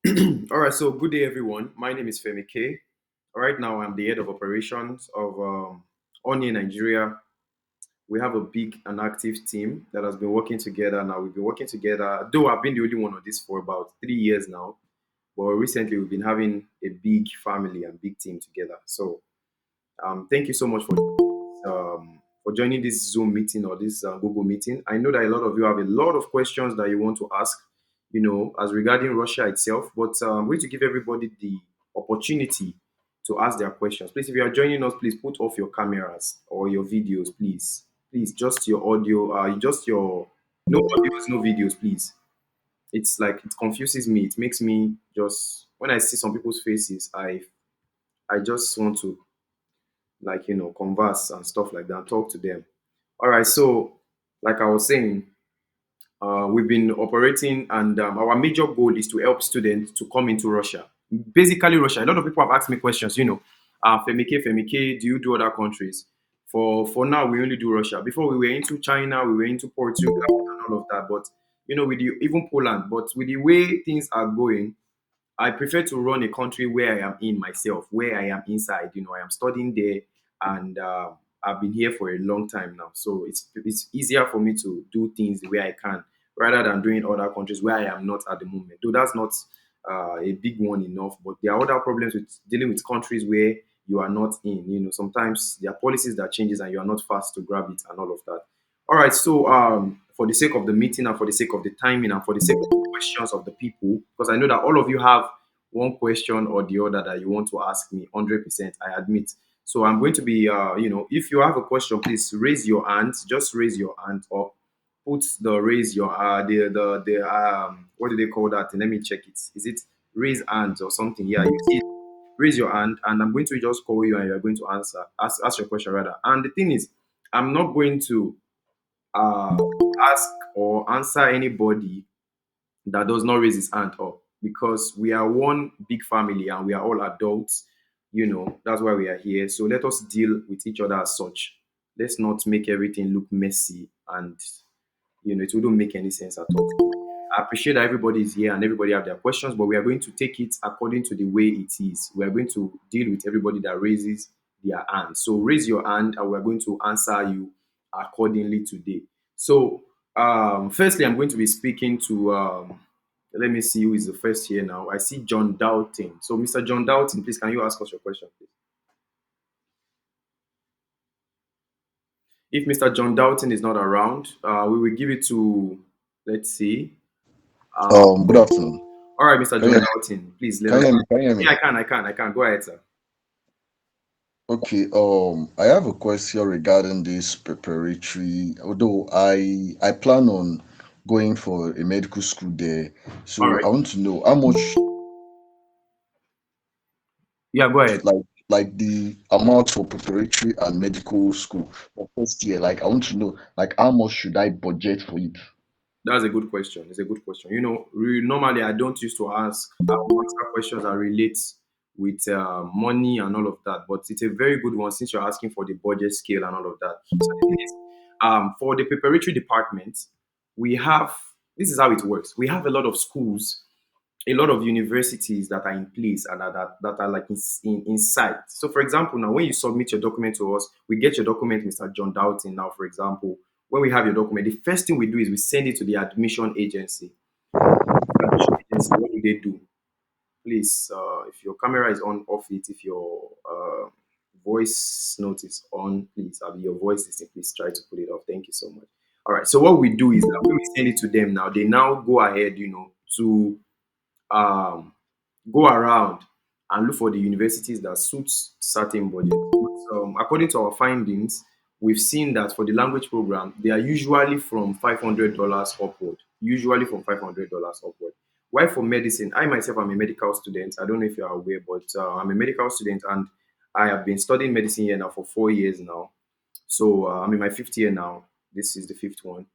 All right, so good day, everyone. My name is Femi K. Right now, I'm the head of operations of Oni Nigeria. We have a big and active team that has been working together. Now, we've been working together, though I've been the only one on this for about 3 years now. But recently, we've been having a big family and big team together. So, thank you so much for joining this Zoom meeting or this Google meeting. I know that a lot of you have a lot of questions that you want to ask, as regarding Russia itself. But I'm going to give everybody the opportunity to ask their questions. Please, if you are joining us, please put off your cameras or your videos, please. Please, just your audio, just your no audios, no videos, please. It's like it confuses me. It makes me just when I see some people's faces, I just want to converse and stuff like that, talk to them. All right, so like I was saying, we've been operating, and our major goal is to help students to come into Russia. Basically, Russia. A lot of people have asked me questions. Femike, do you do other countries? For now, we only do Russia. Before we were into China, we were into Portugal and all of that. But with even Poland. But with the way things are going, I prefer to run a country where I am in myself, where I am inside. I am studying there, and I've been here for a long time now. So it's easier for me to do things the way I can, rather than doing other countries where I am not at the moment. Though that's not a big one enough, but there are other problems with dealing with countries where you are not in. Sometimes there are policies that changes and you are not fast to grab it and all of that. All right, so for the sake of the meeting and for the sake of the timing and for the sake of the questions of the people, because I know that all of you have one question or the other that you want to ask me, 100%, I admit. So I'm going to be, if you have a question, please raise your hand. Just raise your hand or put the raise your, what do they call that? Let me check it. Is it raise hands or something? Yeah, you see it. Raise your hand and I'm going to just call you and you're going to ask your question rather. And the thing is, I'm not going to uh, ask or answer anybody that does not raise his hand up because we are one big family and we are all adults. That's why we are here. So let us deal with each other as such. Let's not make everything look messy and it wouldn't make any sense at all. I appreciate that everybody is here and everybody have their questions, but we are going to take it according to the way it is. We are going to deal with everybody that raises their hand. So raise your hand and we are going to answer you accordingly today. So firstly, I'm going to be speaking to let me see who is the first here now. I see John Doughton. So Mr. John Doughton, please can you ask us your question, please? If Mr. John Doughton is not around, we will give it to, let's see. Um, Good afternoon. all right, Mr. Can you John hear me? Doughton, please let Can us. you hear me? Can you hear Yeah, me? I can. Go ahead, sir. Okay. I have a question regarding this preparatory. Although I plan on going for a medical school there, All so right. I want to know how much, Yeah, go ahead. like the amount for preparatory and medical school for first year. Like I want to know, like how much should I budget for it? That's a good question. It's a good question. Normally I don't used to answer questions that relate with money and all of that, but it's a very good one since you're asking for the budget scale and all of that. So the thing is, for the preparatory department, we have this is how it works. We have a lot of schools, a lot of universities that are in place and that are like inside. So, for example, now when you submit your document to us, we get your document, Mr. John Doughton. Now, for example, when we have your document, the first thing we do is we send it to the admission agency. Admission agency, what do they do? Please, if your camera is on, off it. If your voice note is on, please, your voice is please try to put it off. Thank you so much. All right. So what we do is that when we send it to them now, they now go ahead, to um, go around and look for the universities that suits certain budgets. According to our findings, we've seen that for the language program, they are usually from $500 upward. Usually from $500 upward. Why for medicine? I myself am a medical student. I don't know if you are aware, but I'm a medical student and I have been studying medicine here now for 4 years now. So I'm in my fifth year now. This is the fifth one.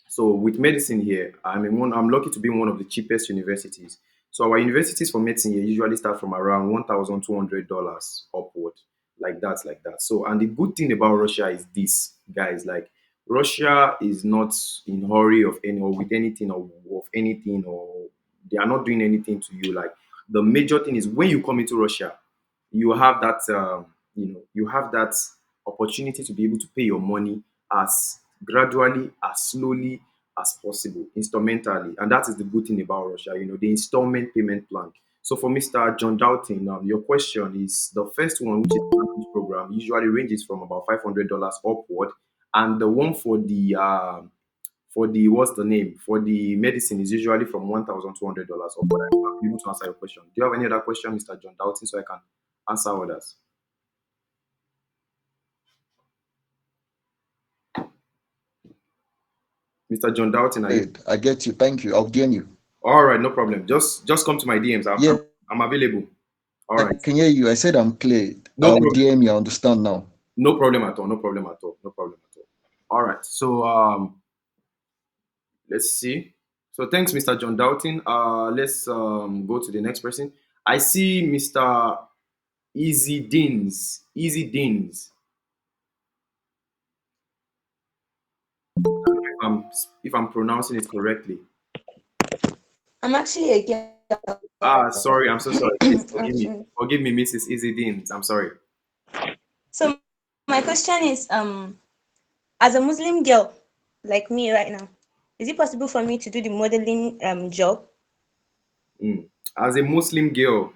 So with medicine here, I'm lucky to be in one of the cheapest universities. So our universities for medicine here usually start from around $1,200 upward, like that. So and the good thing about Russia is this, guys, like Russia is not in hurry of any or with anything or of anything or they are not doing anything to you. Like the major thing is when you come into Russia, you have that you have that opportunity to be able to pay your money as gradually, as slowly as possible, instrumentally, and that is the good thing about Russia. The installment payment plan. So for Mr. John Doughton, your question is the first one, which is the language program, usually ranges from about $500 upward, and the one for the what's the name for the medicine is usually from $1,200 upward. I'm able to answer your question. Do you have any other question, Mr. John Doughton, so I can answer others? Mr. John Doughton, are you? Great. I get you. Thank you. I'll DM you. All right, no problem. Just come to my DMs. Yeah, I'm available. All I right, can hear you. I said I'm clear. no I'll problem. DM you. I understand now. No problem at all. No problem at all. No problem at all. All right. So let's see. So thanks, Mr. John Doughton. Let's go to the next person. I see Mr. Easy Deans. Easy Deans. Um, if I'm pronouncing it correctly. I'm actually a Sorry. I'm so sorry. girl. Please forgive me. Actually. Forgive me, Mrs. Easy Deans. I'm sorry. So my question is, as a Muslim girl like me right now, is it possible for me to do the modeling job? Mm. As a Muslim girl,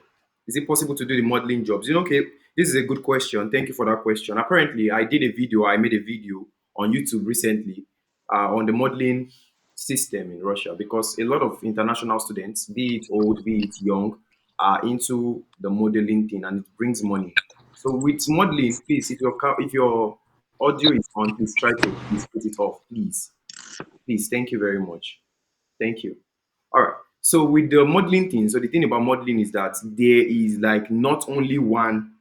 is it possible to do the modeling jobs? Okay, this is a good question. Thank you for that question. Apparently, I made a video on YouTube recently on the modeling system in Russia because a lot of international students, be it old, be it young, are into the modeling thing and it brings money. So with modeling, please, if your audio is on, please try to please put it off, please. Please, thank you very much. Thank you. All right. So with the modeling thing, so the thing about modeling is that there is like not only one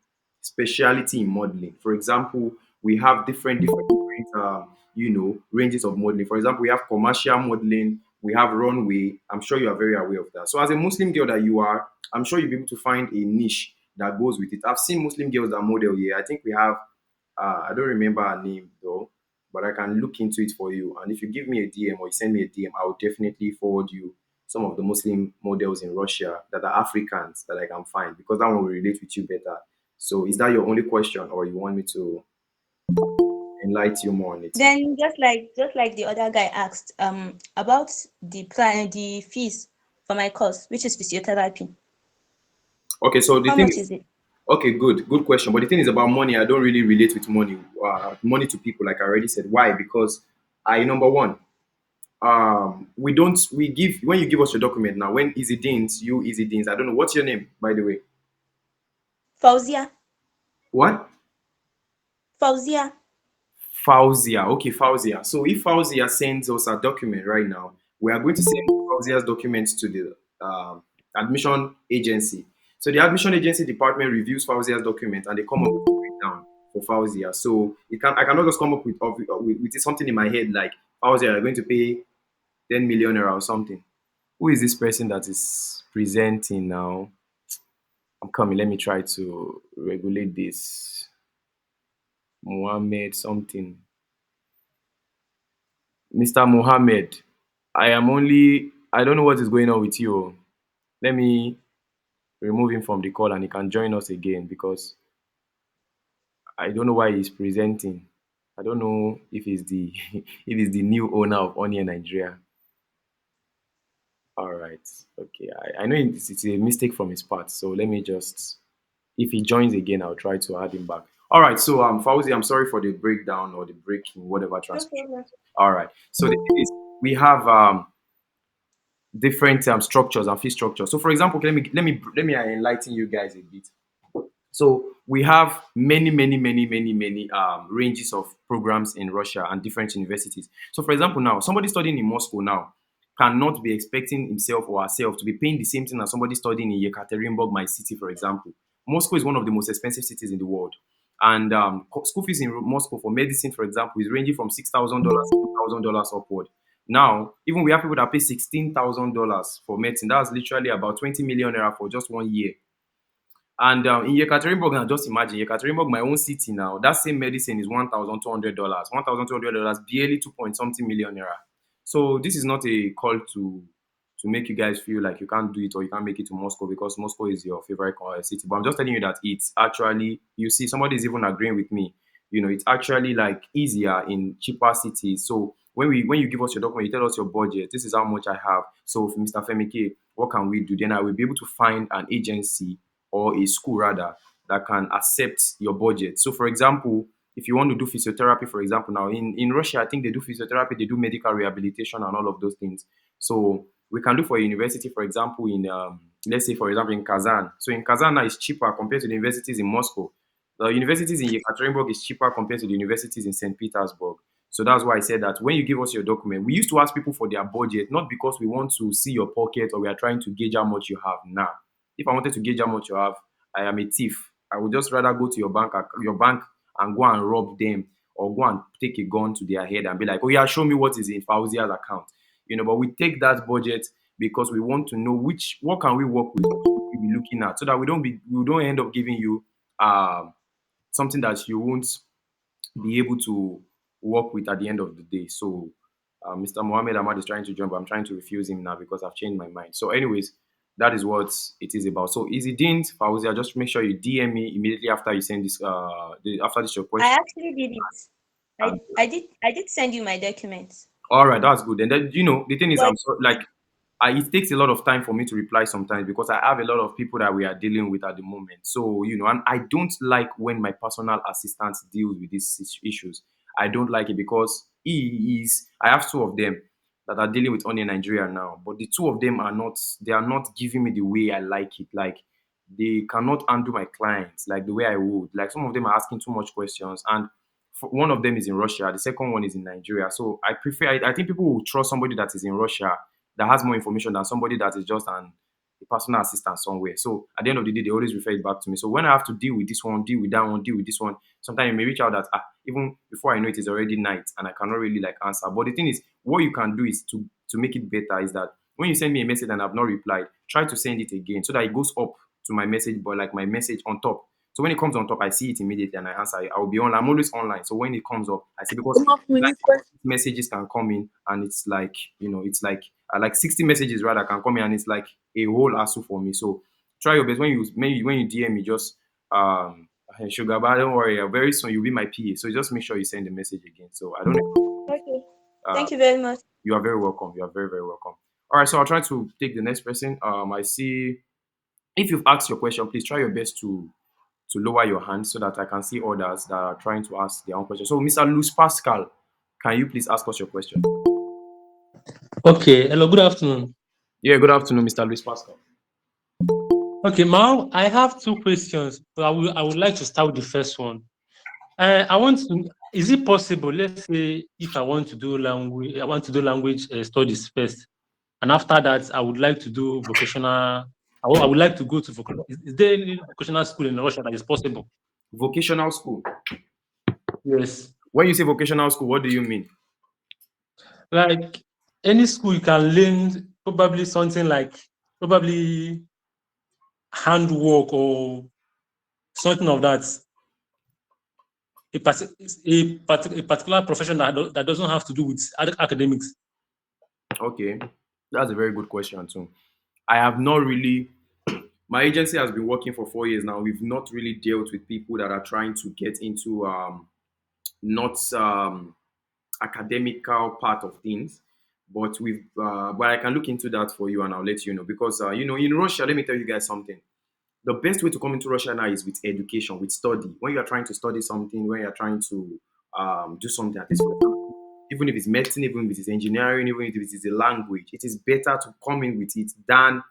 speciality in modeling. For example, we have different ranges of modeling. For example, we have commercial modeling, we have runway. I'm sure you are very aware of that. So as a Muslim girl that you are, I'm sure you'll be able to find a niche that goes with it. I've seen Muslim girls that model here. I think we have I don't remember her name though, but I can look into it for you. And if you give me a DM or you send me a DM, I will definitely forward you some of the Muslim models in Russia that are Africans that I can find because that one will relate with you better. So is that your only question or you want me to enlighten you more on it? Then just like the other guy asked, about the fees for my course, which is physiotherapy. Okay, so the How thing much is, is it? okay, good question. But the thing is about money, I don't really relate with money to people, like I already said. Why? Because number one, we give when you give us your document now, when Easy Deans, I don't know, what's your name, by the way? Fauzia. What? Fauzia. Fauzia. Okay, Fauzia. So if Fauzia sends us a document right now, we are going to send Fauzia's documents to the admission agency. So the admission agency department reviews Fauzia's document and they come up with a breakdown for Fauzia. So I cannot just come up with something in my head like Fauzia, you're going to pay 10 million naira or something. Who is this person that is presenting now? I'm coming. Let me try to regulate this. Mohammed something. Mr. Mohammed, I don't know what is going on with you. Let me remove him from the call and he can join us again because I don't know why he's presenting. I don't know if he's the if he's the new owner of Onion Nigeria. All right. Okay. I know it's a mistake from his part. So let me just, if he joins again, I'll try to add him back. All right. So Fauzi, I'm sorry for the breakdown or the breaking, whatever No transmission. problem. All right. So the thing is, we have different structures and fee structures. So, for example, let me enlighten you guys a bit. So we have many ranges of programs in Russia and different universities. So, for example, now somebody studying in Moscow now cannot be expecting himself or herself to be paying the same thing as somebody studying in Yekaterinburg, my city, for example. Moscow is one of the most expensive cities in the world. And school fees in Moscow for medicine, for example, is ranging from $6,000 to $2,000 upward. Now, even we have people that pay $16,000 for medicine. That's literally about 20 million naira for just 1 year. And in Yekaterinburg, now just imagine Yekaterinburg, my own city now, that same medicine is $1,200. $1,200 barely 2 point something million naira. So this is not a call to make you guys feel like you can't do it or you can't make it to Moscow because Moscow is your favorite city. But I'm just telling you that it's actually, you see, somebody is even agreeing with me. It's actually like easier in cheaper cities. So when you give us your document, you tell us your budget. This is how much I have. So, for Mr. Femike, what can we do? Then I will be able to find an agency or a school rather that can accept your budget. So, for example, if you want to do physiotherapy, for example, now in Russia, I think they do physiotherapy, they do medical rehabilitation and all of those things. So we can do for a university, for example, in let's say, for example, in Kazan. So in Kazan now it's cheaper compared to the universities in Moscow. The universities in Yekaterinburg is cheaper compared to the universities in St. Petersburg. So that's why I said that when you give us your document, we used to ask people for their budget, not because we want to see your pocket or we are trying to gauge how much you have now. If I wanted to gauge how much you have, I am a thief. I would just rather go to your bank and go and rob them or go and take a gun to their head and be like, oh yeah, show me what is in Fauzia's account. But we take that budget because we want to know what can we work with, what we be looking at, so that we don't end up giving you something that you won't be able to work with at the end of the day. So Mr. Mohammed Ahmad is trying to join, but I'm trying to refuse him now because I've changed my mind. So, anyways, that is what it is about. So, if you didn't, Fauzia, just make sure you DM me immediately after you send this. After this your I question. actually did it. I did send you my documents. All right, that's good. And then the thing is, But I'm sorry, like it takes a lot of time for me to reply sometimes because I have a lot of people that we are dealing with at the moment. So and I don't like when my personal assistant deals with these issues. I don't like it because I have two of them that are dealing with only Nigeria now, but the two of them they are not giving me the way I like it. Like they cannot handle my clients like the way I would. Like some of them are asking too much questions, and one of them is in Russia, the second one is in Nigeria. So I think people will trust somebody that is in Russia that has more information than somebody that is just a personal assistant somewhere. So at the end of the day, they always refer it back to me. So when I have to deal with this one, deal with that one, deal with this one, sometimes it may reach out that even before I know it is already night and I cannot really like answer. But the thing is, what you can do is to make it better is that when you send me a message and I've not replied, try to send it again so that it goes up to my message, but like my message on top. So when it comes on top, I see it immediately and I answer it. I will be on. I'm always online. So when it comes up, I see because like messages can come in and it's like it's like 60 messages rather can come in and it's like a whole hassle for me. So try your best when you DM me, just hey, sugar, but don't worry, very soon you'll be my PA. So just make sure you send the message again. So I don't know. okay. Uh, Thank you very much. you are very welcome. You are very, very welcome. All right, so I'll try to take the next person. I see if you've asked your question, please try your best to lower your hand so that I can see others that are trying to ask their own question. So, Mr. Luis Pascal, can you please ask us your question? Okay, hello, good afternoon. Yeah, good afternoon, Mr. Luis Pascal. Okay, Mal, I have two questions. But I would like to start with the first one. Is it possible, let's say, if I want to do language studies first, and after that, I would like to do vocational, I would like to go to vocational. Is there any vocational school in Russia that is possible? Vocational school. Yes. When you say vocational school, what do you mean? Like any school you can learn probably something like handwork or something of that. A particular profession that doesn't have to do with academics. Okay, that's a very good question too. I have not really. My agency has been working for 4 years now. We've not really dealt with people that are trying to get into not academical part of things, but I can look into that for you and I'll let you know because in Russia, let me tell you guys something. The best way to come into Russia now is with education, with study. When you are trying to study something, when you are trying to do something at this, even if it's medicine, even if it's engineering, even if it is a language, it is better to come in with it than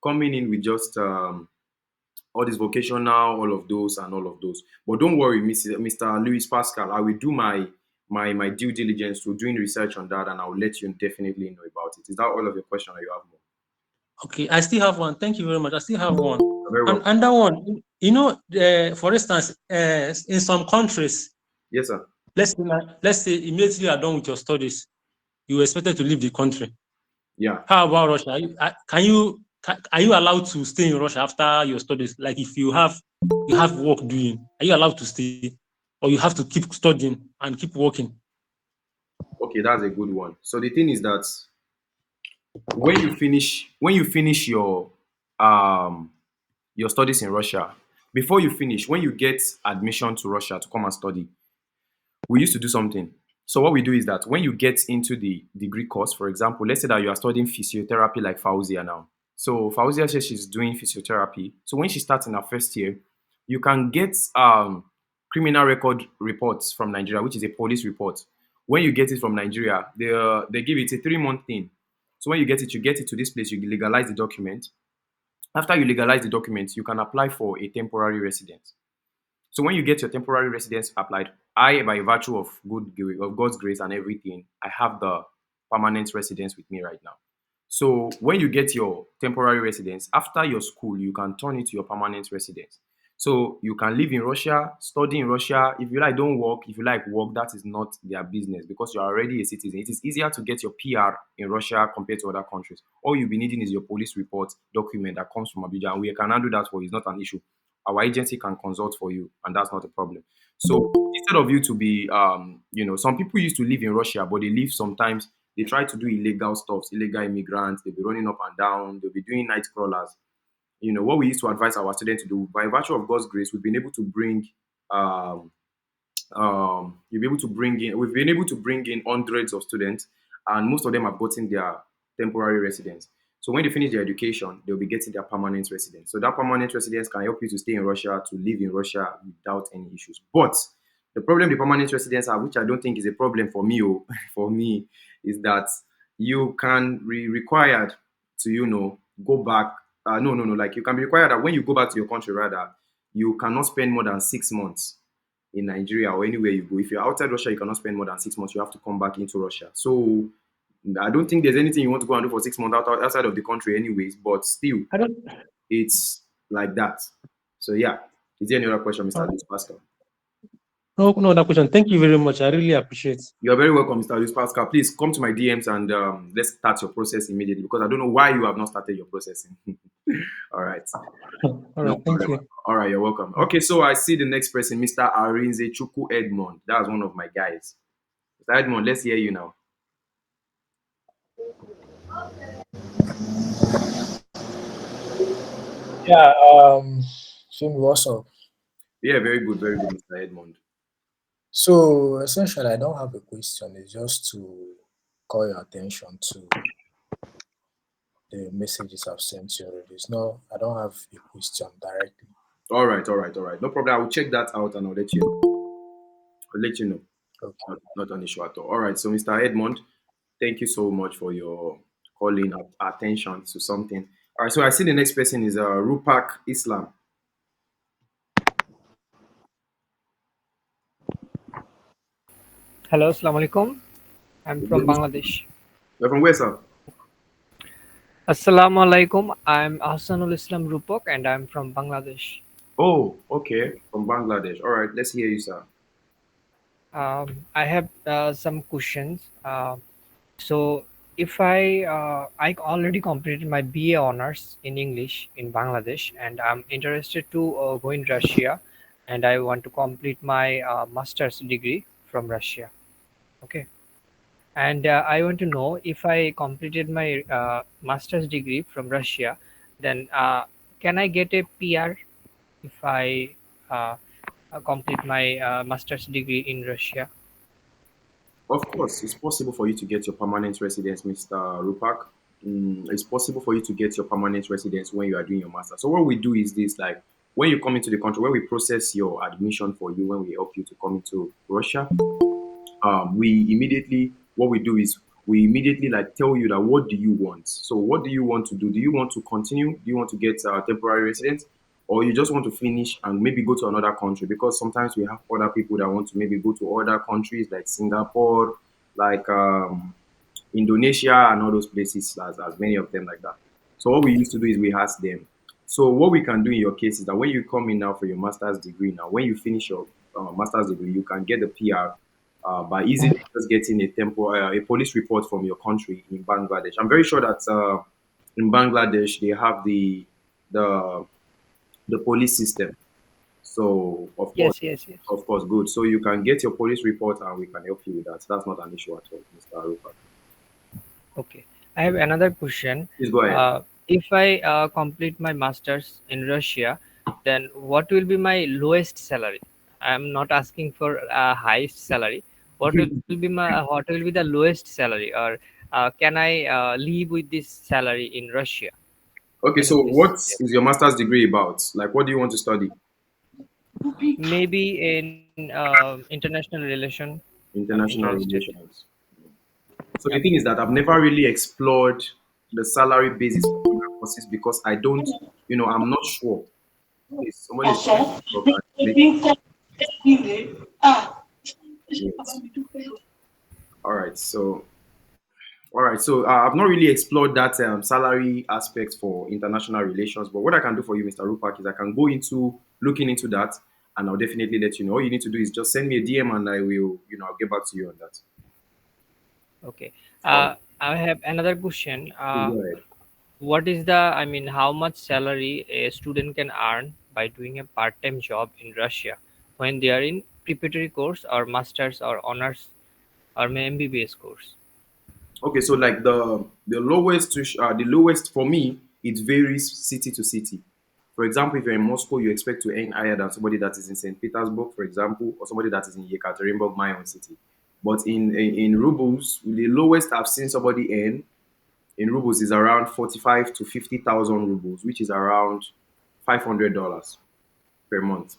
coming in with just all this vocational, all of those and all of those. But don't worry, Mr. Louis Pascal, I will do my due diligence to doing research on that and I'll let you definitely know about it. Is that all of your question or you have more? Okay, I still have one. Thank you very much. I still have one. Very well. And that one, for instance, in some countries, yes, sir. Let's say immediately you are done with your studies, you are expected to leave the country. Yeah. How about Russia? Are you allowed to stay in Russia after your studies? Like if you have work doing, are you allowed to stay, or you have to keep studying and keep working? Okay, that's a good one. So the thing is that when you finish your studies in Russia, before you finish, when you get admission to Russia to come and study, we used to do something. So what we do is that when you get into the degree course, for example, let's say that you are studying physiotherapy like Fauzia now. So Fauzia says she's doing physiotherapy. So when she starts in her first year, you can get criminal record reports from Nigeria, which is a police report. When you get it from Nigeria, they give it a 3 month thing. So when you get it to this place, you legalize the document. After you legalize the document, you can apply for a temporary residence. So when you get your temporary residence applied, I, by virtue of God's grace and everything, I have the permanent residence with me right now. So when you get your temporary residence, after your school, you can turn it to your permanent residence. So you can live in Russia, study in Russia. If you like, don't work. If you like work, that is not their business because you're already a citizen. It is easier to get your PR in Russia compared to other countries. All you'll be needing is your police report document that comes from Abuja, and we can handle that for you. It's not an issue. Our agency can consult for you, and that's not a problem. So instead of you to be, some people used to live in Russia, but they live sometimes. They try to do illegal stuff, illegal immigrants. They'll be running up and down. They'll be doing night crawlers. What we used to advise our students to do, by virtue of God's grace, we've been able to bring, um, we've been able to bring in hundreds of students, and most of them have gotten their temporary residence. So when they finish their education, they'll be getting their permanent residence. So that permanent residence can help you to stay in Russia, to live in Russia without any issues. But the problem the permanent residents have, which I don't think is a problem for me, for me, is that you can be required to, go back. No. Like you can be required that when you go back to your country, rather, you cannot spend more than 6 months in Nigeria or anywhere you go. If you're outside Russia, you cannot spend more than 6 months. You have to come back into Russia. So I don't think there's anything you want to go and do for 6 months outside of the country, anyways. But still, I don't. it's like that. So yeah. Is there any other question, Mr. Luis Pascal? No, that question. Thank you very much. I really appreciate. You're very welcome, Mr. Luis Pascal. Please come to my DMs and let's start your process immediately because I don't know why you have not started your processing. All right. All No right. Thank problem. you. All right, you're welcome. Okay, so I see the next person, Mr. Arinze Chuku Edmond. That's one of my guys. Mr. Edmond, let's hear you now. Yeah, Femi, what's up? Yeah, very good, Mr. Edmond. So essentially, I don't have a question. It's just to call your attention to the messages I've sent you already. It's no, I don't have a question directly. All right. No problem. I will check that out and I'll let you know. Okay. Not an issue at all. All right. So, Mr. Edmond, thank you so much for your calling attention to something. All right. So, I see the next person is Rupak Islam. Hello, Assalamu alaikum. I'm from Bangladesh. You're from where, sir? Assalamu alaikum. I'm Hassanul Islam Rupak and I'm from Bangladesh. Oh, okay. From Bangladesh. All right. Let's hear you, sir. I have some questions. So, if I already completed my BA honors in English in Bangladesh, and I'm interested to go in Russia, and I want to complete my master's degree from Russia. Okay. And I want to know if I completed my master's degree from Russia, then can I get a PR if I complete my master's degree in Russia? Of course, it's possible for you to get your permanent residence, Mr. Rupak. It's possible for you to get your permanent residence when you are doing your master. So what we do is this: like when you come into the country, when we process your admission for you, when we help you to come into Russia, what we do is we immediately like tell you that what do you want. So what do you want to do? Do you want to continue? Do you want to get temporary residence, or you just want to finish and maybe go to another country? Because sometimes we have other people that want to maybe go to other countries like Singapore, like Indonesia, and all those places. As many of them like that. So what we used to do is we ask them. So what we can do in your case is that when you come in now for your master's degree, now when you finish your master's degree, you can get the PR by easily just getting a police report from your country in Bangladesh. I'm very sure that in Bangladesh they have the the police system. So Yes. of course, good. So you can get your police report and we can help you with that. That's not an issue at all, Mr. Rupert. Okay. I have another question. Please go ahead. If I complete my masters in Russia, then what will be my lowest salary? I'm not asking for a highest salary. What will be the lowest salary, or can I live with this salary in Russia? Okay, Can you so please what tell? is your master's degree about? Like, what do you want to study? Maybe in international relation. I'm International interested. relations. So the Yep. thing is that I've never really explored the salary basis for my courses because I don't, I'm not sure. Please, somebody's trying to talk and wait. All right, so I've not really explored that salary aspect for international relations. But what I can do for you, Mr. Rupak, is I can go into looking into that, and I'll definitely let you know. All you need to do is just send me a DM, and I will, I'll get back to you on that. Okay. All right, I have another question. please go ahead. What is the, I mean, how much salary a student can earn by doing a part-time job in Russia when they are in preparatory course or masters or honors or may MBBS course? Okay, so like the lowest for me, it varies city to city. For example, if you're in Moscow, you expect to earn higher than somebody that is in St. Petersburg, for example, or somebody that is in Yekaterinburg, my own city. But in rubles, the lowest I've seen somebody earn in rubles is around 45 to 50,000 rubles, which is around $500 per month.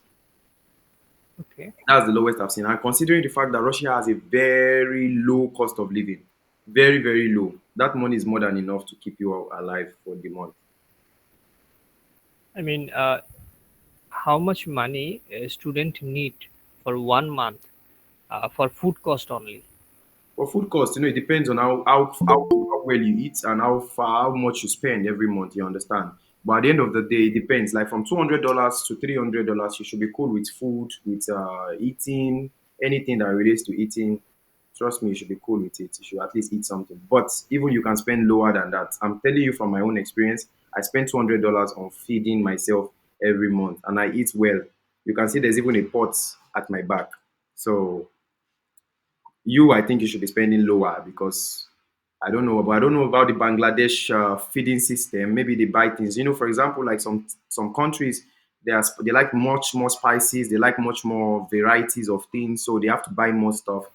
Okay. That's the lowest I've seen. And considering the fact that Russia has a very low cost of living, very, very low, that money is more than enough to keep you alive for the month. I mean, how much money a student need for 1 month for food cost only? For food cost, it depends on how well you eat and how much you spend every month, you understand? But at the end of the day, it depends. Like from $200 to $300, you should be cool with food, with eating, anything that relates to eating. Trust me, you should be cool with it. You should at least eat something. But even you can spend lower than that. I'm telling you from my own experience, I spend $200 on feeding myself every month and I eat well. You can see there's even a pot at my back. So I think you should be spending lower because I don't know about the Bangladesh feeding system. Maybe they buy things. For example, like some countries, they like much more spices. They like much more varieties of things, so they have to buy more stuff.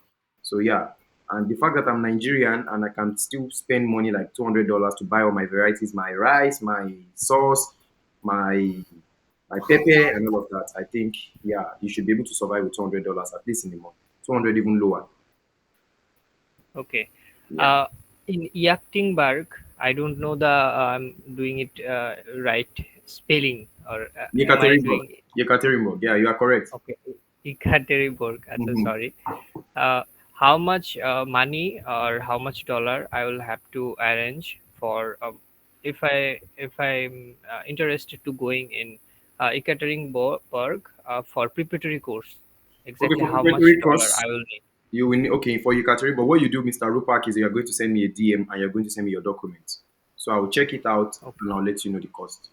So yeah, and the fact that I'm Nigerian and I can still spend money like $200 to buy all my varieties, my rice, my sauce, my my pepper, and all of that. I think you should be able to survive with $200 at least in a month. 200 even lower. Okay. Yeah. Uh, in Yachtingberg, I don't know the I'm doing it right spelling, or am I Yekaterinburg. doing Yekaterinburg. Yeah, you are correct. okay? Yekaterinburg. So Mhm. sorry. How much money or how much dollar I will have to arrange for if I'm interested to going in Yekaterinburg for preparatory course? Okay, Exactly for how much preparatory dollar course, I will need? you will okay for Yekaterinburg. What you do, Mr. Rupak, is you are going to send me a DM and you're going to send me your documents. So I will check it out Okay. and I'll let you know the cost.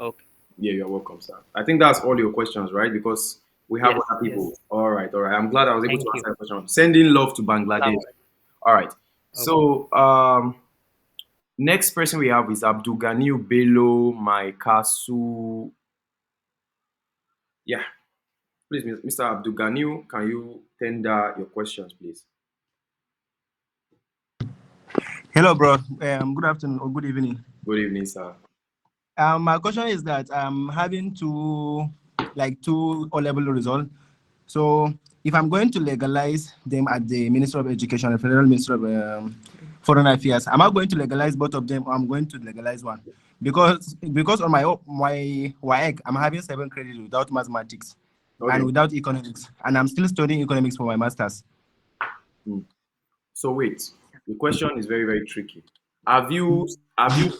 Okay. Yeah, you're welcome, sir. I think that's all your questions, right? Because we have Yes. other people. Yes. All right, all right. I'm glad I was able to Thank you. answer the question. Sending love to Assalamu Bangladesh. alaikum. All right. Okay. So next person we have is Abdul Ganiu Bello Maikasu. Yeah. Please, Mr. Abdul Ganiu, can you tender your questions, please? Hello, bro. Good afternoon or good evening. Good evening, sir. My question is that I'm having two O-level results. So if I'm going to legalize them at the Ministry of Education, the Federal Ministry of Foreign Affairs, am I going to legalize both of them, or I'm going to legalize one? Because on my WAEC, I'm having 7 credits without mathematics Okay. and without economics, and I'm still studying economics for my masters. So wait, the question is very, very tricky. Have you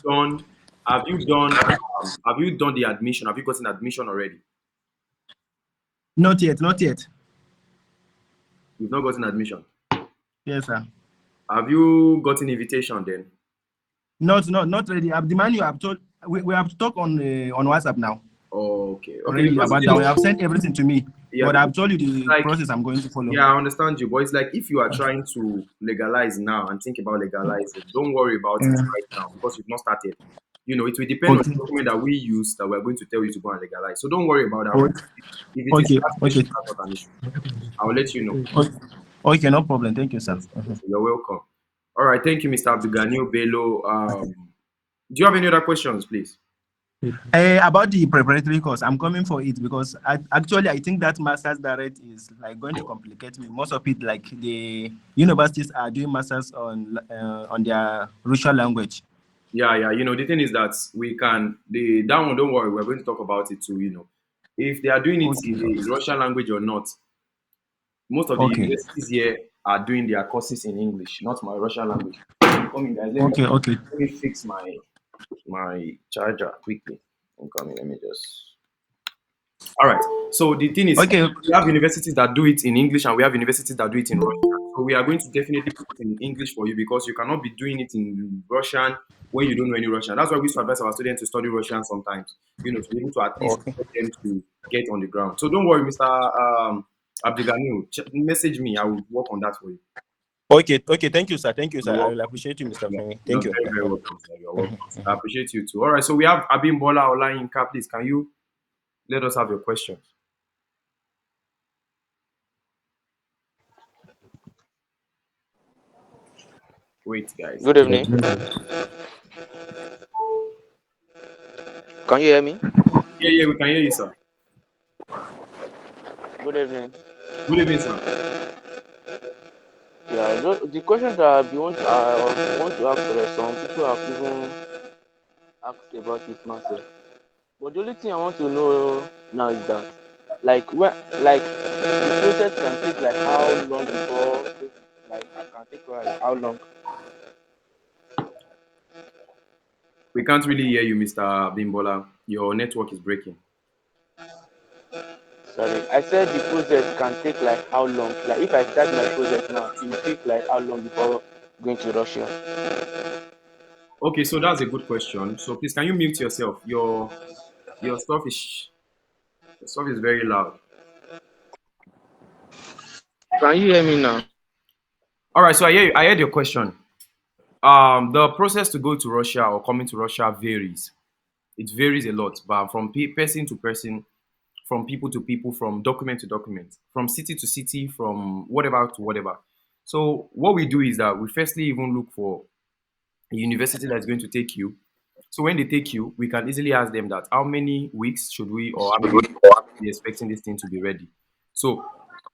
done the admission? Have you gotten admission already? Not yet, not yet. You've not gotten admission. Yes, sir. Have you gotten invitation then? Not ready. The man you have told, we have to talk on WhatsApp now. Okay. Okay. Already Because about that. You have sent everything to me. Yeah, But I've told you it's the like, process I'm going to follow. yeah, I understand you, but it's like if you are trying to legalize now and think about legalizing, don't worry about it Yeah. right now because you've not started. It will depend on Okay. the document that we use that we're going to tell you to go and legalize. So don't worry about that right Okay. now. If it is Okay. that Okay. special, that's not an issue. I'll let you know. Okay. Okay. No problem. Thank you, sir. Yes, yes, you're welcome. All right, thank you, Mr. Abdulganil Bello. Do you have any other questions, please? About the preparatory course, I'm coming for it because I think that master's direct is like going to complicate me. Most of it, like the universities are doing masters on their Russian language. Yeah. The thing is that we can that one. Don't worry, we're going to talk about it too. If they are doing it in Okay. the Russian language or not, most of the Okay. universities here are doing their courses in English, not my Russian language. Come in, guys. Okay. Okay. Let me fix my charger quickly. I'm coming. Let me just. All right. So the thing is, Okay. we have universities that do it in English and we have universities that do it in Russian. So we are going to definitely put it in English for you because you cannot be doing it in Russian when you don't know any Russian. That's why we used to advise our students to study Russian sometimes, to be able to at least Okay. get them to get on the ground. So don't worry, Mr. Abdulganil. Message me. I will work on that for you. Okay. Okay. Thank you, sir. Thank you, You're sir. I will welcome. appreciate you, Mr. You're, Femi. you're Thank you. very, very welcome, sir. You're welcome. I appreciate you too. All right. So we have Abimbola Olayinka. Please, can you let us have your questions? Wait, guys. Good evening. Can you hear me? Yeah, we can hear you, sir. Good evening. Good evening, sir. Yeah, the question that I want to ask for some people have even asked about it myself. But the only thing I want to know now is that, the process can take like how long before, like, I can take like how long? We can't really hear you, Mr. Bimbola. Your network is breaking. Sorry, I said the process can take like how long? Like if I start my process now, it will take like how long before going to Russia? Okay, so that's a good question. So please, can you mute yourself? Your stuff is very loud. Can you hear me now? All right, so I heard your question. The process to go to Russia or coming to Russia varies. It varies a lot, but from person to person, from people to people, from document to document, from city to city, from whatever to whatever. So what we do is that we firstly even look for a university that's going to take you. So when they take you, we can easily ask them that how many weeks should we or how many days be expecting this thing to be ready. So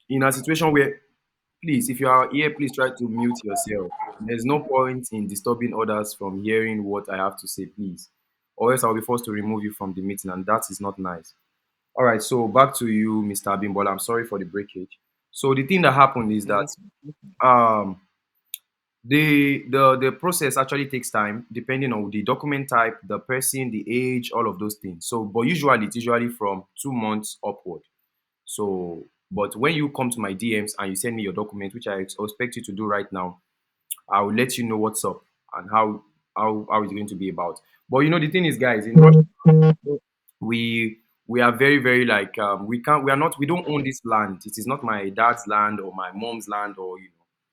in a situation where, please, if you are here, please try to mute yourself. There's no point in disturbing others from hearing what I have to say, please. Or else I'll be forced to remove you from the meeting, and that is not nice. All right, so back to you, Mr. Abimbola. I'm sorry for the breakage. So the thing that happened is that um the process actually takes time depending on the document type, the person, the age, all of those things. So but usually it's usually from 2 months upward. So but when you come to my DMs and you send me your document, which I expect you to do right now, I will let you know what's up and how it's going to be about. But the thing is, guys, in Russia, we we are very, very like we don't own this land. It is not my dad's land or my mom's land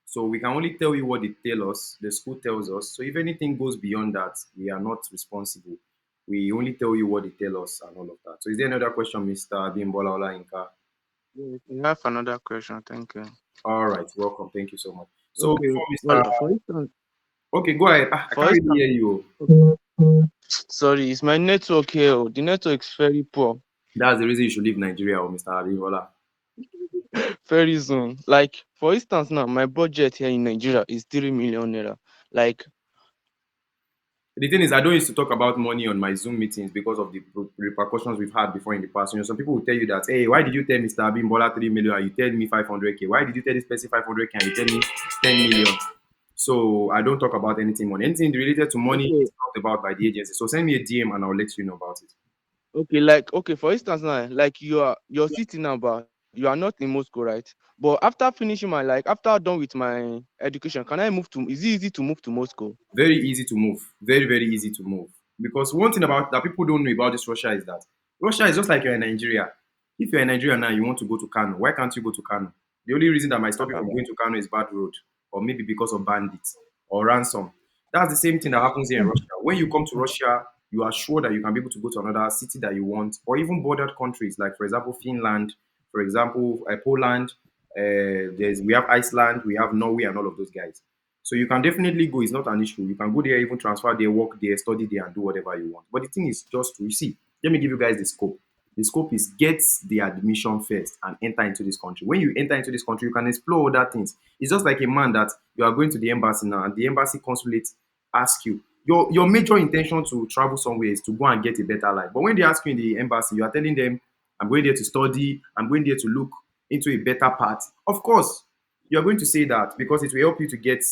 so we can only tell you what they tell us, the school tells us. So if anything goes beyond that, we are not responsible. We only tell you what they tell us and all of that. So is there another question, Mr. Bimbola Olayinka? Yes, I have another question. Thank you. All right, welcome. Thank you so much. So Okay. before Well, Mr. for instance, Okay, go ahead. I for can't really instance, hear you. sorry, it's my network here. The network is very poor. That's the reason you should leave Nigeria, Mr. Bimbola. Very soon. Like, for instance, now my budget here in Nigeria is 3 million naira. Like, The thing is, I don't used to talk about money on my Zoom meetings because of the repercussions we've had before in the past. Some people will tell you that, hey, why did you tell Mr. Abimbola 3 million and you tell me 500K? Why did you tell this person 500K and you tell me 10 million? So I don't talk about anything money. Anything related to money okay, is talked about by the agency. So send me a DM and I'll let you know about it. okay, for instance, now, like you're sitting now, but you are not in Moscow, right? But after finishing after done with my education, can I move to? Is it easy to move to Moscow? Very easy to move. Very, very easy to move. Because one thing about that people don't know about this Russia is that Russia is just like you're in Nigeria. If you're in Nigeria now, you want to go to Kano, why can't you go to Kano? The only reason that might stop you Uh, from going to Kano is bad road, or maybe because of bandits or ransom. That's the same thing that happens here in Russia. When you come to Russia, you are sure that you can be able to go to another city that you want, or even bordered countries, like for example Finland, for example Poland. We have Iceland, we have Norway, and all of those guys. So you can definitely go. It's not an issue. You can go there, even transfer there, work there, study there, and do whatever you want. But the thing is just to you see. Let me give you guys the scope. The scope is get the admission first and enter into this country. When you enter into this country, you can explore other things. It's just like a man that you are going to the embassy now, and the embassy consulate ask you. Your major intention to travel somewhere is to go and get a better life. But when they ask you in the embassy, you are telling them, I'm going there to study, I'm going there to look into a better path. Of course, you are going to say that because it will help you to get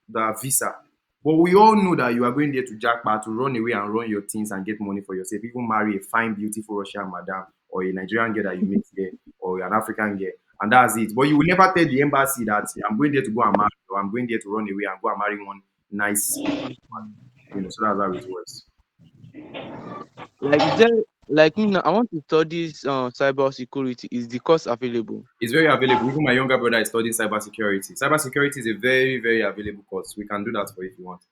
the visa. But we all know that you are going there to jackpot, to run away and run your things and get money for yourself. Even marry a fine, beautiful Russian madam or a Nigerian girl that you meet there or an African girl. And that's it. But you will never tell the embassy that I'm going there to go and marry or I'm going there to run away and go and marry one nice woman. So that's how it works. like is there like me now? I want to study cyber security. Is the course available? It's very available. Even my younger brother is studying cybersecurity. Cybersecurity is a very, very available course. We can do that for you if you want.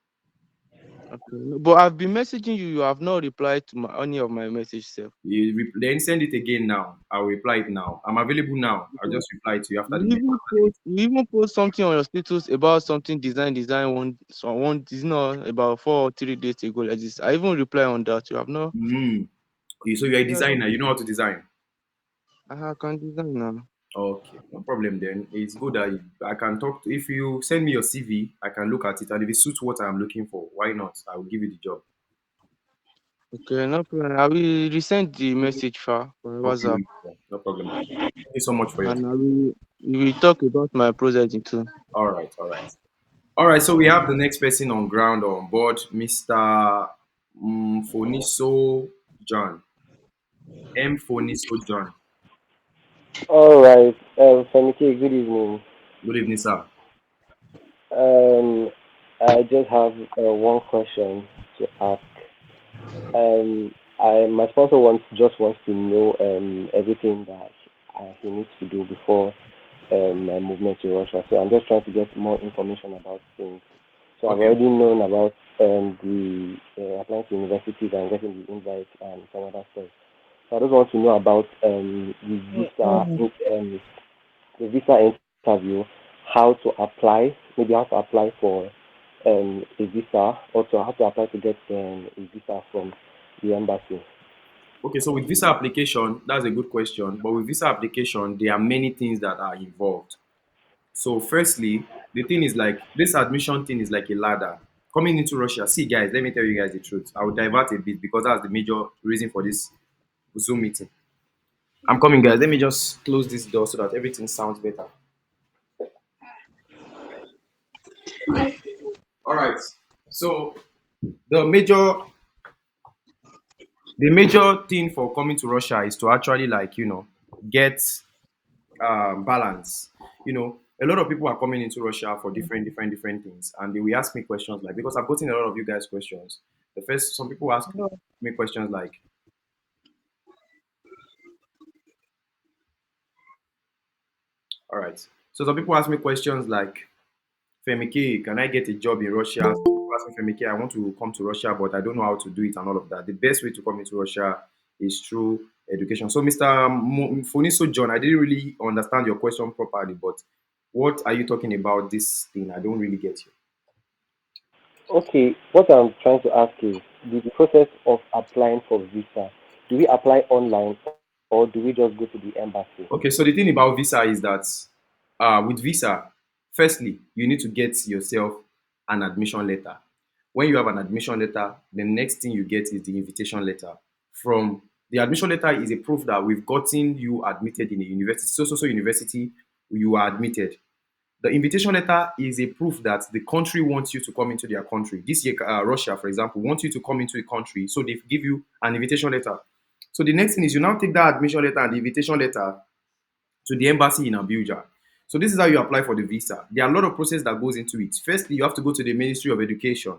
Okay. No, but I've been messaging you. You have not replied to any of my message, self. Then send it again now. I'll reply it now. I'm available now. I'll just reply to you after the You even post something on your status about something design one is not about 4 or 3 days ago like this. I even reply on that. You have not. Mm. So you're a Yeah, designer. You know how to design. I can design now. Okay, no problem then. It's good that I can talk to. If you send me your CV, I can look at it, and if it suits what I'm looking for, why not? I will give you the job. Okay, no problem. I will resend the message for WhatsApp, Okay, no problem. Thank you so much for your and time. we will talk about my project too. All right, all right. All right, so we have the next person on ground or on board, Mr. Foniso John. M. Foniso John. All right, Famike, good evening. Good evening, sir. Um, I just have one question to ask. My sponsor wants to know everything that he needs to do before my movement to Russia. So I'm just trying to get more information about things. So I've Okay. already known about the applying to universities and getting the invite and some other stuff. So I just want to know about the visa interview, how to apply, maybe how to apply for a visa, also how to apply to get a visa from the embassy. Okay, so with visa application, that's a good question. But with visa application, there are many things that are involved. So, firstly, the thing is like this admission thing is like a ladder. Coming into Russia, see, guys, let me tell you guys the truth. I will divert a bit because that's the major reason for this Zoom meeting. I'm coming, guys. Let me just close this door so that everything sounds better. All right. So, the major the major thing for coming to Russia is to actually get balance. A lot of people are coming into Russia for different things, and they will ask me questions like because I've gotten a lot of you guys questions. Some people ask me questions like, all right. So some people ask me questions like, Femike, can I get a job in Russia? Some people ask me, Femike, I want to come to Russia, but I don't know how to do it and all of that. The best way to come into Russia is through education. So, Mr. Foniso John, I didn't really understand your question properly, but what are you talking about this thing? I don't really get you. Okay, what I'm trying to ask is the process of applying for visa. Do we apply online or do we just go to the embassy? Okay, so the thing about visa is that with visa, firstly, you need to get yourself an admission letter. When you have an admission letter, the next thing you get is the invitation letter. From the admission letter is a proof that we've gotten you admitted in a university, so university, you are admitted. The invitation letter is a proof that the country wants you to come into their country. This year, Russia, for example, wants you to come into a country, so they give you an invitation letter. So the next thing is you now take that admission letter and the invitation letter to the embassy in Abuja. So this is how you apply for the visa. There are a lot of process that goes into it. Firstly, you have to go to the Ministry of Education.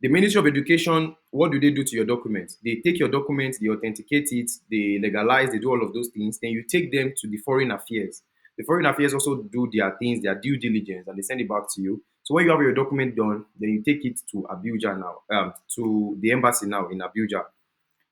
The Ministry of Education, what do they do to your documents? They take your documents, they authenticate it, they legalize, they do all of those things. Then you take them to the Foreign Affairs. The Foreign Affairs also do their things, their due diligence, and they send it back to you. So when you have your document done, then you take it to Abuja now, to the embassy now in Abuja.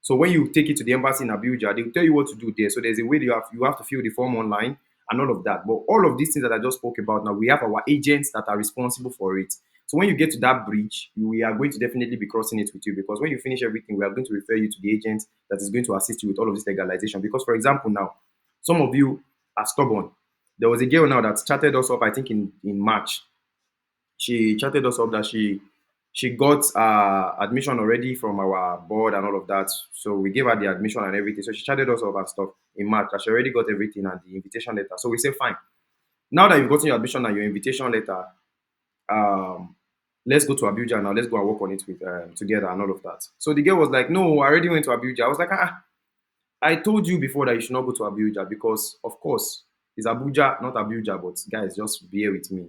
So when you take it to the embassy in Abuja, they will tell you what to do there. So there's a way you have to fill the form online and all of that. But all of these things that I just spoke about now, we have our agents that are responsible for it. So when you get to that bridge, we are going to definitely be crossing it with you, because when you finish everything, we are going to refer you to the agent that is going to assist you with all of this legalization. Because, for example, now, some of you are stubborn. There was a girl now that chatted us up, I think in March. She chatted us up that she got admission already from our board and all of that. So we gave her the admission and everything. So she chatted us up and stuff in March that she already got everything and the invitation letter. So we say, fine. Now that you've gotten your admission and your invitation letter, um, let's go to Abuja now. Let's go and work on it with together and all of that. So the girl was like, no, I already went to Abuja. I was like, I told you before that you should not go to Abuja because, of course, it's Abuja, not Abuja, but guys, just bear with me,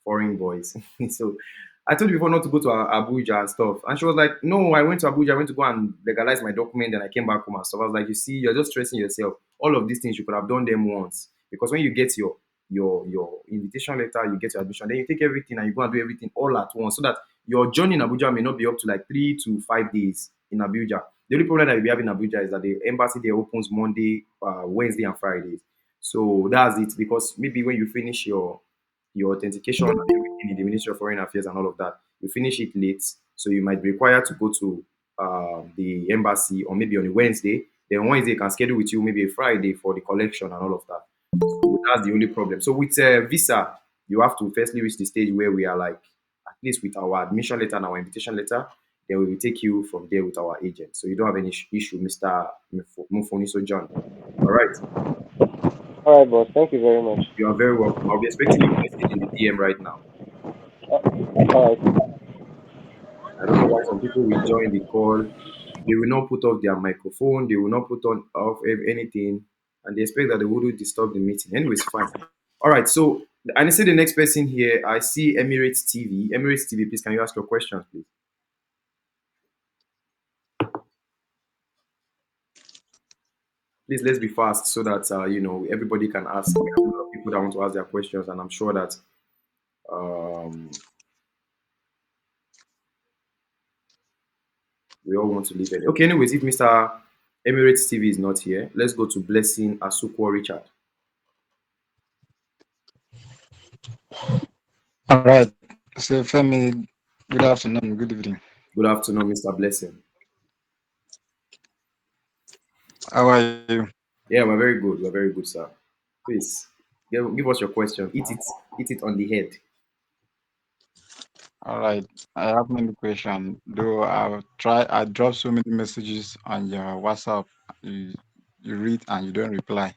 foreign boys. So I told you before not to go to Abuja and stuff. And she was like, no, I went to Abuja. I went to go and legalize my document and I came back home and stuff. I was like, you see, you're just stressing yourself. All of these things, you could have done them once. Because when you get your invitation letter, you get your admission, then you take everything and you go and do everything all at once so that your journey in Abuja may not be up to like 3 to 5 days in Abuja. The only problem that we have in Abuja is that the embassy there opens Monday, Wednesday, and Fridays. So that's it. Because maybe when you finish your authentication and everything in the Ministry of Foreign Affairs and all of that, you finish it late. So you might be required to go to the embassy or maybe on a Wednesday. Then Wednesday can schedule with you maybe a Friday for the collection and all of that. So that's the only problem. So with visa, you have to firstly reach the stage where we are like, at least with our admission letter and our invitation letter, then we will take you from there with our agent. So you don't have any issue, Mr. Mufoniso John. All right. All right, boss. Thank you very much. You are very welcome. I'll be expecting your message in the DM right now. All right. I don't know why some people will join the call. They will not put off their microphone. They will not put on off anything, and they expect that they wouldn't disturb the meeting. Anyways, fine. All right. So I see the next person here. I see Emirates TV. Emirates TV, please, can you ask your questions, please? Please, let's be fast so that everybody can ask. We have a lot of people that want to ask their questions, and I'm sure that we all want to leave it. Okay, anyways, if Mr. Emirates TV is not here, let's go to Blessing Asukwo Richard. All right. So, Femi, good afternoon, good evening. Good afternoon, Mr. Blessing. How are you? Yeah, we're very good. We're very good, sir. Please, give us your question. Eat it on the head. All right. I have many questions. Though I drop so many messages on your WhatsApp. You read and you don't reply.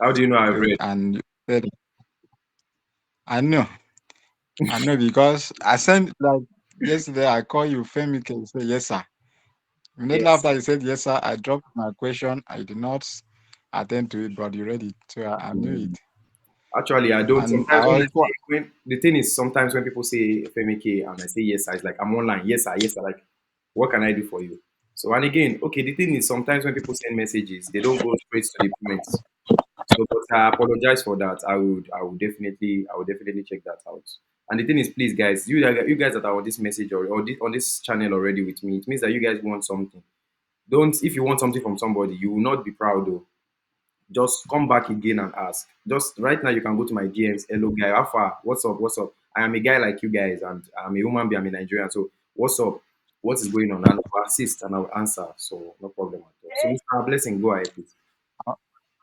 How do you know I've read? And you said, I know because I sent like yesterday. I call you, Femi, can you say yes, sir? Immediately Yes. after you said yes, sir, I dropped my question. I did not attend to it, but you read it, so I knew it. Actually, I don't. And Sometimes when the thing is, sometimes when people say FMK and I say yes, sir, it's like I'm online. Yes, sir. Yes, sir. Like, what can I do for you? So, and again, okay, the thing is, sometimes when people send messages, they don't go straight to the point. So, but I apologize for that. I would definitely check that out. And the thing is, please, guys, you guys that are on this message or on this channel already with me, it means that you guys want something. If you want something from somebody, you will not be proud though. Just come back again and ask. Just right now, you can go to my DMs. Hello, guy. How far? What's up? What's up? I am a guy like you guys, and I'm a human being. I'm a Nigerian. So, what's up? What is going on? And I'll assist and I'll answer. So, no problem at all. So, Mr. Blessing, go ahead, please.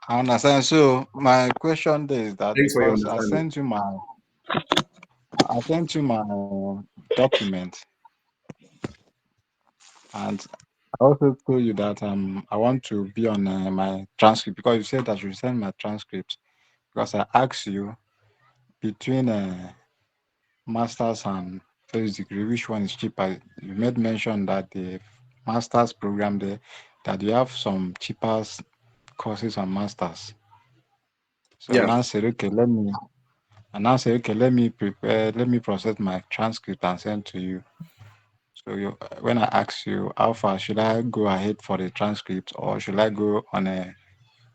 I understand. So my question there is that Thanks for your because I understanding. sent you my document, and I also told you that I want to be on my transcript because you said that you send my transcript because I asked you between masters and first degree which one is cheaper. You made mention that the masters program there that you have some cheaper courses on masters. So Yeah. I now said okay, let me prepare, let me process my transcript and send to you. So when I ask you how far should I go ahead for the transcript or should I go on a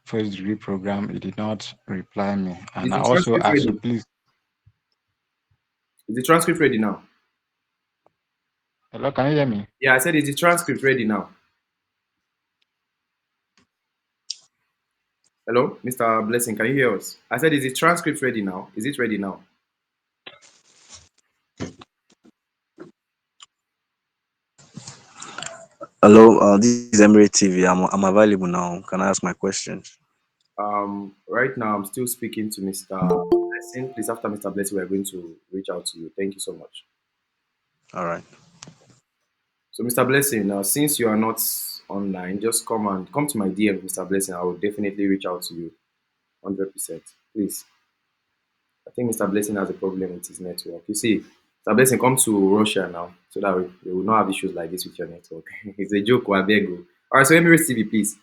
first degree program, you did not reply me. Is And I the also transcript asked you, ready? please, Is the transcript ready now? hello, can you hear me? Yeah, I said, is the transcript ready now? Hello, Mr. Blessing, can you hear us? I said, is the transcript ready now? Is it ready now? Hello, this is Emirate TV. I'm available now. Can I ask my questions? Right now, I'm still speaking to Mr. Blessing. Please, after Mr. Blessing, we're going to reach out to you. Thank you so much. All right. So, Mr. Blessing, since you are not online, just come to my DM, Mr. Blessing. I will definitely reach out to you, 100%. Please. I think Mr. Blessing has a problem with his network. You see, Mr. Blessing, come to Russia now so that we will not have issues like this with your network. It's a joke, Wabego. All right, so Emirates TV, please.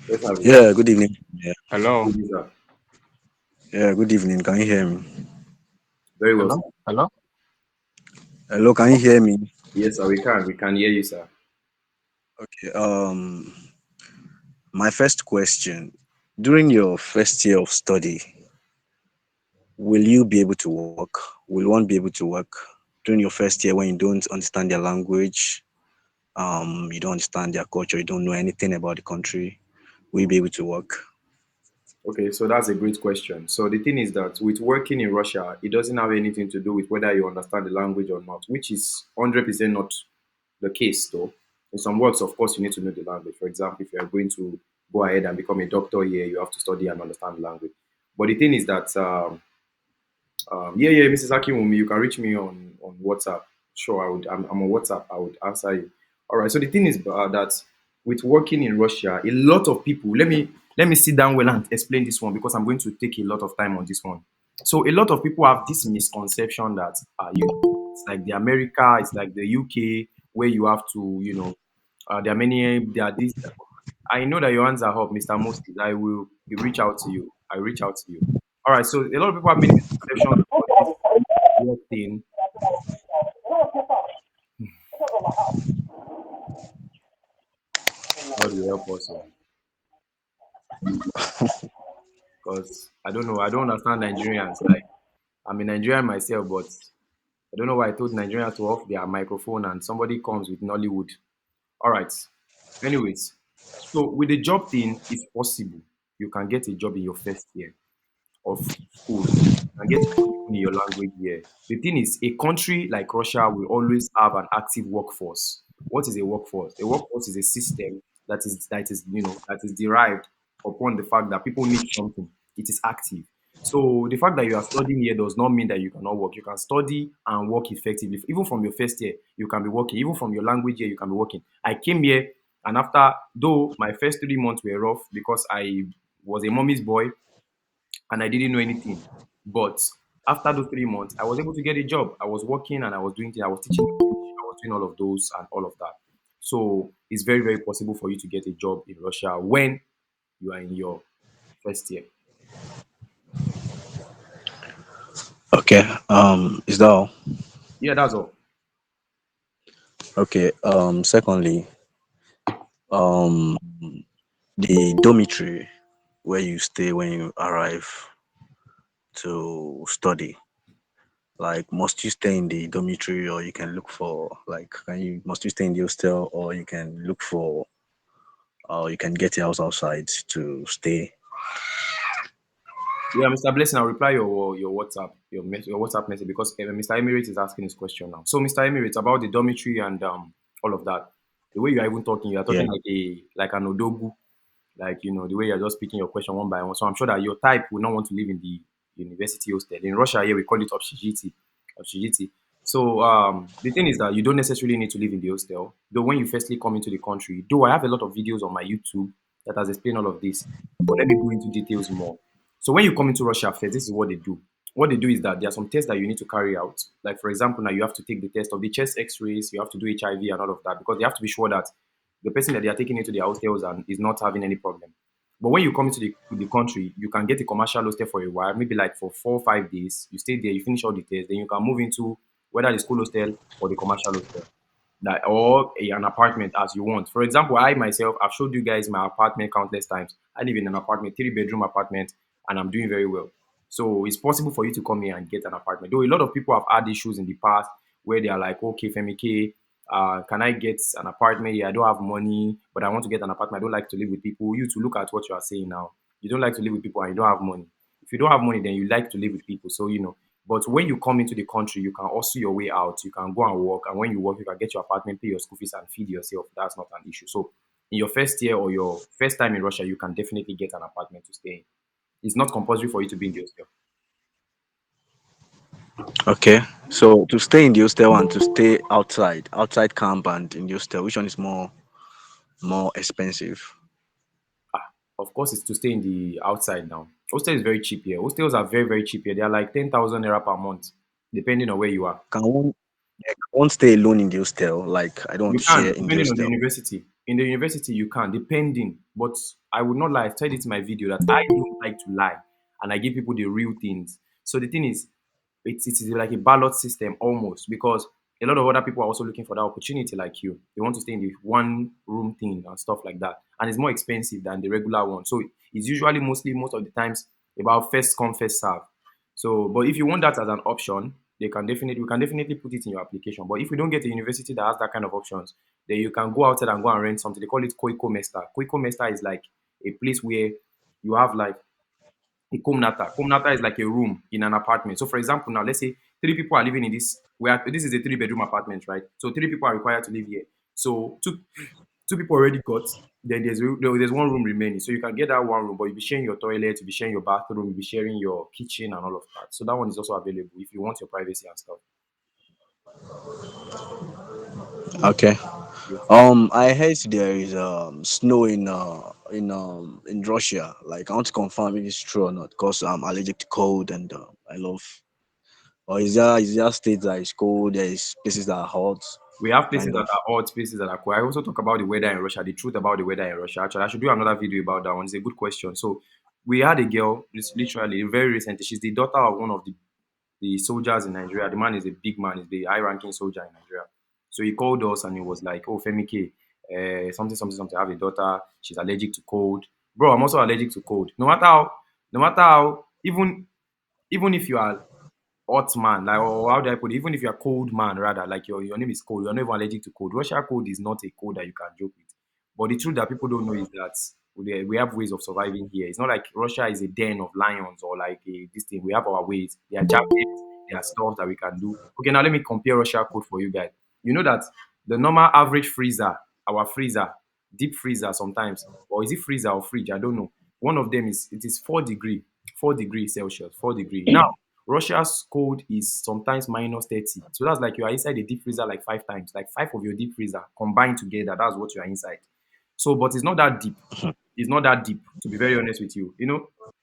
Let's have it. Yeah, good evening. Yeah, Hello, Good evening, sir. yeah, good evening. Can you hear me? Very well, hello, sir. hello. Hello, can you hear me? Yes, sir, we can. We can hear you, sir. Okay. My first question: during your first year of study, will you be able to work? Will one be able to work during your first year when you don't understand their language, you don't understand their culture, you don't know anything about the country? Will you be able to work? Okay, so that's a great question. So the thing is that with working in Russia, it doesn't have anything to do with whether you understand the language or not, which is 100% not the case, though. In some works, of course, you need to know the language. For example, if you are going to go ahead and become a doctor here, you have to study and understand the language. But the thing is that yeah, Mrs. Akimumi, you can reach me on WhatsApp. Sure, I'm on WhatsApp. I would answer you. All right. So the thing is that with working in Russia, a lot of people. Let me sit down well and explain this one because I'm going to take a lot of time on this one. So a lot of people have this misconception that it's like the America, it's like the UK, where you have to, there are these. I know that your hands are up, Mr. Moses. I will reach out to you. I reach out to you. All right. So a lot of people have many misconceptions about this work thing. God will help us, because I don't know. I don't understand Nigerians. Like I'm a Nigerian myself, but I don't know why I told Nigerians to off their microphone and somebody comes with Nollywood. All right. Anyways, so with the job thing, it's possible you can get a job in your first year of school and get in your language here. The thing is, a country like Russia will always have an active workforce. What is a workforce? A workforce is a system that is derived upon the fact that people need something. It is active. So the fact that you are studying here does not mean that you cannot work. You can study and work effectively. Even from your first year, you can be working. Even from your language year, you can be working. I came here and after, though my first 3 months were rough because I was a mommy's boy, and I didn't know anything. But after those 3 months, I was able to get a job. I was working and I was doing things. I was teaching English, I was doing all of those and all of that. So it's very, very possible for you to get a job in Russia when you are in your first year. Okay. Is that all? Yeah, that's all. Okay. Secondly, um, the dormitory where you stay when you arrive to study, like, must you stay in the dormitory or you can look for, like, must you stay in the hostel or you can look for, or you can get a house outside to stay? Yeah, Mr. Blessing, I'll reply your WhatsApp your WhatsApp message because Mr. Emirates is asking his question now. So, Mr. Emirates, about the dormitory and all of that, the way you are even talking, you are Yeah. talking like an odogu, like the way you're just picking your question one by one. So I'm sure that your type will not want to live in the university hostel. In Russia, here we call it obshijiti. Obshijiti. So the thing is that you don't necessarily need to live in the hostel. Though when you firstly come into the country, though I have a lot of videos on my YouTube that has explained all of this, but let me go into details more. So when you come into Russia first, this is what they do. What they do is that there are some tests that you need to carry out. Like for example, now you have to take the test of the chest X-rays, you have to do HIV and all of that because they have to be sure that the person that they are taking into the hostels and is not having any problem. But when you come into the country, you can get a commercial hostel for a while, maybe like for 4 or 5 days. You stay there, you finish all the tests, then you can move into whether the school hostel or the commercial hostel. that or an apartment as you want. For example, I myself, I've showed you guys my apartment countless times. I live in an apartment, 3 bedroom apartment, and I'm doing very well. So it's possible for you to come here and get an apartment. Though a lot of people have had issues in the past where they are like, okay, Femike, can I get an apartment? Yeah, I don't have money, but I want to get an apartment. I don't like to live with people. You to look at what you are saying now. You don't like to live with people and you don't have money. If you don't have money, then you like to live with people. So but when you come into the country, you can also your way out. You can go and work, and when you work, you can get your apartment, pay your school fees, and feed yourself. That's not an issue. So in your first year or your first time in Russia, you can definitely get an apartment to stay in. It's not compulsory for you to be in the hostel. Okay. So to stay in the hostel and to stay outside camp and in the hostel, which one is more expensive? Of course, it's to stay in the outside now. Hostel is very cheap here. Hostels are very, very cheap here. They are like 10,000 naira per month, depending on where you are. Can one yeah, can one stay alone in the hostel? Like I don't want You to can, share in the depending on the hostel. university. In the university, you can, depending. But I would not lie. I've said it in my video that I don't like to lie, and I give people the real things. So the thing is, it is like a ballot system almost because a lot of other people are also looking for that opportunity like you. They want to stay in the one room thing and stuff like that, and it's more expensive than the regular one. So it's usually mostly most of the times about first come first serve. So, but if you want that as an option, we can definitely put it in your application. But if we don't get a university that has that kind of options, then you can go outside and go and rent something. They call it Koiko Mesta. Koiko Mesta is like a place where you have like a Komnata. Komnata is like a room in an apartment. So, for example, now let's say 3 people are living in this. This is a 3 bedroom apartment, right? So 3 people are required to live here. So two people already got. Then there's one room remaining. So you can get that one room, but you'll be sharing your toilet, you'll be sharing your bathroom, you'll be sharing your kitchen and all of that. So that one is also available if you want your privacy and stuff. Okay. Yes. I heard there is snow in Russia. Like I want to confirm if it's true or not because I'm allergic to cold and I love. Or is there states that is cold? There is places that are hot, We have places kind that of. are hot, places that are cold. I also talk about the weather in Russia, the truth about the weather in Russia. Actually, I should do another video about that one. It's a good question. So we had a girl, literally very recently. She's the daughter of one of the soldiers in Nigeria. The man is a big man, he's the high ranking soldier in Nigeria. So he called us and he was like, oh, Femike, something, something, something. I have a daughter, she's allergic to cold. Bro, I'm also allergic to cold. No matter how, even if you are hot man, like or how do I put it? Even if you're a cold man, rather, like your name is cold, you're not even allergic to cold. Russia cold is not a cold that you can joke with. But the truth that people don't know is that we have ways of surviving here. It's not like Russia is a den of lions or like this thing. We have our ways. There are jackets, there are stuff that we can do. Okay, now let me compare Russia cold for you guys. You know that the normal average freezer, our freezer, deep freezer sometimes, or is it freezer or fridge? I don't know. One of them is 4 degree, 4 degree Celsius, 4 degree. Now Russia's cold is sometimes minus 30. So that's like you are inside a deep freezer like 5 times, like five of your deep freezer combined together. That's what you are inside. So, but it's not that deep. It's not that deep, to be very honest with you.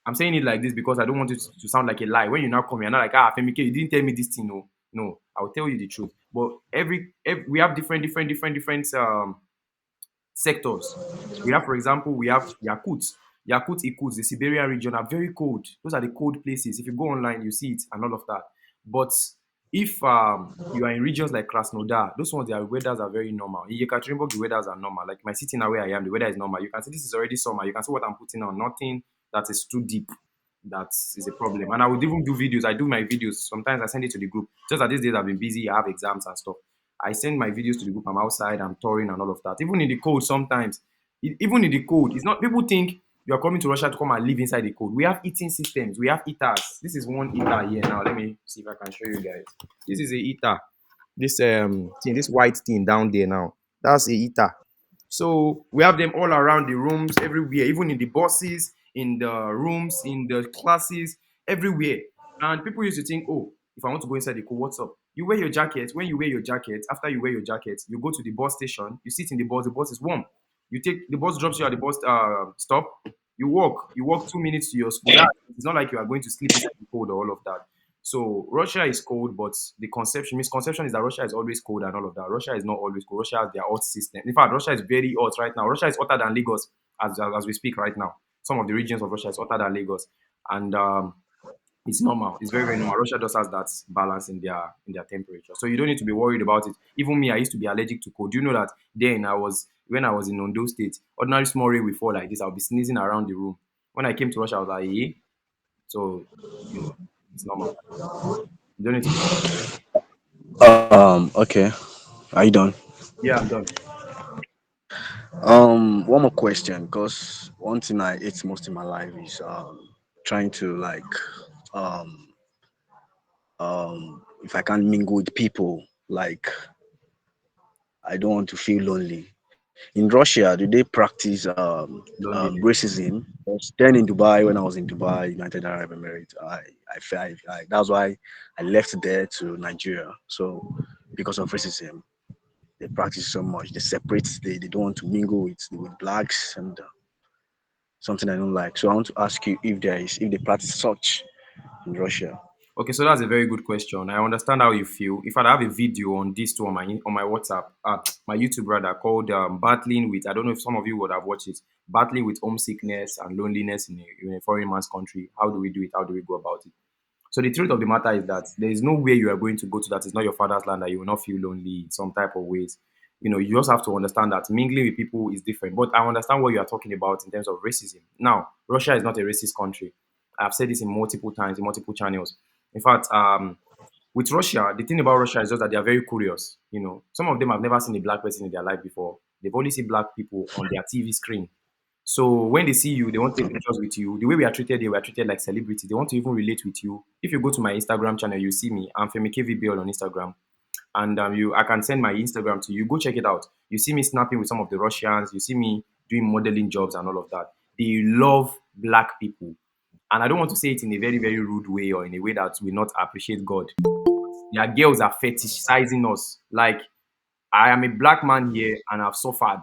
I'm saying it like this because I don't want it to sound like a lie. When you now come here, not like, Femike, you didn't tell me this thing. No, no, I'll tell you the truth. But every we have different sectors. We have, for example, we have Yakut. Yakut, Ikut, the Siberian region are very cold. Those are the cold places. If you go online, you see it and all of that. But if you are in regions like Krasnodar, those ones, their weathers are very normal. In Yekaterinburg, the weathers are normal. Like my city now where I am, the weather is normal. You can see this is already summer. You can see what I'm putting on. Nothing that is too deep. That is a problem. And I would even do videos. I do my videos. Sometimes I send it to the group. Just that these days I've been busy. I have exams and stuff. I send my videos to the group. I'm outside, I'm touring and all of that. Even in the cold, sometimes, even in the cold, it's not people think you are coming to Russia to come and live inside the cold. We have heating systems, we have heaters. This is one heater here now. Let me see if I can show you guys. This is a heater. This thing, this white thing down there now. That's a heater. So we have them all around the rooms, everywhere, even in the buses, in the rooms, in the classes, everywhere. And people used to think, oh, if I want to go inside the cold, what's up? You wear your jacket. When you wear your jacket, after you wear your jacket, you go to the bus station, you sit in the bus is warm. You take the bus drops you at the bus stop, you walk 2 minutes to your school. It's not like you are going to sleep inside the cold or all of that. So Russia is cold, but the misconception is that Russia is always cold and all of that. Russia is not always cold. Russia has their hot system. In fact, Russia is very hot right now. Russia is hotter than Lagos as we speak right now. Some of the regions of Russia is hotter than Lagos. And It's normal. It's very, very normal. Russia just has that balance in their temperature. So you don't need to be worried about it. Even me, I used to be allergic to cold. Do you know that then I was when I was in Ondo State, ordinary small rain will fall like this. I'll be sneezing around the room. When I came to Russia, I was like, yeah. So, you know, it's normal. You don't need to be worried. Okay. Are you done? Yeah, I'm done. One more question, because one thing I hate most in my life is trying to like um if I can't mingle with people, like I don't want to feel lonely. In Russia, do they practice Loneliness. racism? Because then in Dubai, when I was in Dubai, United Arab Emirates, I felt that's why I left there to Nigeria. So because of racism, they practice so much. They separate. They don't want to mingle with blacks and something I don't like. So I want to ask you if they practice such in Russia. Okay, so that's a very good question. I understand how you feel. In fact, I have a video on this too on my WhatsApp, my YouTube rather, called "Battling with." I don't know if some of you would have watched it. Battling with homesickness and loneliness in a foreign man's country. How do we do it? How do we go about it? So the truth of the matter is that there is no way you are going to go to that is not your father's land that you will not feel lonely in some type of ways. You know, you just have to understand that mingling with people is different. But I understand what you are talking about in terms of racism. Now, Russia is not a racist country. I've said this in multiple times, in multiple channels. In fact, with Russia, the thing about Russia is just that they are very curious. You know, some of them have never seen a black person in their life before. They've only seen black people on their TV screen. So when they see you, they want to take pictures with you. The way we are treated, they were treated like celebrities. They want to even relate with you. If you go to my Instagram channel, you see me. I'm Femi KVBL on Instagram, and I can send my Instagram to you. Go check it out. You see me snapping with some of the Russians. You see me doing modeling jobs and all of that. They love black people, and I don't want to say it in a very, very rude way or in a way that will not appreciate God. Their girls are fetishizing us. Like, I am a black man here and I've suffered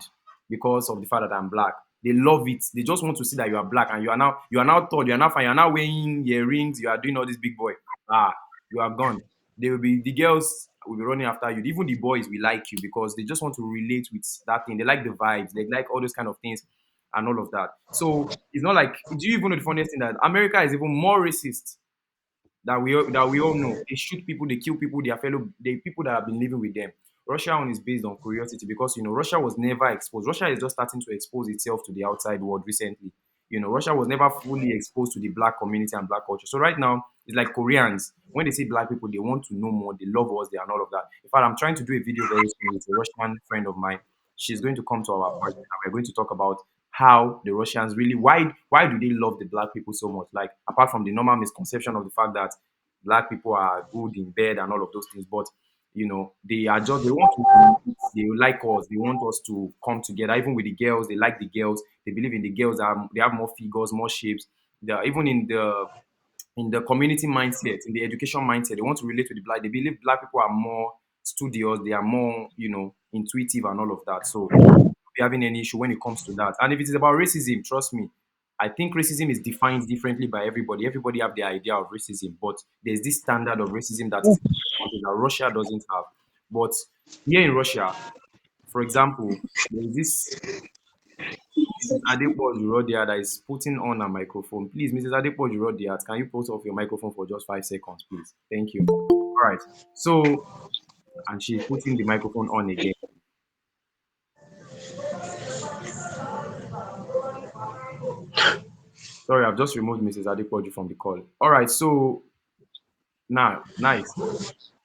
because of the fact that I'm black. They love it. They just want to see that you are black and you are now tall, you are now fine, you are now wearing earrings, you are doing all this big boy. Ah, you are gone. They will be the girls will be running after you. Even the boys will like you because they just want to relate with that thing. They like the vibes, they like all those kind of things and all of that. So it's not like, do you even know the funniest thing that America is even more racist that we all know. They shoot people, they kill people, their fellow, the people that have been living with them. Russia one is based on curiosity because you know Russia was never exposed. Russia is just starting to expose itself to the outside world recently. You know, Russia was never fully exposed to the black community and black culture. So right now, it's like Koreans. When they see black people, they want to know more. They love us. They and all of that. In fact, I'm trying to do a video very soon with a Russian friend of mine. She's going to come to our party and we're going to talk about how the Russians really why do they love the black people so much? Like apart from the normal misconception of the fact that black people are good in bed and all of those things, but you know they are just they want to they like us, they want us to come together. Even with the girls, they like the girls, they believe in the girls, are they have more figures, more shapes. They are even in the community mindset, in the education mindset, they want to relate with the black. They believe black people are more studious, they are more, you know, intuitive and all of that. So be having any issue when it comes to that. And if it is about racism, trust me, I think racism is defined differently by everybody. Everybody have their idea of racism, but there's this standard of racism that is something that Russia doesn't have. But here in Russia, for example, there is this Mrs. Adepo Jurodia that is putting on a microphone. Please, Mrs. Adepo Jurodia, can you put off your microphone for just 5 seconds, please? Thank you. All right. So, and she's putting the microphone on again. Sorry, I've just removed Mrs. Adepoju from the call. All right. So now, nice.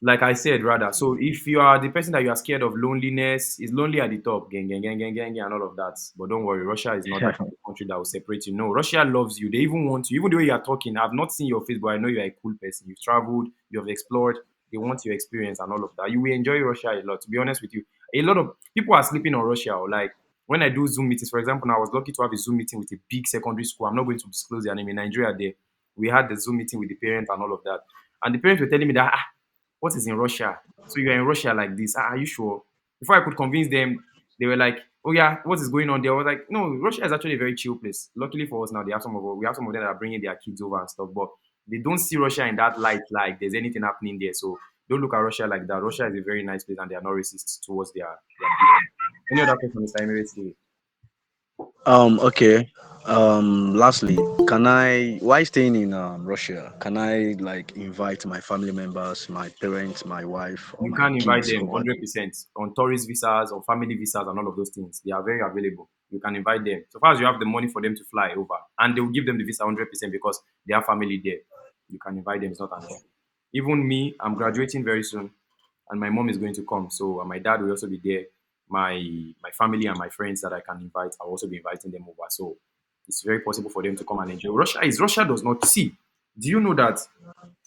Like I said, rather. So if you are the person that you are scared of loneliness, is lonely at the top, gang, gang, gang, gang, gang, gang, and all of that. But don't worry, Russia is not that kind of country that will separate you. No, Russia loves you. They even want you. Even the way you are talking, I've not seen your face, but I know you are a cool person. You've traveled, you have explored. They want your experience and all of that. You will enjoy Russia a lot. To be honest with you, a lot of people are sleeping on Russia. Or like when I do Zoom meetings, for example, now I was lucky to have a Zoom meeting with a big secondary school. I'm not going to disclose their name in Nigeria. There, we had the Zoom meeting with the parents and all of that. And the parents were telling me that what is in Russia? So you are in Russia like this. Are you sure? Before I could convince them, they were like, oh yeah, what is going on there? I was like, no, Russia is actually a very chill place. Luckily for us now, they have we have some of them that are bringing their kids over and stuff, but they don't see Russia in that light like there's anything happening there. So don't look at Russia like that. Russia is a very nice place and they are not racist towards their people. Any other question, Mr. Emirates? Okay. Lastly, can I, while staying in Russia, can I like invite my family members, my parents, my wife, or You my can invite kids them over there? 100% on tourist visas or family visas and all of those things. They are very available. You can invite them. So far as you have the money for them to fly over, and they will give them the visa 100% because they have family there. You can invite them. It's not an issue. Even me, I'm graduating very soon, and my mom is going to come. So my dad will also be there. My family and my friends that I can invite, I'll also be inviting them over. So it's very possible for them to come and enjoy. Russia does not see. Do you know that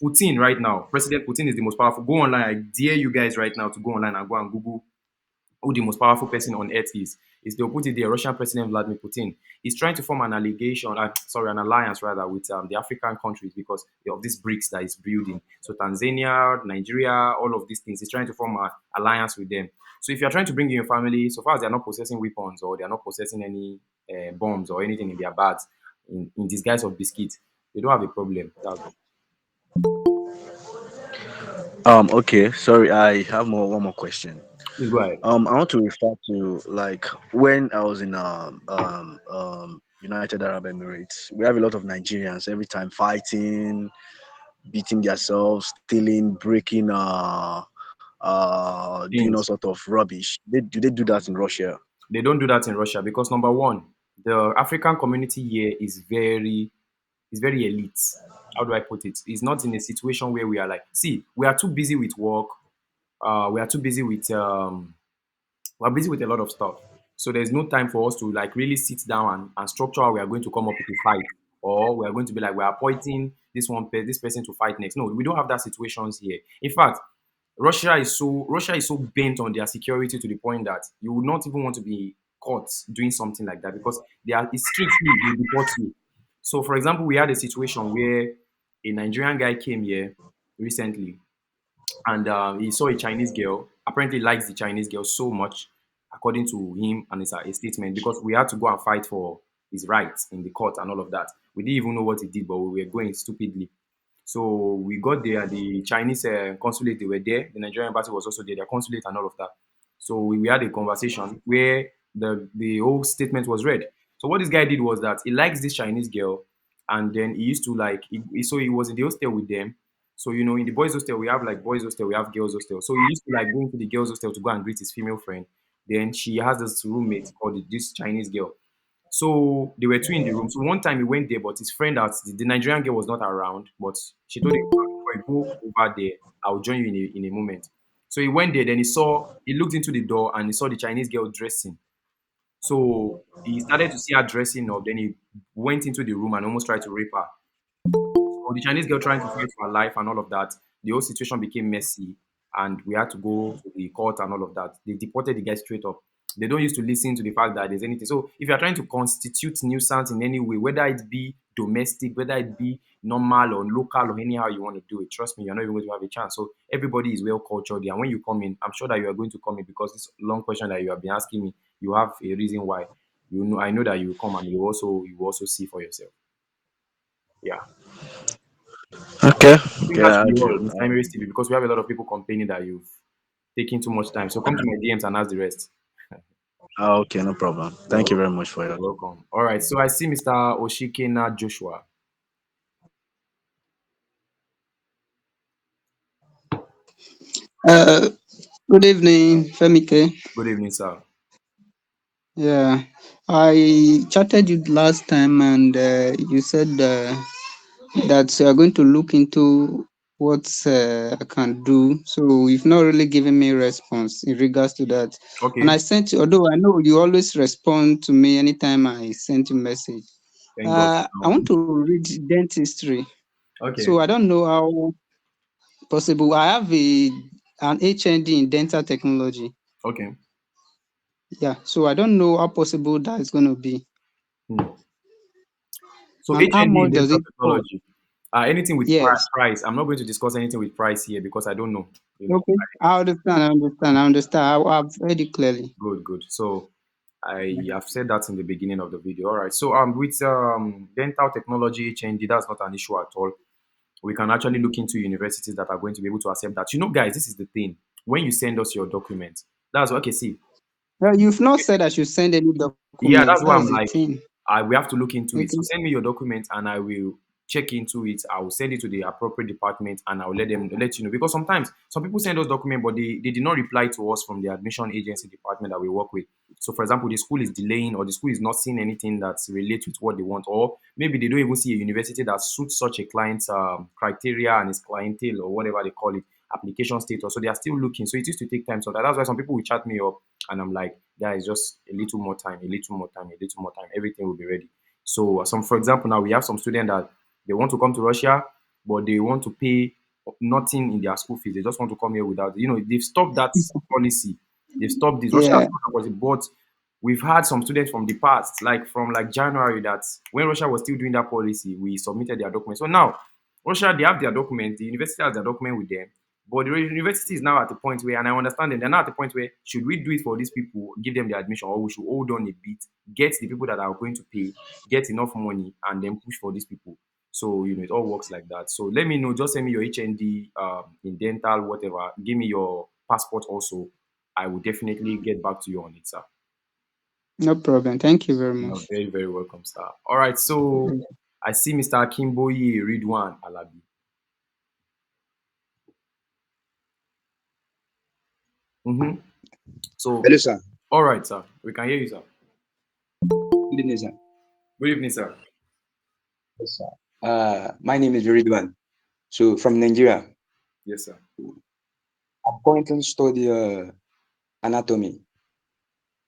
Putin right now, President Putin is the most powerful? Go online. I dare you guys right now to go online and go and Google who the most powerful person on earth is. They'll put it there. Russian President Vladimir Putin. He's trying to form an allegation, an alliance rather, with the African countries because of these BRICS that he's building. So Tanzania, Nigeria, all of these things. He's trying to form an alliance with them. So if you're trying to bring in your family, so far as they're not possessing weapons or they're not possessing any bombs or anything in their bags in disguise of biscuits, they don't have a problem. That's all. Okay. Sorry, I have one more question. Please go ahead. I want to refer to like when I was in United Arab Emirates. We have a lot of Nigerians every time fighting, beating themselves, stealing, breaking, doing all Things. sort of rubbish. Do they do that in Russia? They don't do that in Russia because number one, the African community here is very elite. How do I put it? It's not in a situation where we are like, see, we are too busy with work. We are too busy with we're busy with a lot of stuff. So there's no time for us to like really sit down and structure how we are going to come up with a fight. Or we are going to be like we're appointing this person to fight next. No, we don't have that situations here. In fact, Russia is so bent on their security to the point that you would not even want to be caught doing something like that because they are it's strictly they deport you. So for example, we had a situation where a Nigerian guy came here recently and he saw a Chinese girl. Apparently, likes the Chinese girl so much, according to him and his statement, because we had to go and fight for his rights in the court and all of that. We didn't even know what he did, but we were going stupidly. So we got there. The Chinese consulate they were there. The Nigerian embassy was also there. Their consulate and all of that. So we had a conversation where the whole statement was read. So what this guy did was that he likes this Chinese girl, and then he used to like. So he was in the hostel with them. So in the boys' hostel we have like boys' hostel, we have girls' hostel. So he used to like go into the girls' hostel to go and greet his female friend. Then she has this roommate called this Chinese girl. So they were two in the room. So one time he went there, but his friend the Nigerian girl was not around. But she told him, "Before you go over there, I'll join you in a moment." So he went there. Then he looked into the door and he saw the Chinese girl dressing. So he started to see her dressing up. Then he went into the room and almost tried to rape her. So the Chinese girl trying to fight for her life and all of that, the whole situation became messy, and we had to go to the court and all of that. They deported the guy straight up. They don't used to listen to the fact that there's anything. So if you're trying to constitute nuisance in any way, whether it be domestic, whether it be normal or local or anyhow you want to do it, trust me, you're not even going to have a chance. So everybody is well cultured here. And when you come in, I'm sure that you are going to come in because this long question that you have been asking me, you have a reason why. I know that you will come and you also see for yourself. Yeah. Okay. I think that Yeah, should I be all, do. Mr. Emery TV, because we have a lot of people complaining that you've taken too much time. So come to my DMs and ask the rest. Okay, no problem. You're Thank you very welcome. much for You're your. welcome. All right. So I see Mr. Oshikena Joshua. Uh, Good evening, Femike. Good evening, sir. Yeah, I chatted you last time, and you said that you are going to look into what I can do. So you've not really given me response in regards to that. And I Okay. sent you, although I know you always respond to me anytime I send you message. Thank God. I want to read dentistry, so Okay. I don't know how possible. I have an HND in dental technology. Okay. Yeah, so I don't know how possible that is going to be, Hmm. So and how HND in much does dental it cost? technology. Anything with Yes. price. I'm not going to discuss anything with price here because I don't know. Okay. I understand. I understand. I understand. I've heard it clearly. Good, good. So I have said that in the beginning of the video. All right. So with dental technology HND, that's not an issue at all. We can actually look into universities that are going to be able to accept that. Guys, this is the thing. When you send us your documents, that's okay. See, You've not said I should send any Yeah, documents. that's why I'm That's the like, thing. we have to look into it. So Okay. send me your documents and I will check into it. I will send it to the appropriate department and I will let you know. Because sometimes some people send us documents, but they did not reply to us from the admission agency department that we work with. So for example, the school is delaying or the school is not seeing anything that's related with what they want, or maybe they don't even see a university that suits such a client's criteria and his clientele or whatever they call it, application status. So they are still looking. So it used to take time. So that's why some people will chat me up and I'm like, guys, just a little more time, a little more time, a little more time. Everything will be ready. So for example, now we have some students that they want to come to Russia, but they want to pay nothing in their school fees. They just want to come here without, they've stopped that policy. They've stopped this. Russia has Yeah. stopped that policy, but we've had some students from the past, like from like January, that when Russia was still doing that policy, we submitted their documents. So now Russia, they have their document, the university has their document with them. But the university is now at the point where, and I understand them, they're now at the point where should we do it for these people, give them the admission, or we should hold on a bit, get the people that are going to pay, get enough money, and then push for these people. So it all works like that. So let me know. Just send me your HND, in dental, whatever. Give me your passport also. I will definitely get back to you on it, sir. No problem. Thank you very You're much. very, very welcome, sir. All right. So I see Mr. Akimboye Ridwan Alabi. So, Hello, sir. all right, sir. We can hear you, sir. Good evening, sir. Good evening, sir. Yes, sir. My name is Ridwan. So from Nigeria. Yes, sir. I'm currently studying anatomy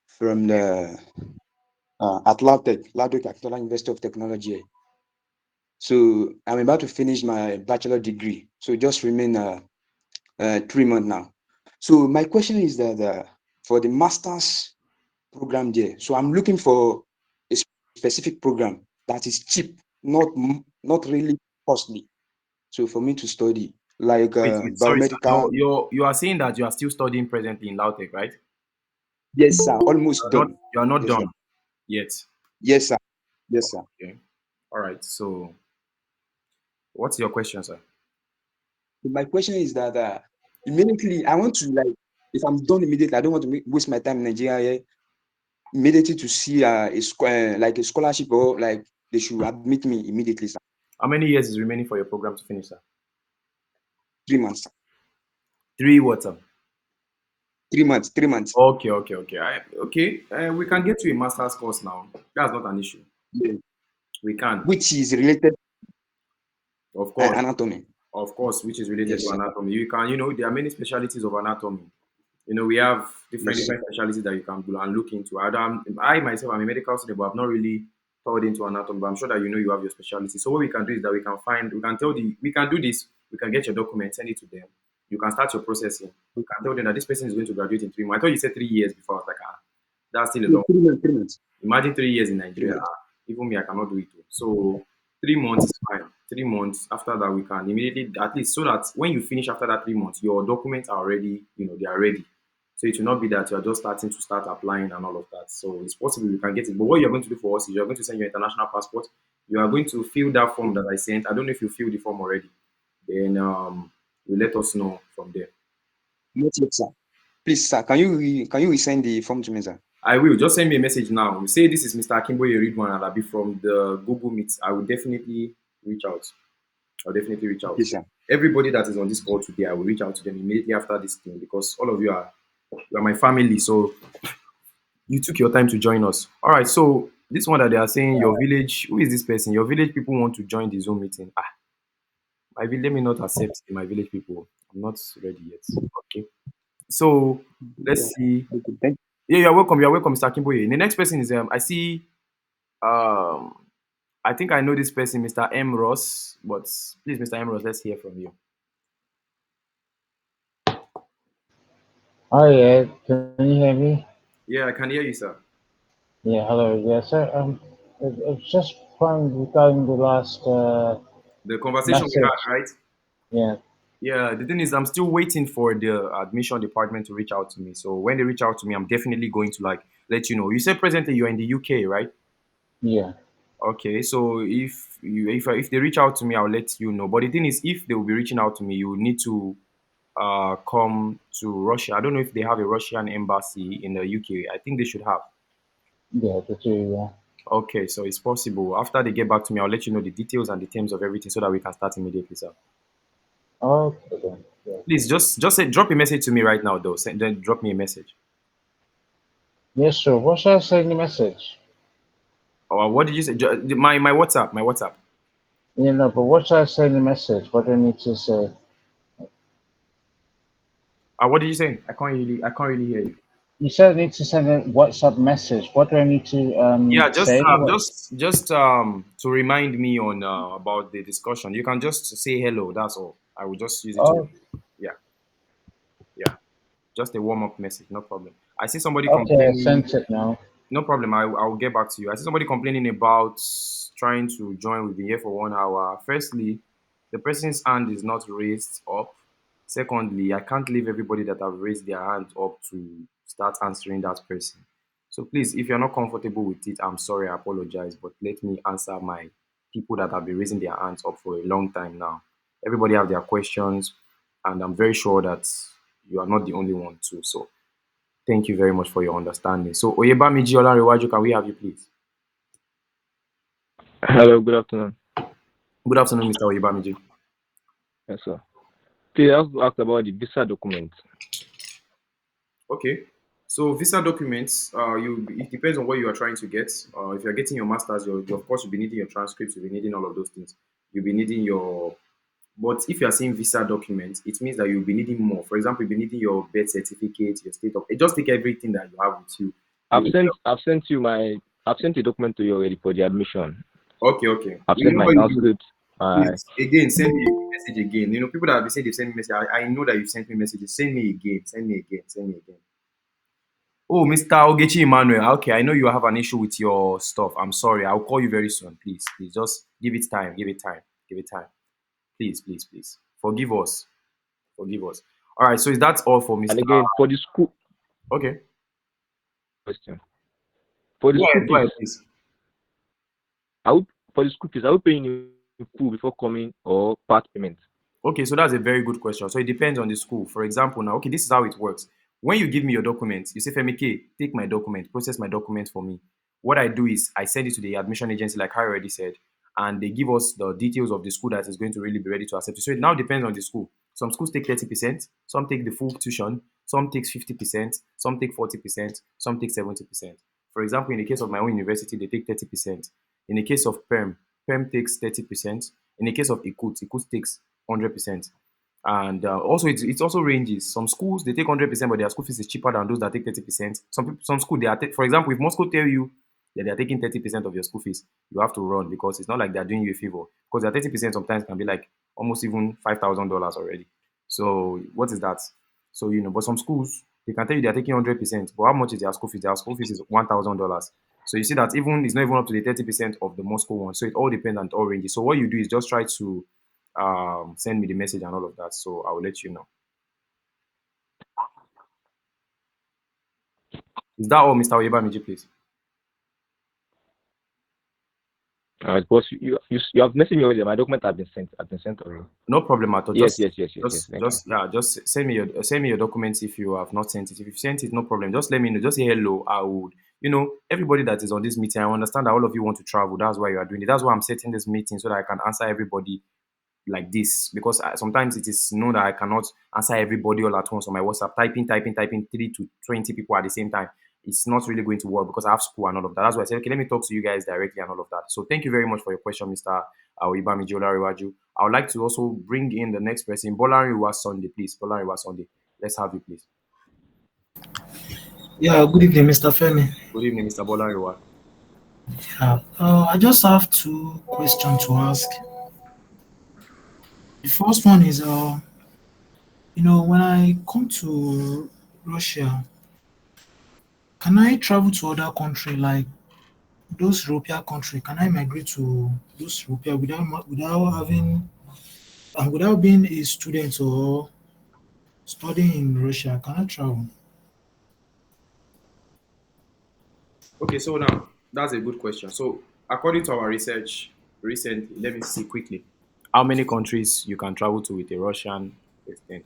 from the at LAUTECH, Akitola University of Technology. So I'm about to finish my bachelor degree. So just remain 3 months now. So my question is that for the master's program there, so I'm looking for a specific program that is cheap, not really costly. So for me to study, like Wait, sorry, sir. biomedical. You are saying that you are still studying presently in Lautech, right? Yes, sir. Almost done. You are not Yes, sir. done yet. Yes, sir. Yes, sir. Okay. All right. So, what's your question, sir? My question is that immediately I want to, like, if I'm done immediately, I don't want to waste my time in Nigeria here. Immediately to see like a scholarship, or like they should admit me immediately, sir. How many years is remaining for your program to finish, sir? 3 months. 3 what, sir? 3 months. 3 months. Okay. We can get to a master's course now. That's not an issue. Yeah. We can. Which is related Of course. anatomy. Of course, which is related Yes, to sir. anatomy. You can, there are many specialties of anatomy. We have different Yes, sir. specialties that you can go and look into. I myself, I'm a medical student, but I've not really thought into anatomy. But I'm sure that you have your specialty. So what we can do is that we can do this. We can get your document, send it to them. You can start your processing. You can tell them that this person is going to graduate in 3 months. I thought you said 3 years before. I was like, that's still a long. 3 months. 3 months. Imagine 3 years in Nigeria. Even me, I cannot do it too. So 3 months is fine. 3 months after that, we can immediately, at least, so that when you finish after that 3 months, your documents are already, they are ready. So it will not be that you're just starting to start applying and all of that. So it's possible you can get it. But what you're going to do for us is you're going to send your international passport. You are going to fill that form that I sent. I don't know if you filled the form already. Then you let us know from there. Not yet, sir. Please, sir, can you resend the form to me, sir? I will. Just send me a message now. You say this is Mr. Akimboye Ridwan Alabi from the Google Meet. I will definitely reach out. I'll definitely reach out. Yes, sir. Everybody that is on this call today, I will reach out to them immediately after this thing because all of you are my family. So you took your time to join us. All right. So this one that they are saying, your village, who is this person? Your village people want to join the Zoom meeting. My village, let me not accept my village people. I'm not ready yet. Okay. So let's see. Yeah, you're welcome. You're welcome, Mr. Kimboye. The next person is I see I think I know this person, Mr. M. Ross, but please, Mr. M. Ross, let's hear from you. Oh yeah, can you hear me? Yeah, I can hear you, sir. Yeah, hello. Yeah, sir. It's just from regarding the last the conversation message. we had, right? Yeah. Yeah, the thing is, I'm still waiting for the admission department to reach out to me. So when they reach out to me, I'm definitely going to let you know. You said presently you're in the UK, right? Yeah. Okay, so if they reach out to me, I'll let you know. But the thing is, if they will be reaching out to me, you need to come to Russia. I don't know if they have a Russian embassy in the UK. I think they should have. Yeah, the two, yeah. Okay, so it's possible. After they get back to me, I'll let you know the details and the terms of everything so that we can start immediately, sir. Okay then. Yeah. Please just say, drop a message to me right now, though. Then drop me a message. Yes, sir. What shall I send the message? Or what did you say? My WhatsApp, my WhatsApp. You know, but what shall I send the message? What do I need to say? What did you say? I can't really hear you. You said I need to send a WhatsApp message. What do I need to Yeah, just say? to remind me on about the discussion. You can just say hello. That's all. I will just use it to. Oh, Yeah, yeah. Just a warm up message. No problem. I see somebody okay, I complaining. sent it now. No problem. I'll get back to you. I see somebody complaining about trying to join. We've been here for 1 hour. Firstly, the person's hand is not raised up. Secondly, I can't leave everybody that have raised their hand up to start answering that person. So please, if you're not comfortable with it, I'm sorry, I apologize, but let me answer my people that have been raising their hands up for a long time now. Everybody have their questions, and I'm very sure that you are not the only one too. So thank you very much for your understanding. So Oyebamiji Olanrewaju, can we have you please? Hello, good afternoon. Good afternoon, Mr. Oyebamiji. Yes, sir. Please, I have to ask about the visa document. Okay. So visa documents, it depends on what you are trying to get. If you're getting your masters, of course you'll be needing your transcripts, you'll be needing all of those things. You'll be needing but if you are saying visa documents, it means that you'll be needing more. For example, you'll be needing your birth certificate, your state of, just take everything that you have with you. I've sent a document to you already for the admission. Okay. I've sent my transcript. Please, again, send me a message again. People that have been saying they've sent me message. I know that you've sent me messages. Send me again. Send me again. Oh, Mr. Ogechi Emmanuel. Okay, I know you have an issue with your stuff. I'm sorry. I'll call you very soon. Please. Just give it time. Give it time. Please. Forgive us. All right. So is that all for Mr. And again, for the school Okay. question. For the school Go ahead, fees, please. I will pay in full before coming or part payment. Okay, so that's a very good question. So it depends on the school. For example, now, okay, this is how it works. When you give me your documents, you say, Femike, take my document, process my document for me. What I do is I send it to the admission agency, like I already said, and they give us the details of the school that is going to really be ready to accept you. So it now depends on the school. Some schools take 30%, some take the full tuition, some takes 50%, some take 40%, some take 70%. For example, in the case of my own university, they take 30%. In the case of PERM takes 30%. In the case of Ikut takes 100%. And also, it also ranges. Some schools they take 100%, but their school fees is cheaper than those that take 30%. Some school they are, for example, if Moscow tell you that they are taking 30% of your school fees, you have to run because it's not like they are doing you a favor. Because their 30% sometimes can be like almost even $5,000 already. So what is that? So but some schools they can tell you they are taking 100%, but how much is their school fees? Their school fees is $1,000. So you see that even it's not even up to the 30% of the Moscow one. So it all depends and it all ranges. So what you do is just try to send me the message and all of that. So I will let you know. Is that all, Mr. Oyebamiji, please? But you have messaged me already. My document have been sent. Already. No problem at all. Yes. Just send me your documents if you have not sent it. If you've sent it, no problem. Just let me know. Just say hello. I would. Everybody that is on this meeting, I understand that all of you want to travel. That's why you are doing it. That's why I'm setting this meeting so that I can answer everybody like this, because sometimes it is known that I cannot answer everybody all at once on my WhatsApp. Typing 3 to 20 people at the same time. It's not really going to work because I have school and all of that. That's why I said, okay, let me talk to you guys directly and all of that. So thank you very much for your question, Mr. Oyebamiji Olanrewaju. I would like to also bring in the next person, Bolanriwa Sunday, please. Bolanriwa Sunday. Let's have you, please. Yeah, good evening, Mr. Femi. Good evening, Mr. Bolanriwa. Yeah, I just have 2 questions to ask. The first one is, when I come to Russia, can I travel to other country like those European country? Can I migrate to those European without being a student or studying in Russia? Can I travel? Okay, so now that's a good question. So according to our research recently, let me see quickly how many countries you can travel to with a Russian president.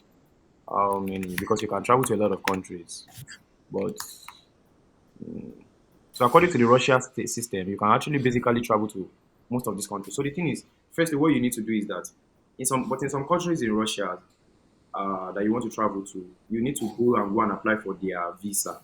how many? Because you can travel to a lot of countries, but so according to the Russia system, you can actually basically travel to most of these countries. So the thing is, firstly, what you need to do is that in some countries in Russia that you want to travel to, you need to go and apply for their visa.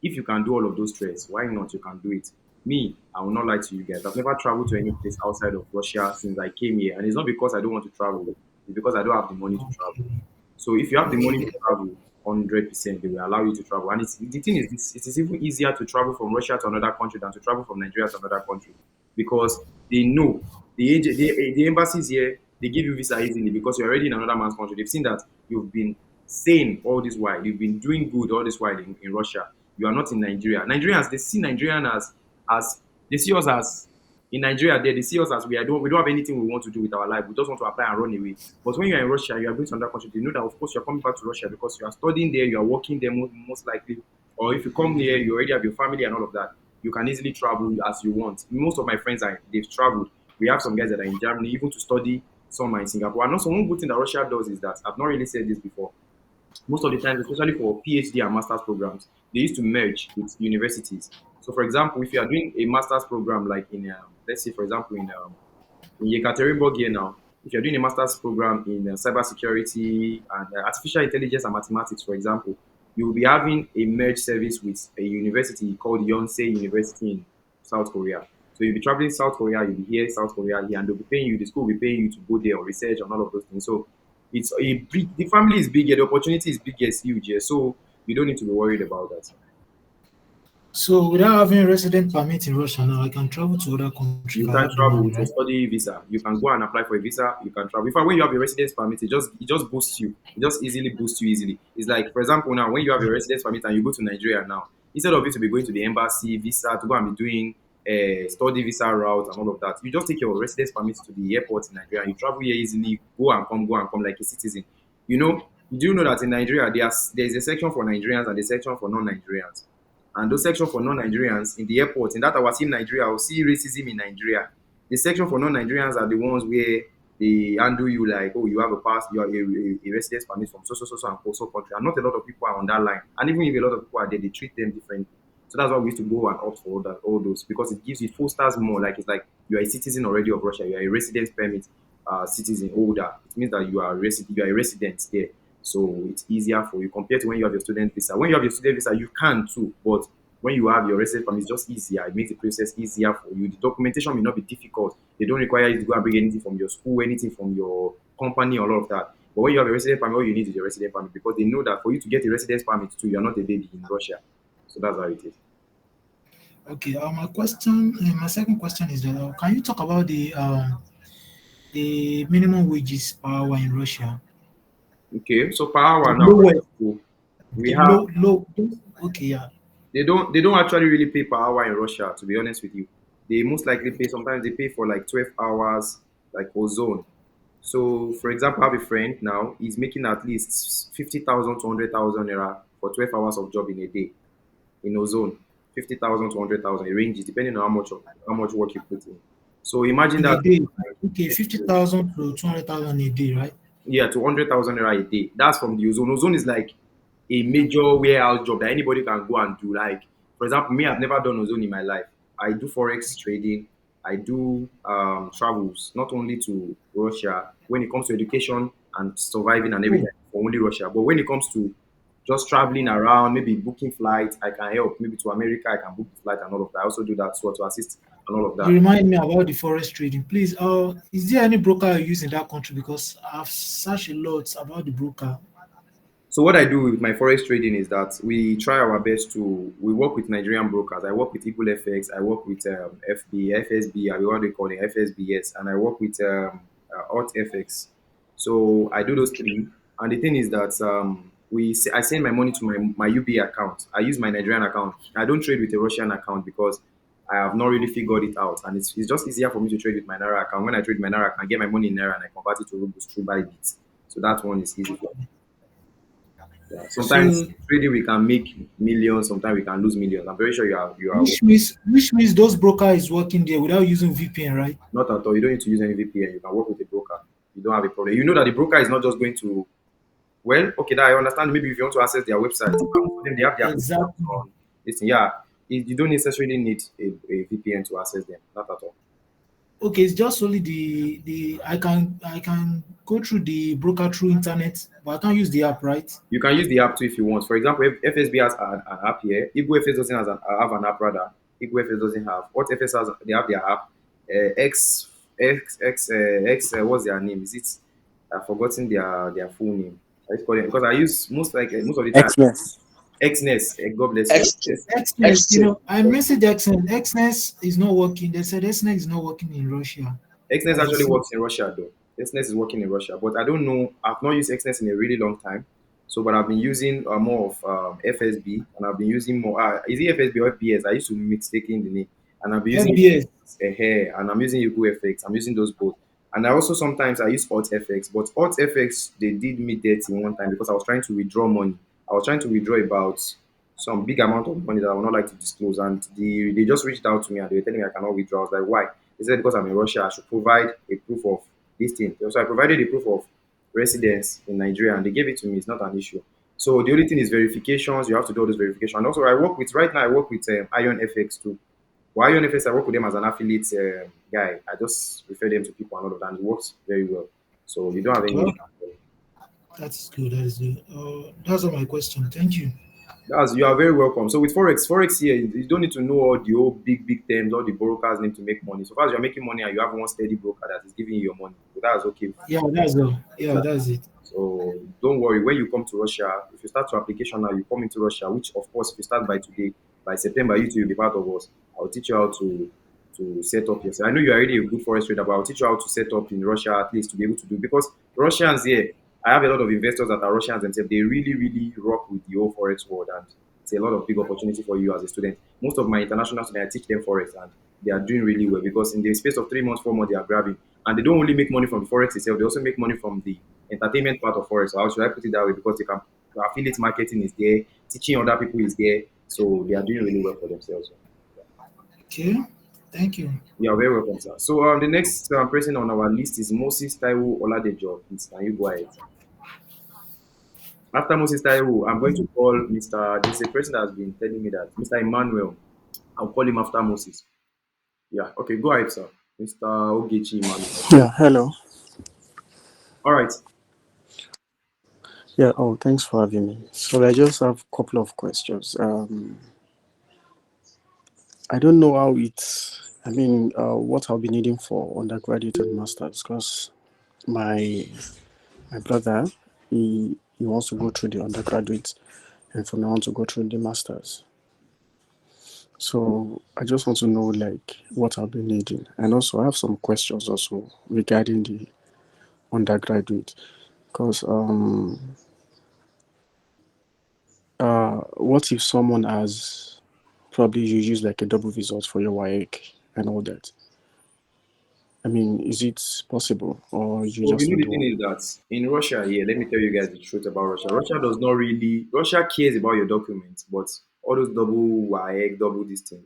If you can do all of those trades, why not? You can do it. Me, I will not lie to you guys. I've never traveled to any place outside of Russia since I came here, and it's not because I don't want to travel. It's because I don't have the money to travel. So if you have the money to travel, 100% they will allow you to travel. And the thing is, it is even easier to travel from Russia to another country than to travel from Nigeria to another country because they know the embassies here they give you visa easily because you're already in another man's country. They've seen that you've been sane all this while, you've been doing good all this while in Russia. You are not in Nigeria. Nigerians they see Nigerian as they see us as in Nigeria, they see us as we don't have anything we want to do with our life. We just want to apply and run away. But when you're in Russia, you are going to another country. They know that of course you're coming back to Russia because you are studying there, you are working there most likely. Or if you come here, you already have your family and all of that. You can easily travel as you want. Most of my friends they've traveled. We have some guys that are in Germany, even to study. Some are in Singapore. And also one good thing that Russia does is that I've not really said this before. Most of the time, especially for PhD and master's programs, they used to merge with universities. So, for example, if you are doing a master's program like let's say, for example, in Yekaterinburg here now, if you're doing a master's program in cybersecurity and artificial intelligence and mathematics, for example, you will be having a merge service with a university called Yonsei University in South Korea. So you'll be traveling South Korea, you'll be here, South Korea here, and they'll be paying you, the school will be paying you to go there or research and all of those things. So the family is big, yeah, the opportunity is big, it's huge, yeah, so you don't need to be worried about that. So without having a resident permit in Russia now, I can travel to other countries. You can travel with a study visa. You can go and apply for a visa. You can travel. When you have a residence permit, it just boosts you. It just easily boosts you easily. It's like, for example, now when you have a residence permit and you go to Nigeria now, instead of you to be going to the embassy visa to go and be doing a study visa route and all of that, you just take your residence permit to the airport in Nigeria and you travel here easily, go and come like a citizen. You do know that in Nigeria there's a section for Nigerians and a section for non-Nigerians. And those section for non-Nigerians in the airport, in that our team Nigeria, will see racism in Nigeria. The section for non-Nigerians are the ones where they handle you like, oh, you have a pass, you have a residence permit from so and so country. And not a lot of people are on that line. And even if a lot of people are there, they treat them differently. So that's why we used to go and opt for all those because it fosters more. Like it's like you are a citizen already of Russia, you are a residence permit citizen holder. It means that you are a resident there. So it's easier for you compared to when you have your student visa. When you have your student visa, you can too, but when you have your residence permit, it's just easier. It makes the process easier for you. The documentation may not be difficult. They don't require you to go and bring anything from your school, anything from your company, all of that. But when you have a residence permit, all you need is your residence permit because they know that for you to get a residence permit too, you're not a baby in Russia. So that's how it is. Okay. My second question is that can you talk about the minimum wages per hour in Russia? Okay, so per hour now, we have low. Okay, yeah. They don't actually really pay per hour in Russia, to be honest with you. They most likely pay, sometimes they pay for like 12 hours, like ozone. So, for example, I have a friend now, he's making at least 50,000 to 100,000 naira for 12 hours of job in a day in ozone. 50,000 to 100,000, it ranges depending on how much work you put in. So, imagine that. Okay, 50,000 to 200,000 a day, right? Yeah, to 100,000 naira a day. That's from the ozone. Ozone is like a major warehouse job that anybody can go and do. Like, for example, me, I've never done ozone in my life. I do forex trading. I do travels, not only to Russia when it comes to education and surviving and everything for only Russia, but when it comes to just traveling around, maybe booking flights, I can help. Maybe to America, I can book the flight and all of that. I also do that to assist and all of that. You remind me about the forex trading. Please, is there any broker you use in that country? Because I've searched a lot about the broker. So what I do with my forex trading is that we try our best we work with Nigerian brokers. I work with Eagle FX, I work with FSB, what they call it, FSBS, and I work with Alt FX. So I do those three. And the thing is that I send my money to my UBA account. I use my Nigerian account. I don't trade with a Russian account because I have not really figured it out. And it's just easier for me to trade with my Naira account. When I trade my Naira, I can get my money in Naira and I convert it to rubles through Bybit. So that one is easy for me. Yeah. Sometimes trading we can make millions, sometimes we can lose millions. I'm very sure you are. Which means those broker is working there without using VPN, right? Not at all. You don't need to use any VPN. You can work with a broker. You don't have a problem. You know that the broker is not just going to Well, okay, that I understand. Maybe if you want to access their website, for them, they have their Exactly. on this thing. Yeah, you don't necessarily need a VPN to access them. Not at all. Okay, it's just only the I can go through the broker through internet, but I can't use the app, right? You can use the app too if you want. For example, if FSB has an app here, Igbo FS doesn't have an app rather. Igbo FS doesn't have. What FS has? They have their app. What's their name? Is it? I've forgotten their full name. I call it because I use most of the time. Xmas. Xness. God bless you. XNES, I messaged XNES. XNES is not working. They said XNES is not working in Russia. XNES actually works in Russia though. XNES is working in Russia, but I don't know. I've not used XNES in a really long time. So, but I've been using more of FSB, and I've been using more. Is it FSB or FBS? I used to mistaking the name, and I've been using FBS. hair, and I'm using Yugo FX. I'm using those both, and I also sometimes I use Alt FX. But Alt FX they did me dirty one time because I was trying to withdraw money. I was trying to withdraw about some big amount of money that I would not like to disclose, and they just reached out to me and they were telling me I cannot withdraw. I was like, why? They said because I'm in Russia, I should provide a proof of this thing. So I provided a proof of residence in Nigeria, and they gave it to me. It's not an issue. So the only thing is verifications. You have to do all those verifications. And also, right now. I work with Ion FX too. Well, Ion FX, I work with them as an affiliate guy. I just refer them to people and all of that. And it works very well. So you don't have any Well, issue. that's good. That is good. That's all my question. Thank you. You are very welcome. So with Forex here, you don't need to know all the old big terms, all the brokers need to make money. So far as you're making money and you have one steady broker that is giving you your money, so that's okay. Yeah, that's all. Yeah, that's it. So don't worry. When you come to Russia, if you start your application now, you come into Russia, which of course, if you start by today, by September, you too will be part of us. I'll teach you how to set up yourself. I know you're already a good Forex trader, but I'll teach you how to set up in Russia at least to be able to do, because Russians here, I have a lot of investors that are Russians themselves. They really rock with the whole Forex world, and it's a lot of big opportunity for you as a student. Most of my international students, I teach them Forex, and they are doing really well because in the space of 3 months, 4 months, they are grabbing. And they don't only make money from the Forex itself, they also make money from the entertainment part of Forex. So how should I put it that way? Because they can, affiliate marketing is there, teaching other people is there. So they are doing really well for themselves. Okay. Thank you. You are very welcome, sir. So the next person on our list is Moses Taiwo Oladejo. Please, can you go ahead? After Moses Taiwo, I'm going to call Mr. There's a person that has been telling me that Mr. Emmanuel. I'll call him after Moses. Yeah. Okay. Go ahead, sir. Mr. Ogechi Emmanuel. Yeah, hello. All right. Yeah, oh, thanks for having me. So I just have a couple of questions. I don't know how what I'll be needing for undergraduate and masters, because my brother, he wants to go through the undergraduate, and for me, I want to go through the masters. So I just want to know what I'll be needing, and also I have some questions also regarding the undergraduate, because what if someone has probably you use like a double result for your WAEC and all that? I mean, is it possible, or you So just you know need the thing one? is that in Russia, here, let me tell you guys the truth about Russia. Russia cares about your documents, but all those double WAEC, double this thing,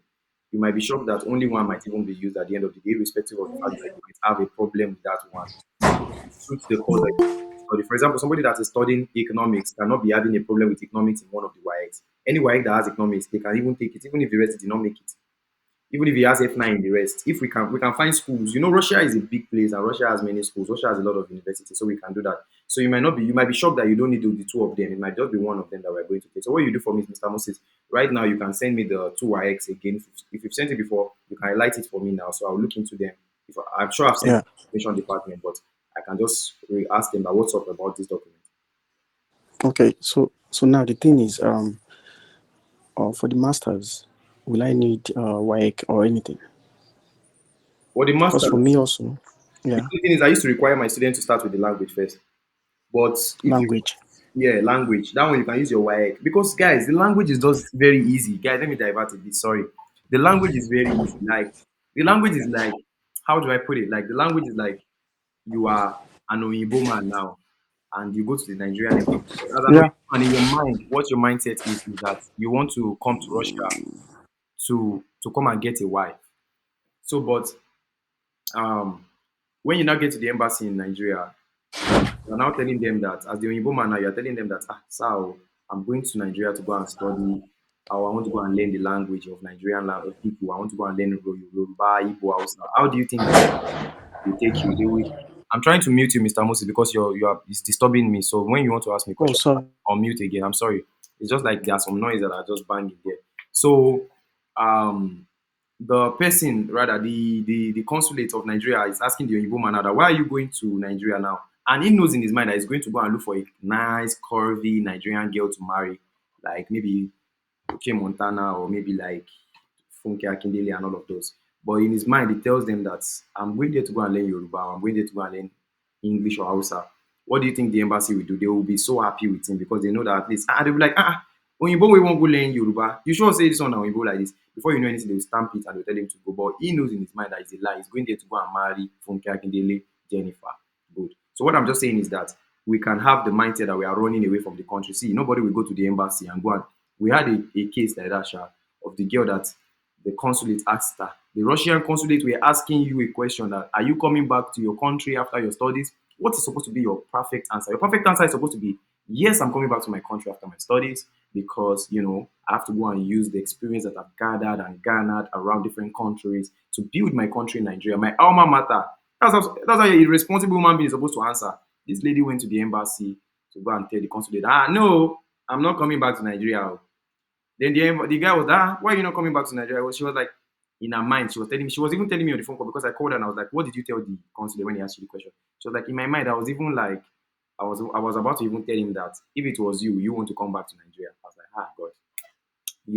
you might be shocked that only one might even be used at the end of the day, irrespective of the fact that you might have a problem with that one. Suits the course that you study. For example, somebody that is studying economics cannot be having a problem with economics in one of the WAECs. Any WAEC that has economics, they can even take it, even if the rest did not make it. Even if he has F9 in the rest, if we can find schools. You know, Russia is a big place and Russia has many schools. Russia has a lot of universities, so we can do that. So you might be shocked that you don't need the two of them. It might just be one of them that we're going to take. So what you do for me, Mr. Moses, right now you can send me the two YX again. If you've sent it before, you can highlight it for me now. So I'll look into them. I'm sure I've sent Yeah. it to the information department, but I can just ask them that what's up about this document. Okay, so now the thing is, for the masters, will I need WAEC or anything? For the Because master, for me also, the yeah, only thing is I used to require my students to start with the language first. But if you language. Yeah, language. That one you can use your WAEC. Because guys, the language is just very easy. Guys, let me divert a bit. Sorry. The language is very easy. Like the language is like, how do I put it? Like the language is like you are an Oyibo man now and you go to the Nigerian embassy. As an Yeah. Oyibo man, in your mind, what your mindset is that you want to come to Russia to come and get a wife. So but when you now get to the embassy in Nigeria, You're now telling them that, as the Oyinbo man now, you're telling them that, sir, oh, I'm going to Nigeria to go and study, or I want to go and learn the language of Nigerian people. I want to go and learn Yoruba, Igbo, Hausa. How do you think they take you? They will. I'm trying to mute you, Mr. Moses, because it's disturbing me. So when you want to ask me a Oh, question, sorry. I'll mute again. I'm sorry. It's just like there's some noise that are just banging there. So um the person, rather the consulate of Nigeria, is asking the Oyinbo man that, why are you going to Nigeria now? And he knows in his mind that he's going to go and look for a nice, curvy Nigerian girl to marry, like maybe Uche Montana, or maybe like Funke Akindele and all of those. But in his mind, he tells them that, I'm going there to go and learn Yoruba, I'm going there to go and learn English or Hausa. What do you think the embassy will do? They will be so happy with him, because they know that at least, they'll be like, Oyinbo, we won't go learn Yoruba. You sure say this one Oyinbo like this? Before you know anything, they'll stamp it and they'll tell him to go. But he knows in his mind that it's a lie. He's going there to go and marry Funke Akindele, Jennifer. Good. So what I'm just saying is that we can have the mindset that we are running away from the country. See, nobody will go to the embassy and go and. We had a case like that, of the girl that the consulate asked her. The Russian consulate were asking you a question that, are you coming back to your country after your studies? What is supposed to be your perfect answer? Your perfect answer is supposed to be, yes, I'm coming back to my country after my studies, because I have to go and use the experience that I've gathered and garnered around different countries to build my country, Nigeria, my alma mater. That's how a responsible human being is supposed to answer. This lady went to the embassy to go and tell the consulate, no, I'm not coming back to Nigeria. Then the guy was, why are you not coming back to Nigeria? She was like, in her mind, she was even telling me on the phone call, because I called her and I was like, what did you tell the consulate when he asked you the question? She was like, in my mind, I was even like, I was about to even tell him that if it was you want to come back to Nigeria. I was like,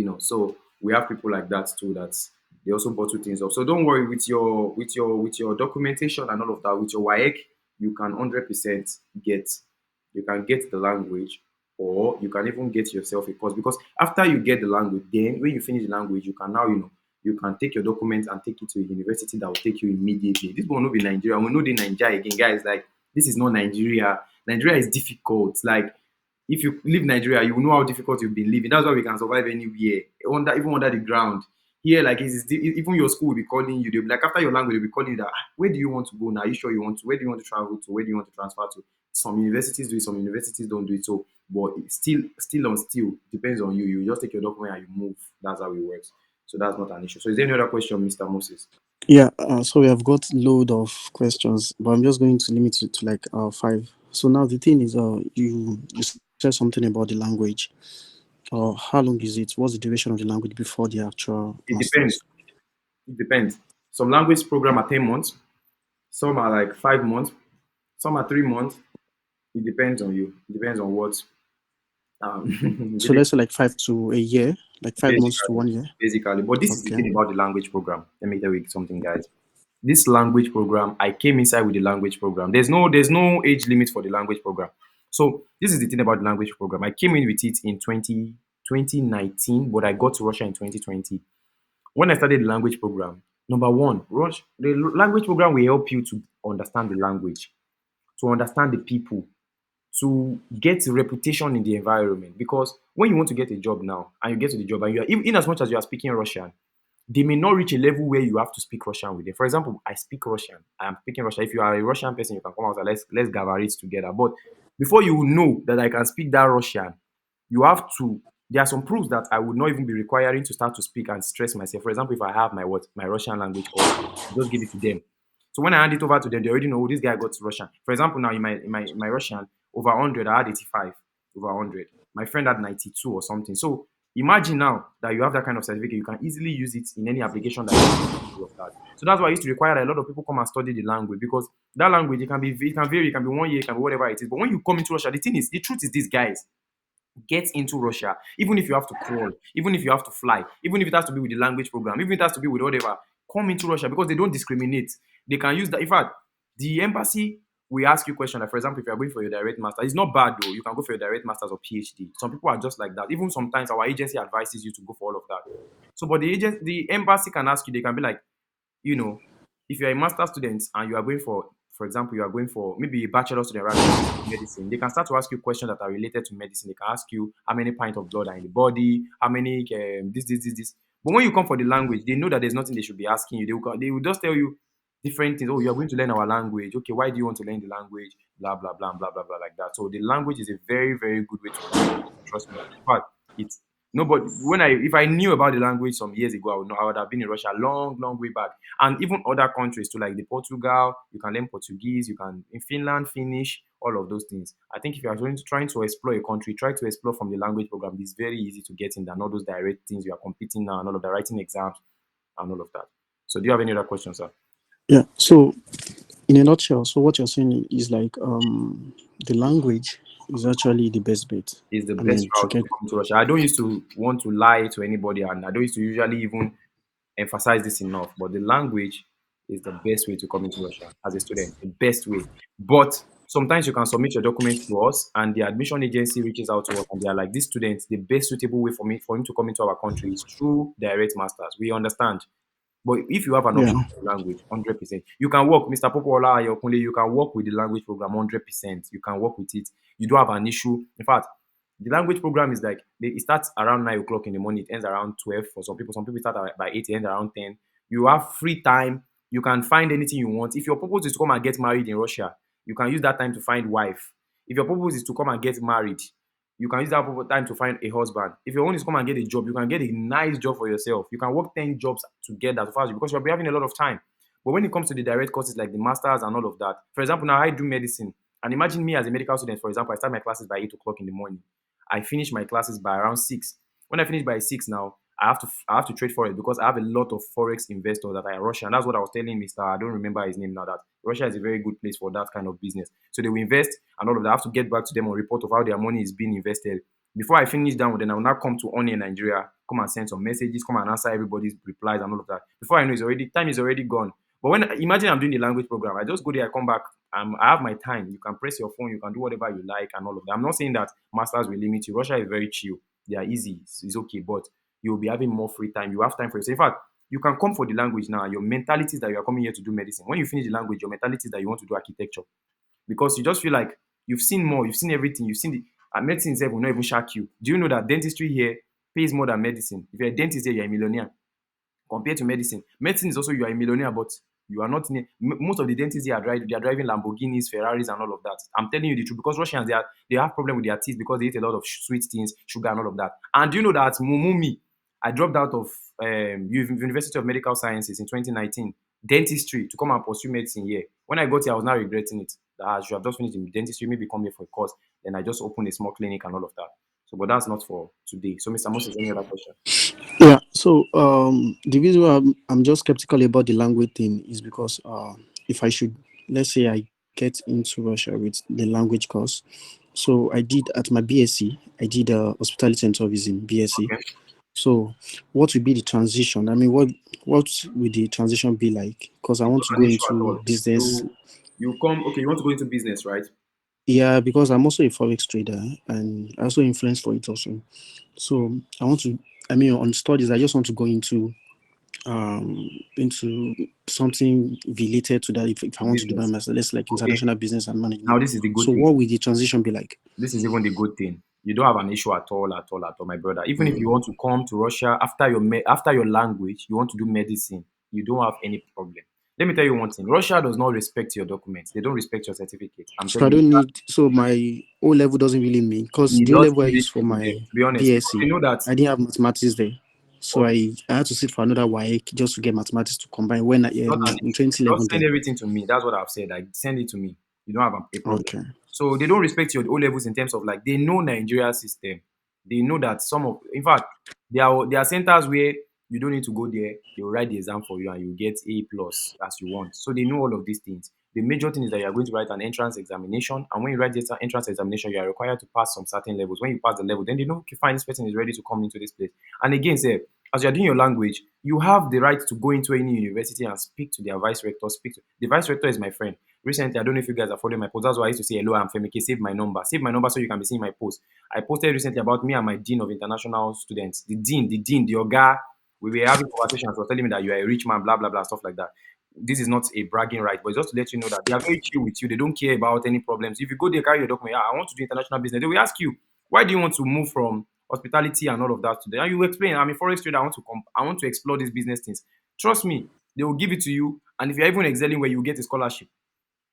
God. So we have people like that too, that they also bottle things up. So don't worry with your documentation and all of that. With your WAEC, you can 100% get the language, or you can even get yourself a course, because after you get the language, then when you finish the language, you can now you can take your documents and take it to a university that will take you immediately. This will not be Nigeria. We know the Nigeria again, guys. Like, this is not Nigeria. Nigeria is difficult. Like, if you leave Nigeria, you will know how difficult you've been living. That's why we can survive anywhere, even under the ground. Here, like, even your school will be calling you. They'll be like, after your language, they'll be calling you that, where do you want to go now? Are you sure you want to? Where do you want to travel to? Where do you want to transfer to? Some universities do it, some universities don't do it. So, but it's still depends on you. You just take your document and you move. That's how it works. So that's not an issue. So is there any other question, Mr. Moses? Yeah, so we have got load of questions, but I'm just going to limit it to like 5. So now the thing is, you said something about the language. How long is it? What's the duration of the language before the actual It masters? depends. It depends. Some language program are 10 months. Some are like 5 months. Some are 3 months. It depends on you. It depends on what. So let's say like 5 to a year, like 5 months to 1 year. Basically. But this is the thing about the language program. Let me tell you something, guys. This language program, I came inside with the language program. There's no age limit for the language program. So this is the thing about the language program. I came in with it in 2019, but I got to Russia in 2020. When I started the language program, number one, the language program will help you to understand the language, to understand the people, to get a reputation in the environment. Because when you want to get a job now, and you get to the job, and you are, in as much as you are speaking Russian, they may not reach a level where you have to speak Russian with them. For example, I speak Russian. I am speaking Russian. If you are a Russian person, you can come out and let's gabarit together. But before you know that I can speak that Russian, you have to. There are some proofs that I would not even be requiring to start to speak and stress myself. For example, if I have my Russian language course, I just give it to them. So when I hand it over to them, they already know, oh, this guy got Russian. For example, now in my Russian, over 100, I had 85, over 100. My friend had 92 or something. So imagine now that you have that kind of certificate, you can easily use it in any application that you of that. So that's why I used to require that a lot of people come and study the language, because that language, it can vary, it can be 1 year, it can be whatever it is. But when you come into Russia, the truth is this, guys, get into Russia, even if you have to crawl, even if you have to fly, even if it has to be with the language program, even if it has to be with whatever, come into Russia, because they don't discriminate. They can use that. In fact, the embassy we ask you questions. Like, for example, if you are going for your direct master, it's not bad though. You can go for your direct masters or PhD. Some people are just like that. Even sometimes our agency advises you to go for all of that. So, but the embassy can ask you. They can be like, if you're a master student and you are going for example, you are going for maybe a bachelor student rather than medicine, they can start to ask you questions that are related to medicine. They can ask you how many pints of blood are in the body, how many this. But when you come for the language, they know that there's nothing they should be asking you. They will just tell you different things. Oh, you are going to learn our language. Okay, why do you want to learn the language? blah blah blah blah blah blah like that. So the language is a very very good way to communicate. Trust me. In fact, it's nobody when I if I knew about the language some years ago, I would have been in Russia long, long way back. And even other countries too, like the Portugal, you can learn Portuguese, you can in Finland, Finnish, all of those things. I think if you are trying to explore a country, try to explore from the language program. It's very easy to get in than all those direct things you are competing now and all of the writing exams and all of that. So do you have any other questions, sir? Yeah. So in a nutshell, so what you're saying is like the language is actually the best bet. Is the I best mean, to route to get come to Russia. I don't used to want to lie to anybody, and I don't used to usually even emphasize this enough. But the language is the best way to come into Russia as a student. The best way. But sometimes you can submit your documents to us, and the admission agency reaches out to us, and they are like, "This student, the best suitable way for him to come into our country is through direct masters." We understand. But if you have an yeah. option for language, 100%, you can work, Mr. Popola Ayokunle, you can work with the language program 100%. You can work with it. You don't have an issue. In fact, the language program is like it starts around 9 o'clock in the morning, it ends around 12 for some people. Some people start by 8, it ends around 10. You have free time, you can find anything you want. If your purpose is to come and get married in Russia, you can use that time to find wife. If your purpose is to come and get married, you can use that time to find a husband. If you want to come and get a job, you can get a nice job for yourself. You can work 10 jobs together as far as because you'll be having a lot of time. But when it comes to the direct courses like the masters and all of that, for example, now I do medicine. And imagine me as a medical student, for example, I start my classes by 8 o'clock in the morning. I finish my classes by around 6. When I finish by 6 now, I have to trade forex because I have a lot of forex investors that are Russian. That's what I was telling Mr. I don't remember his name now. That Russia is a very good place for that kind of business. So they will invest and all of that. I have to get back to them on report of how their money is being invested. Before I finish down, then I will now come to Oni in Nigeria, come and send some messages, come and answer everybody's replies and all of that. Before I know, time is already gone. But when imagine I'm doing the language program, I just go there, I come back, I have my time. You can press your phone, you can do whatever you like and all of that. I'm not saying that masters will limit you. Russia is very chill. They are easy. It's okay, but you'll be having more free time. You have time for yourself. In fact, you can come for the language now. Your mentality is that you are coming here to do medicine. When you finish the language, your mentality is that you want to do architecture because you just feel like you've seen more, you've seen everything, you've seen the medicine itself will not even shock you. Do you know that dentistry here pays more than medicine? If you're a dentist here, you're a millionaire compared to medicine. Medicine is also you are a millionaire, but you are not. Most of the dentists here they are driving Lamborghinis, Ferraris, and all of that. I'm telling you the truth because Russians they have problem with their teeth because they eat a lot of sweet things, sugar, and all of that. And do you know that Mumumi, I dropped out of University of Medical Sciences in 2019, dentistry to come and pursue medicine here. When I got here, I was now regretting it. That I should have just finished in dentistry, maybe come here for a course. Then I just opened a small clinic and all of that. So, but that's not for today. So, Mr. Moses, any other question? Yeah. So the reason why I'm just skeptical about the language thing is because if I should, let's say I get into Russia with the language course. So I did at my BSc, I did hospitality and tourism BSc. Okay. So what will be the transition? I mean, what will the transition be like? Because I want to go into business. You come, okay, you want to go into business, right? Yeah, because I'm also a forex trader and I also influence for it also. So I want to, I mean, on studies, I just want to go into something related to that. If I want to do my master, let's like international business and management. Now, this is the good so thing. what will the transition be like? This is even the good thing. You don't have an issue at all, my brother. Even if you want to come to Russia after your language, you want to do medicine, you don't have any problem. Let me tell you one thing. Russia does not respect your documents. They don't respect your certificate. So I don't need. So my O level doesn't really mean because the O level I used for my to be honest, BSc, you know that I didn't have mathematics there. So I had to sit for another WAEC just to get mathematics to combine. When in 2011, just send everything to me. That's what I've said. Like send it to me. You don't have a problem. Okay. So they don't respect your O levels in terms of like they know Nigeria system. They know that in fact, there are centers where you don't need to go there. They will write the exam for you and you get A plus as you want. So they know all of these things. The major thing is that you are going to write an entrance examination, and when you write this entrance examination, you are required to pass some certain levels. When you pass the level, then they know, okay, fine, this person is ready to come into this place. And again, say, as you are doing your language, you have the right to go into any university and speak to their vice rector. The vice rector is my friend. Recently, I don't know if you guys are following my post. That's why I used to say, hello, I'm Femike, save my number. Save my number so you can be seeing my post. I posted recently about me and my dean of international students. The dean, the Oga, we were having conversations. He was telling me that you are a rich man, blah, blah, blah, stuff like that. This is not a bragging right, but just to let you know that they are very chill with you. They don't care about any problems. If you go there, carry your document, I want to do international business, they will ask you, why do you want to move from hospitality and all of that today? And you explain, I'm a forex trader, I want to explore these business things. Trust me, they will give it to you. And if you're even excelling where you get a scholarship,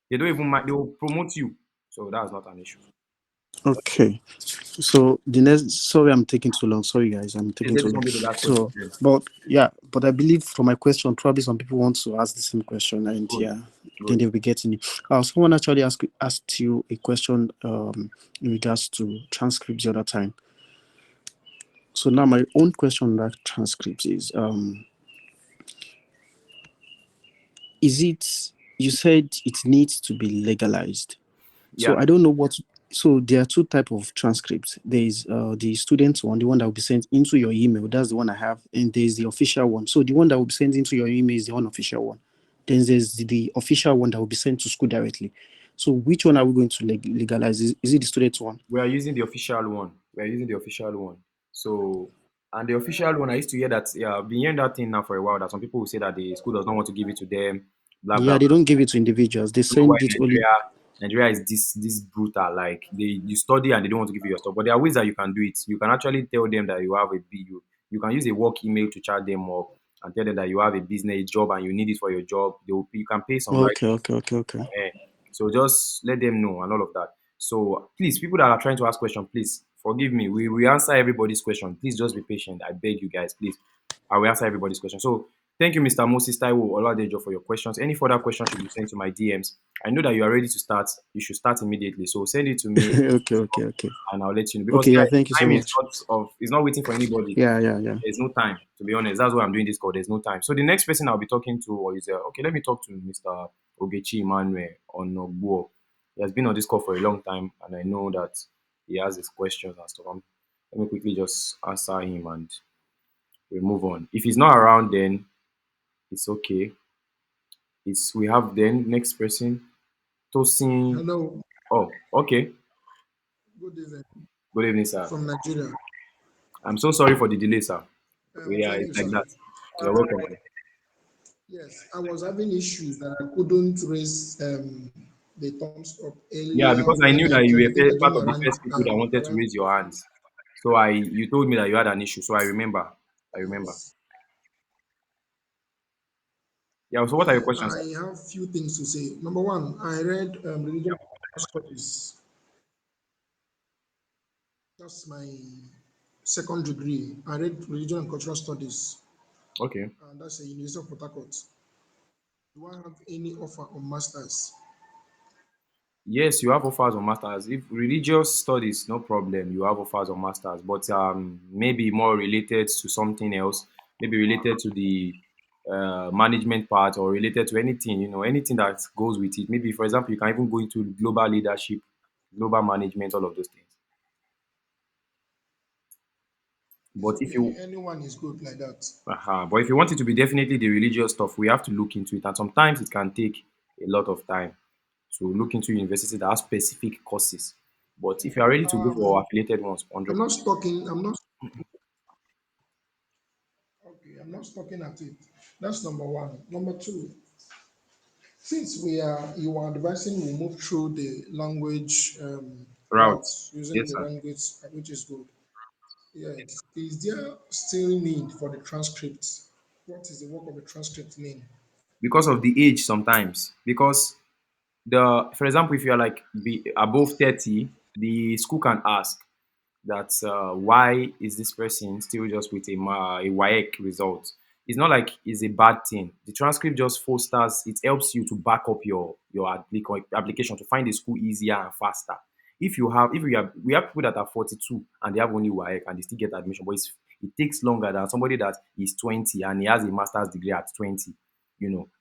they don't even mind, they will promote you. So that's not an issue. Okay. So the next, sorry, I'm taking too long. Sorry, guys, I'm Please taking let too this long. one be the last So, question then. but yeah, but I believe for my question, probably some people want to ask the same question, and Good. yeah, then Good. they'll be getting it. Someone actually asked you a question in regards to transcripts the other time. So now my own question on that transcript is it, you said it needs to be legalized. So Yeah. I don't know what. So there are two type of transcripts. There is the student one, the one that will be sent into your email. That's the one I have, and there is the official one. So the one that will be sent into your email is the unofficial one. Then there's the official one that will be sent to school directly. So which one are we going to legalize? Is it the student one? We are using the official one. We are using the official one. So, and the official one, I used to hear that, yeah, I've been hearing that thing now for a while, that some people will say that the school does not want to give it to them, blah, blah, Yeah, they blah. don't give it to individuals. They I don't know why send it only. Nigeria is this brutal. Like, you study and they don't want to give you your stuff. But there are ways that you can do it. You can actually tell them that you have a you can use a work email to chat them up and tell them that you have a business job and you need it for your job. You can pay some right. Okay. Eh, so just let them know and all of that. So please, people that are trying to ask questions, please forgive me. We answer everybody's question. Please just be patient. I beg you guys, please. I will answer everybody's question. So thank you, Mr. Moses Taiwo Oladejo, for your questions. Any further questions should be sent to my DMs. I know that you are ready to start. You should start immediately. So send it to me Okay. and I'll let you know. Because Okay, yeah, guys, thank you so time much. is not waiting for anybody. Yeah. There's no time, to be honest. That's why I'm doing this call. There's no time. So the next person I'll be talking to is okay. Let me talk to Mr. Ogechi Emmanuel on Ogbuo. He has been on this call for a long time, and I know that he has his questions and stuff. Let me quickly just answer him and we move on. If he's not around, then it's okay. We have then next person, Tosin. Hello, Oh, okay. good evening Good evening, sir. from Nigeria. I'm so sorry for the delay, sir. Yeah, Thank it's you, like sir. that. You're welcome, sir. Yes, I was having issues that I couldn't raise the thumbs up Yeah, earlier because I when knew I that you joined. were I think I part joined of the first people that wanted to around raise your hands. So you told me that you had an issue. So I remember. I remember. yes. Yeah. So what are your questions, sir? I have few things to say. Number one, I read religion studies. That's my second degree. I read religion and cultural studies, Okay. and that's a University of Port Harcourt. Do I have any offer on masters? Yes, you have offers on masters. If religious studies, no problem. You have offers on masters, but maybe more related to something else. Maybe related to the management part or related to anything. Anything that goes with it. Maybe, for example, you can even go into global leadership, global management, all of those things. It's But if okay. you Anyone is good like that. But if you want it to be definitely the religious stuff, we have to look into it. And sometimes it can take a lot of time to look into universities that have specific courses. But if you are ready to go for affiliated ones, I'm 100%. not stalking. I'm not okay. I'm not stalking at it. That's number one. Number two, since you are advising we move through the language Route. route using Yes, the sir. language, which is good. Yes. Is there still need for the transcript? What is the work of the transcript mean? Because of the age sometimes. Because for example, if you're like above 30, the school can ask that why is this person still just with a WAEC result? It's not like it's a bad thing. The transcript just fosters, it helps you to back up your application to find a school easier and faster. We have people that are 42 and they have only WAEC and they still get admission, but it takes longer than somebody that is 20 and he has a master's degree at 20.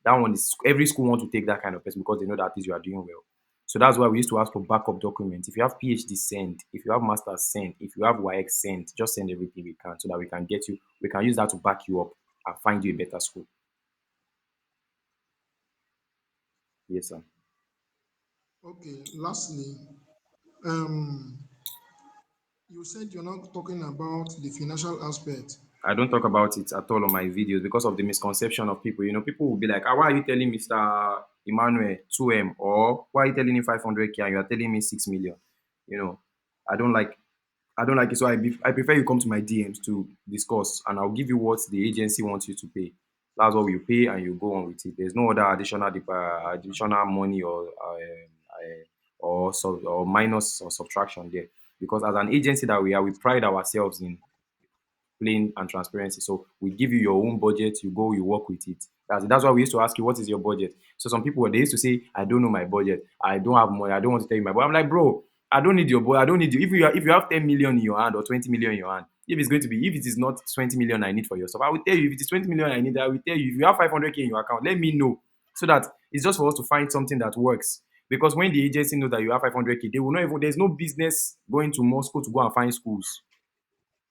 That one is every school wants to take that kind of person because they know that at least you are doing well. So that's why we used to ask for backup documents. If you have PhD, send. If you have master's, send. If you have YX, send. Just send everything we can so that we can get you. We can use that to back you up and find you a better school. Yes, sir. Okay. Lastly, um, you said you're not talking about the financial aspect. I don't talk about it at all on my videos because of the misconception of people. People will be like, why are you telling Mr. Emmanuel 2M or why are you telling him 500K and you are telling me 6 million? You know, I don't like I don't like it. So I prefer you come to my DMs to discuss, and I'll give you what the agency wants you to pay. That's what you pay, and you go on with it. There's no other additional money or or minus or subtraction there. Because as an agency that we are, we pride ourselves in plain and transparency. So we give you your own budget, you go, you work with it. That's why we used to ask you, what is your budget? So some people, they used to say, I don't know my budget. I don't have money. I don't want to tell you my budget. I'm like, bro, I don't need your budget. I don't need you. If you have 10 million in your hand or 20 million in your hand, if it is not 20 million I need for yourself, I will tell you. If it is 20 million I need, I will tell you. If you have 500K in your account, let me know. So that it's just for us to find something that works. Because when the agency knows that you have 500K, they will not even, there's no business going to Moscow to go and find schools.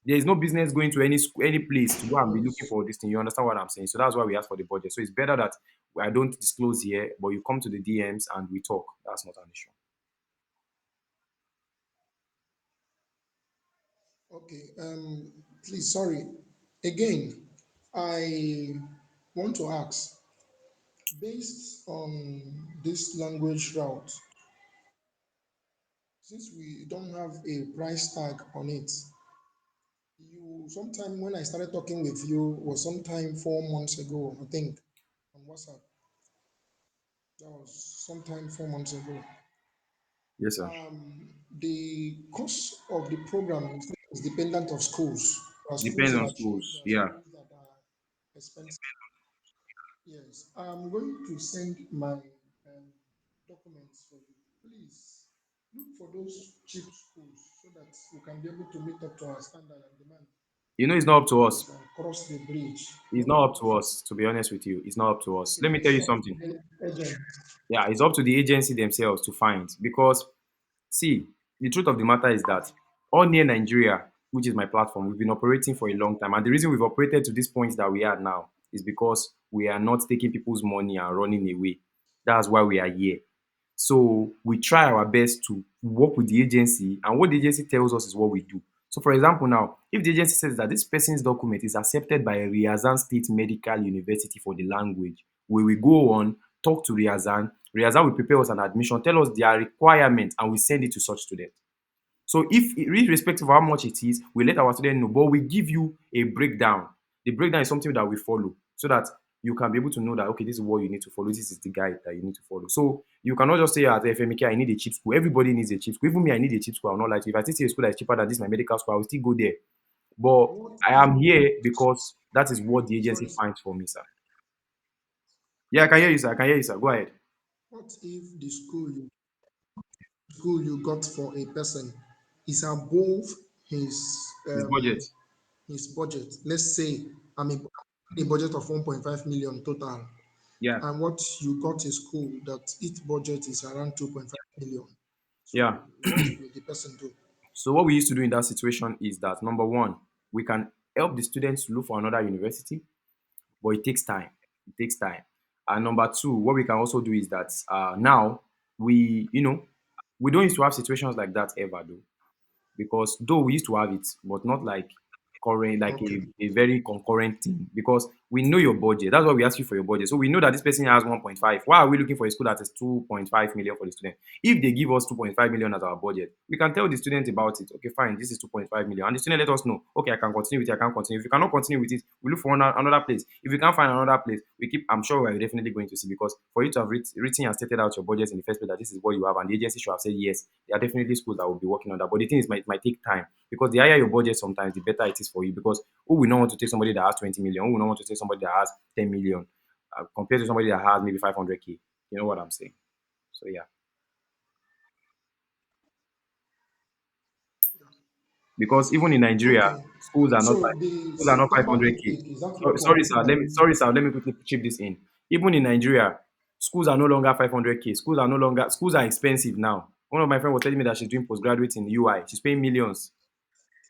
There is no business going to any place to go and be looking for this thing. You understand what I'm saying? So that's why we ask for the budget. So it's better that I don't disclose here, but you come to the DMs and we talk. That's not an issue. Okay. Please, sorry. Again, I want to ask, based on this language route, since we don't have a price tag on it, you sometime when I started talking with you was sometime 4 months ago, I think, on WhatsApp. That was sometime 4 months ago. Yes, sir. The cost of the program is dependent of schools. There are schools Depends that on are cheap, schools. there are Yeah. schools that are expensive. Yes, I'm going to send my documents for you. Please look for those cheap schools so that we can be able to meet up to our standard and demand. It's not up to Yes, us. and cross the bridge It's when we not up get to there. us, to be honest with you. It's not up to us. Okay, Let me tell you it's up something. to the agent. Yeah, it's up to the agency themselves to find. Because, see, the truth of the matter is that all near Nigeria, which is my platform, we've been operating for a long time. And the reason we've operated to this point that we are now is because we are not taking people's money and running away. That's why we are here. So we try our best to work with the agency, and what the agency tells us is what we do. So, for example, now, if the agency says that this person's document is accepted by Ryazan State Medical University for the language, we will go on, talk to Ryazan. Ryazan will prepare us an admission, tell us their requirements, and we send it to such student. So, if irrespective of how much it is, we let our student know, but we give you a breakdown. The breakdown is something that we follow so that you can be able to know that, okay, this is what you need to follow. This is the guide that you need to follow. So you cannot just say at FMK, I need a cheap school. Everybody needs a cheap school. Even me, I need a cheap school. I'll not lie to you. If I still see a school that is cheaper than this, my medical school, I will still go there. But What I if, am here because that is what the agency sorry, finds for me, sir. Yeah, I can hear you, sir. I can hear you, sir. Go ahead. what if the school you got for a person is above his His budget. his budget? Let's say I'm a budget of 1.5 million total, Yeah. and what you got a school that its budget is around 2.5 million. So Yeah. what will the person do? So what we used to do in that situation is that, number one, we can help the students to look for another university, but it takes time. It takes time. And number two, what we can also do is that now we don't used to have situations like that ever though. Because though we used to have it, but not like current, like Okay. a very concurrent thing. Because we know your budget. That's why we ask you for your budget. So we know that this person has 1.5. Why are we looking for a school that is 2.5 million for the student? If they give us 2.5 million as our budget, we can tell the student about it. Okay, fine, this is 2.5 million. And the student let us know, okay, I can continue with it, I can't continue. If you cannot continue with it, we look for another place. If we can't find another place, I'm sure we're definitely going to see, because for you to have written and stated out your budget in the first place that this is what you have, and the agency should have said yes, there are definitely schools that will be working on that. But the thing is, it might take time, because the higher your budget, sometimes the better it is for you. Because who will not want to take somebody that has 20 million? Who will not want to take somebody that has 10 million compared to somebody that has maybe 500K? You know what I'm saying? So yeah. Because even in Nigeria, Okay. schools are not So like the schools are not September 500K. intake, is that So, what you are sorry, looking sir. at? Let me quickly chip this in. Even in Nigeria, schools are no longer 500K. Schools are expensive now. One of my friends was telling me that she's doing postgraduate in UI. She's paying millions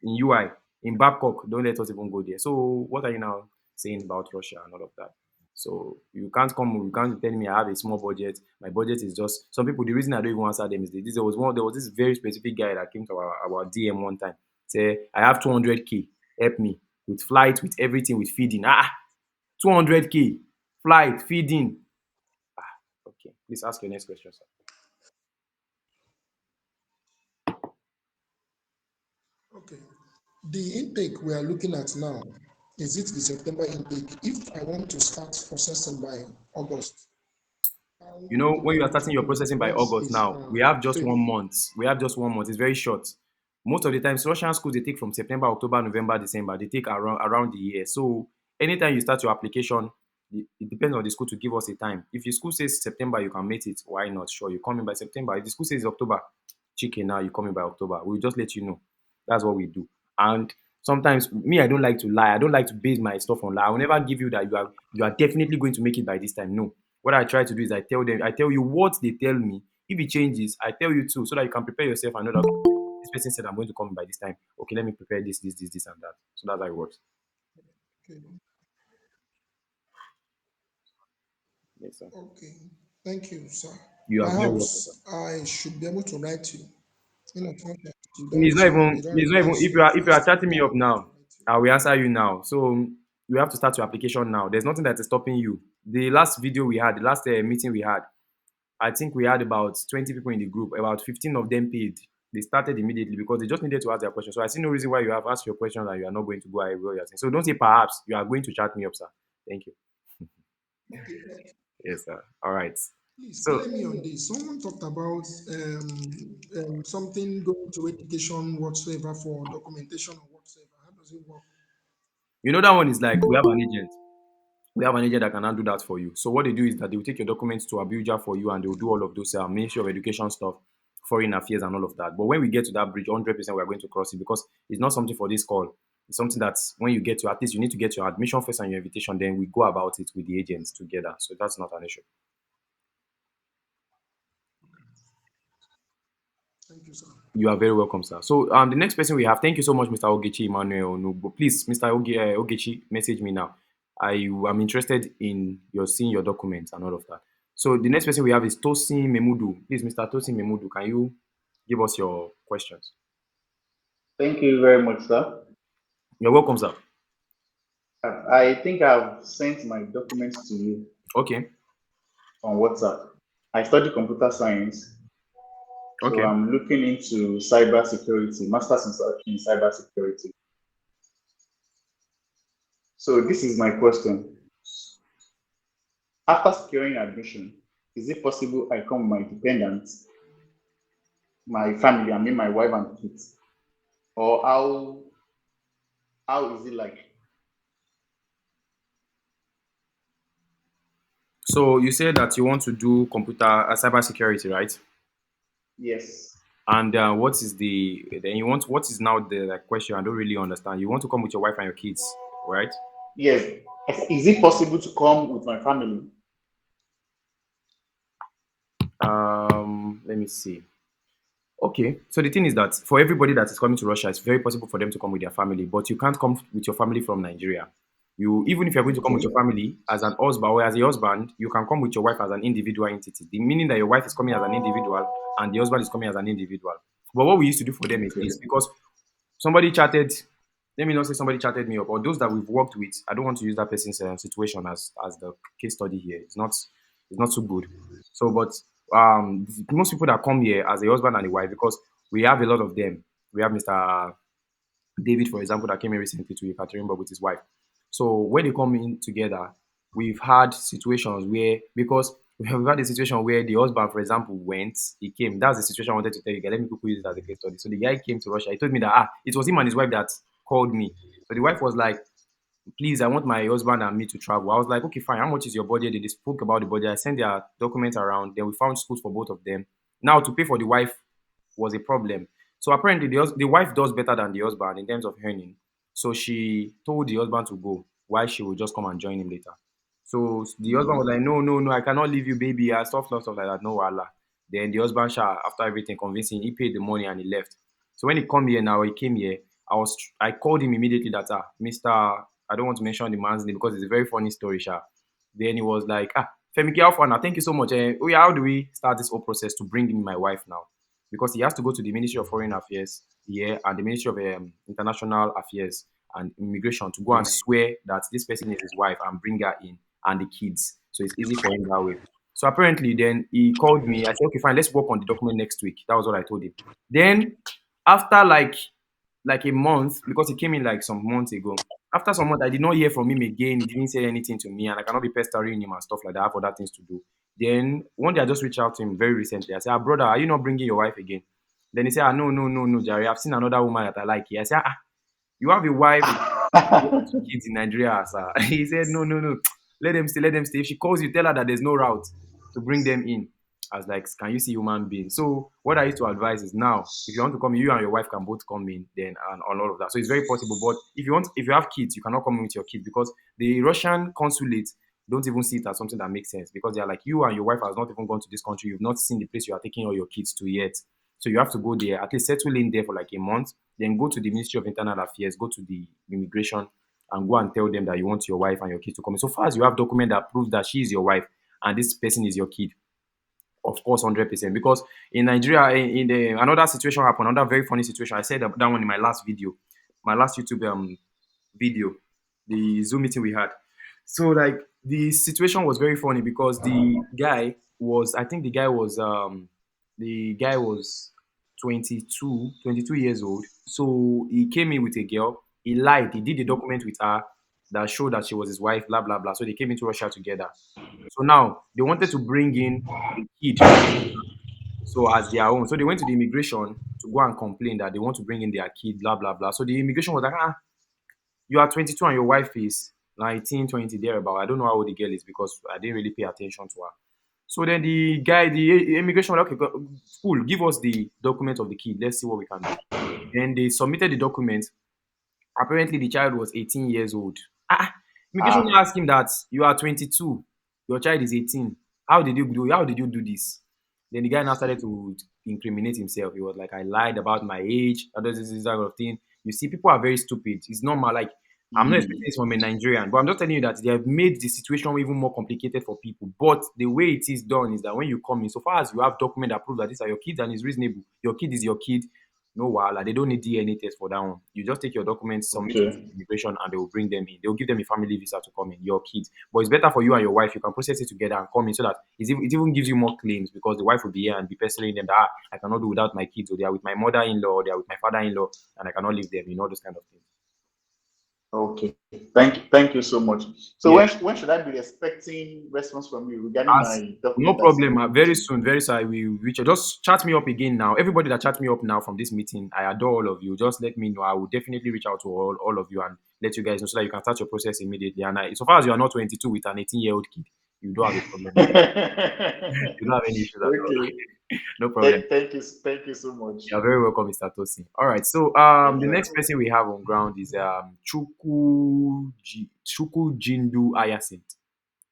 in UI. In Babcock, don't let us even go there. So what are you now saying about Russia and all of that? So you can't tell me I have a small budget. My budget is just, some people, the reason I don't even answer them is this. There was this very specific guy that came to our DM one time. Say, I have 200K, help me with flight, with everything, with feeding. 200K, flight, feeding. Okay. Please ask your next question, sir. Okay. The intake we are looking at now, is it the September intake? If I want to start processing by August, how You know, when you are starting your processing by What August is now, we have just training? 1 month. We have just 1 month. It's very short. Most of the times, Russian schools they take from September, October, November, December. They take around the year. So anytime you start your application, it depends on the school to give us a time. If your school says September, you can make it. Why not? Sure, you come in by September. If the school says October, chicken now, you come in by October. We'll just let you know. That's what we do. And sometimes me, I don't like to lie. I don't like to base my stuff on lie. I will never give you that you are definitely going to make it by this time. No. What I try to do is I tell you what they tell me. If it changes, I tell you too, so that you can prepare yourself and know that this person said I'm going to come by this time. Okay, let me prepare this, and that. So that's how it works. Okay. Yes, sir. Okay. Thank you, sir. You are very welcome, sir. Perhaps I should be able to write you in a contact. It's not even Request if your you are first chatting me name. up now, I will answer you now. So you have to start your application now. There's nothing that is stopping you. The last video we had, the last meeting we had, I think we had about 20 people in the group. About 15 of them paid. They started immediately because they just needed to ask their question. So I see no reason why you have asked your question and you are not going to go ahead with what you're saying. So don't say perhaps. You are going to chat me up, sir. Thank you. Okay. Yes, sir. All right. Please So clear me on this. Someone talked about something going to education whatsoever for documentation or whatsoever. How does it work? you know that one is like we have an agent. We have an agent that can handle that for you. So what they do is that they will take your documents to Abuja for you and they will do all of those Ministry of Education stuff, foreign affairs and all of that. But when we get to that bridge, 100% we are going to cross it because it's not something for this call. It's something that when you get to, at least you need to get your admission first and your invitation, then we go about it with the agents together. So that's not an issue. Thank you, sir. You are very welcome, sir. So the next person we have, thank you so much, Mr. Ogechi Emmanuel Onugbo. Please, Mr. Ogechi, message me now. I am interested in your seeing your documents and all of that. So the next person we have is Tosin Memudu. Please, Mr. Tosin Memudu, can you give us your questions? Thank you very much, sir. You're welcome, sir. I think I've sent my documents to you Okay. on WhatsApp. I study computer science, so Okay. I'm looking into cyber security, masters in cyber security. So this is my question. After securing admission, is it possible I come with my dependents, my family, I mean my wife and kids? Or how is it like? So you said that you want to do computer cyber security, right? Yes. And what is the then you want what is now the like, question? I don't really understand. You want to come with your wife and your kids, right? Yes. Is it possible to come with my family? Let me see. Okay, so the thing is that for everybody that is coming to Russia, it's very possible for them to come with their family, but you can't come with your family from Nigeria. You even if you're going to come with your Okay. family as an husband or as a husband, you can come with your wife as an individual entity. The meaning that your wife is coming as an individual and the husband is coming as an individual. But what we used to do for them is this because somebody chatted, let me not say somebody chatted me up, or those that we've worked with. I don't want to use that person's situation as the case study here. It's not so good. So, but most people that come here as a husband and a wife because we have a lot of them. We have Mr. David, for example, that came in recently to Yekaterinburg with his wife. So when they come in together, we've had situations where because we have had a situation where the husband, for example, he came. That's the situation I wanted to tell you guys. Let me quickly use it as a case study. So the guy came to Russia. He told me that it was him and his wife that called me. So the wife was like, please, I want my husband and me to travel. I was like, okay, fine. How much is your budget? They spoke about the budget. I sent their documents around. Then we found schools for both of them. Now to pay for the wife was a problem. So apparently the wife does better than the husband in terms of earning. So she told the husband to go while she would just come and join him later. So the husband was like, no, no, no, I cannot leave you, baby. Stuff like that. No, Allah. Then the husband, after everything, convincing, he paid the money and he left. So when he came here, I called him immediately that, Mr. I don't want to mention the man's name because it's a very funny story, Sha. Then he was like, Femike Alpha now, thank you so much. Oh yeah, how do we start this whole process to bring in my wife now? Because he has to go to the Ministry of Foreign Affairs here and the Ministry of International Affairs and Immigration to go and swear that this person is his wife and bring her in and the kids. So it's easy for him that way. So apparently, then he called me. I said, okay, fine, let's work on the document next week. That was what I told him. Then after like a month, because he came in like some months ago. After some months, I did not hear from him again. He didn't say anything to me, and I cannot be pestering him and stuff like that. I have other things to do. Then one day I just reached out to him very recently. I said, brother, are you not bringing your wife again? Then he said, no, no, no, no, Jerry. I've seen another woman that I like here. I said, you have a wife, you have 2 kids in Nigeria, sir. He said, no, no, no. Let them stay, let them stay. If she calls you, tell her that there's no route to bring them in. I was like, can you see human beings? So what I used to advise is now, if you want to come in, you and your wife can both come in then and all of that. So it's very possible. But if you have kids, you cannot come in with your kids because the Russian consulate don't even see it as something that makes sense because they are like, you and your wife has not even gone to this country. You've not seen the place you are taking all your kids to yet. So you have to go there, at least settle in there for like a month, then go to the Ministry of Internal Affairs, go to the immigration and go and tell them that you want your wife and your kids to come in. So far as you have document that proves that she is your wife and this person is your kid, of course, 100%. Because in Nigeria, in the another situation happened, another very funny situation. I said that one in my last video, my last YouTube video, the Zoom meeting we had. So like the situation was very funny because I think the guy was 22 years old. So he came in with a girl. He lied. He did the document with her that showed that she was his wife. Blah blah blah. So they came into Russia together. So now they wanted to bring in the kid so as their own. So they went to the immigration to go and complain that they want to bring in their kid, blah blah blah. So the immigration was like, you are 22 and your wife is 19, 20 thereabout. I don't know how old the girl is because I didn't really pay attention to her. So then the immigration was like, okay, cool, give us the document of the kid. Let's see what we can do. Then they submitted the document. Apparently, the child was 18 years old. Immigration asked him that you are 22, your child is 18. How did you do this? Then the guy now started to incriminate himself. He was like, I lied about my age, this kind of thing. You see, people are very stupid. It's normal. Like, I'm not expecting this from a Nigerian, but I'm just telling you that they have made the situation even more complicated for people. But the way it is done is that when you come in, so far as you have document that prove that these are your kids and it's reasonable, your kid is your kid, no wahala. They don't need DNA test for that one. You just take your documents, submit it to Okay. immigration, and they will bring them in. They will give them a family visa to come in, your kids. But it's better for you and your wife. You can process it together and come in so that it even gives you more claims because the wife will be here and be pestering them that I cannot do without my kids, or they are with my mother-in-law, or they are with my father-in-law, and I cannot leave them. Those kind of things. Okay. Thank you so much. So Yeah. when should I be expecting response from you regarding my No document I problem. submitted? Very soon, very soon, I will reach out. Just chat me up again now. Everybody that chat me up now from this meeting, I adore all of you. Just let me know. I will definitely reach out to all of you and let you guys know so that you can start your process immediately. And so far as you are not 22 with an 18-year-old kid, you don't have a problem. You don't have any issues at all. Okay. No problem. Thank you so much. You're very welcome, Mr. Tosin. All right. So the next person we have on ground is Chuku Jindu Ayasit.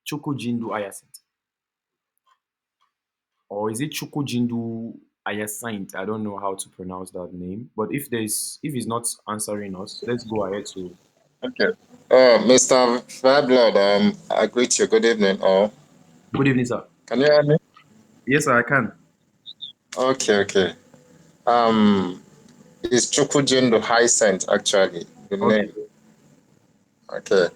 Chuku Jindu Ayasit. Or is it Chuku Jindu Ayasaint? I don't know how to pronounce that name. But if he's not answering us, let's go ahead to Okay. Mr. Fairblad, I greet you. Good evening, all. good evening, sir. Can you hear me? Yes, sir, I can. Okay. It's Chukujindu Hyacinth, actually, the Okay. name. Okay.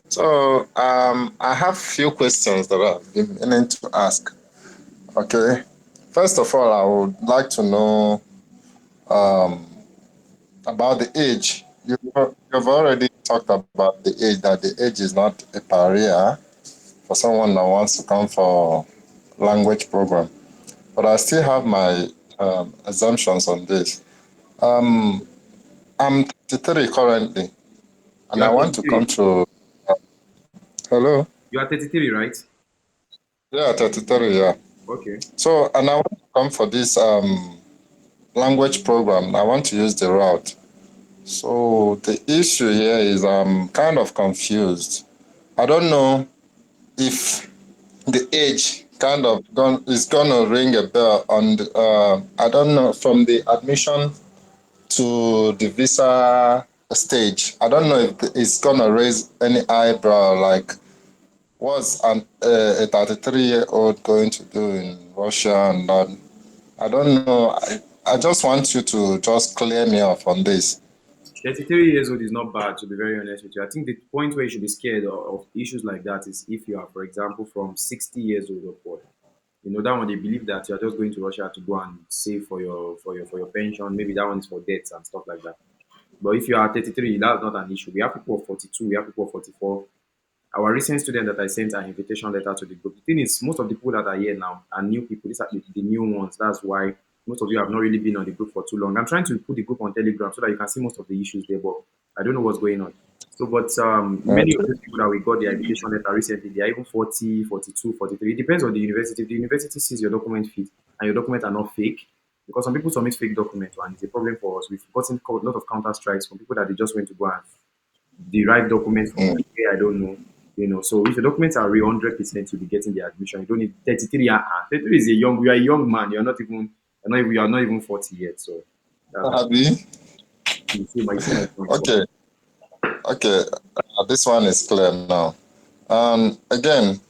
So, I have few questions that I've been meaning to ask. Okay. First of all, I would like to know about the age. You've already talked about the age, that the age is not a barrier for someone that wants to come for language program. But I still have my assumptions on this. I'm 33 currently, and You I are want to 33. come to. Hello? You are 33, right? Yeah, 33, yeah. Okay. So, and I want to come for this language program. I want to use the route. So, the issue here is I'm kind of confused. I don't know if the age kind of is gonna ring a bell on the, I don't know, from the admission to the visa stage. I don't know if it's gonna raise any eyebrow like what's a 33-year-old going to do in Russia and that. I don't know. I just want you to just clear me off on this. 33 years old is not bad, to be very honest with you. I think the point where you should be scared of issues like that is if you are, for example, from 60 years old upward. That one they believe that you are just going to Russia to go and save for your pension. Maybe that one is for debts and stuff like that. But if you are 33, that's not an issue. We have people of 42, we have people of 44. Our recent student that I sent an invitation letter to the group. The thing is, most of the people that are here now are new people. These are the new ones. That's why most of you have not really been on the group for too long. I'm trying to put the group on Telegram so that you can see most of the issues there, but I don't know what's going on. So, but many of Okay. those people that we got the invitation letter recently, they are even 40, 42, 43. It depends on the university. If the university sees your document fit and your documents are not fake, because some people submit fake documents and it's a problem for us. We've gotten a lot of counter strikes from people that they just went to go and derive documents from where I don't know. So if the documents are real, 100%, you'll be getting the admission. You don't need 33. 33 is a young. You are a young man. You are not even 40 yet. So that's just Abi? you see my point. Okay. Okay. This one is clear now. Again,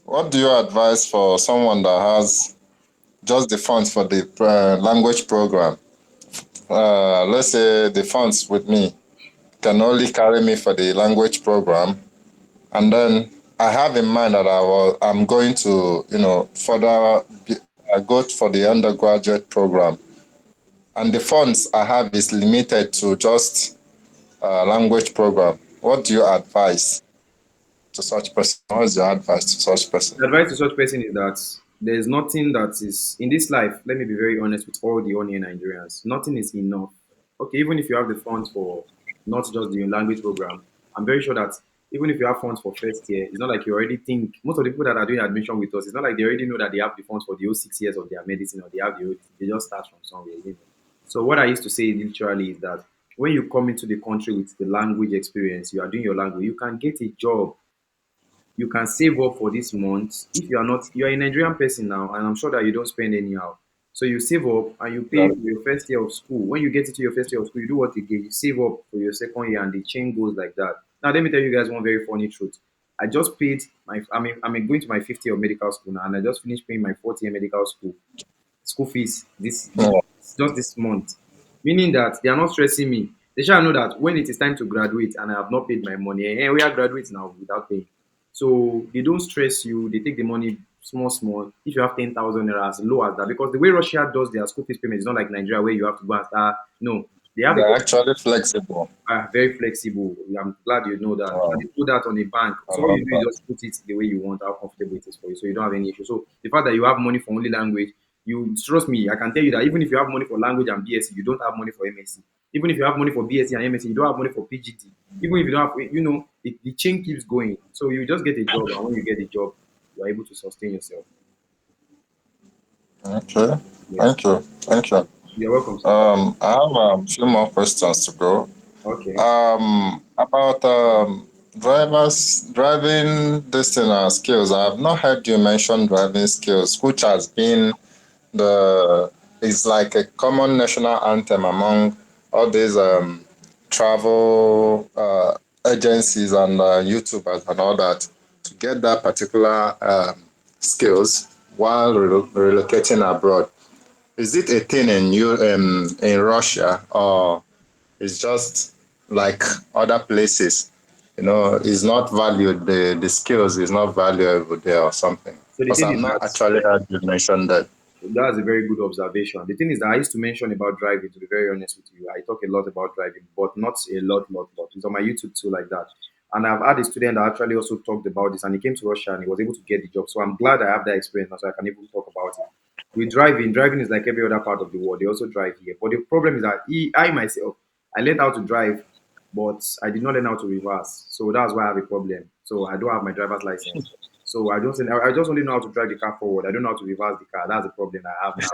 what do you advise for someone that has just the funds for the language program? Let's say the funds with me can only carry me for the language program, and then I have in mind that I'm going to, further go for the undergraduate program, and the funds I have is limited to just language program. What do you advise to such person? What is your advice to such person? The advice to such person is that there's nothing that is in this life. Let me be very honest with all the onion Nigerians. Nothing is enough. Okay, even if you have the funds for not just the language program, I'm very sure that even if you have funds for first year, it's not like you already think. Most of the people that are doing admission with us, it's not like they already know that they have the funds for the whole 6 years of their medicine or they have the whole, they just start from somewhere. So what I used to say literally is that when you come into the country with the language experience, you are doing your language, you can get a job, you can save up for this month. If you are not, you are a Nigerian person now, and I'm sure that you don't spend anyhow. So you save up and you pay for your first year of school. When you get into your first year of school, you do what again? You save up for your second year, and the chain goes like that. Now let me tell you guys one very funny truth. I just paid my. I'm going to my fifth year of medical school now, and I just finished paying my fourth year medical school fees just this month, meaning that they are not stressing me. They shall know that when it is time to graduate and I have not paid my money, we are graduating now without paying. So they don't stress you. They take the money small, small. If you have 10,000 naira, as low as that, because the way Russia does their school fees payment is not like Nigeria where you have to go and start. No, they have They're actually flexible. very flexible. I'm glad you know that. Wow. And they put that on a bank. I So all love you do that. is just put it the way you want, how comfortable it is for you. So you don't have any issue. So the fact that you have money for only language, you trust me, I can tell you that even if you have money for language and BSc, you don't have money for MSc. Even if you have money for BSc and MSc, you don't have money for PGD. Even if you don't have, the chain keeps going. So you just get a job, and when you get a job, you are able to sustain yourself. Okay. Yeah. Thank you. Thank you. You're welcome, sir. I have a few more questions to go. Okay. About driving skills. I have not heard you mention driving skills, which has been it's like a common national anthem among all these travel agencies and YouTubers and all that, to get that particular skills while relocating abroad. Is it a thing in Russia, or it's just like other places? Is not valued. The skills is not valuable there or something. So the Because thing I've is not that actually heard you mention that. that's a very good observation. The thing is that I used to mention about driving, to be very honest with you. I talk a lot about driving, but not a lot. It's on my YouTube too, like that. And I've had a student that actually also talked about this, and he came to Russia and he was able to get the job. So I'm glad I have that experience now, so I can even talk about it. With driving is like every other part of the world. They also drive here. But the problem is that I myself, I learned how to drive, but I did not learn how to reverse. So that's why I have a problem. So I don't have my driver's license. So I just only know how to drive the car forward. I don't know how to reverse the car. That's the problem I have now.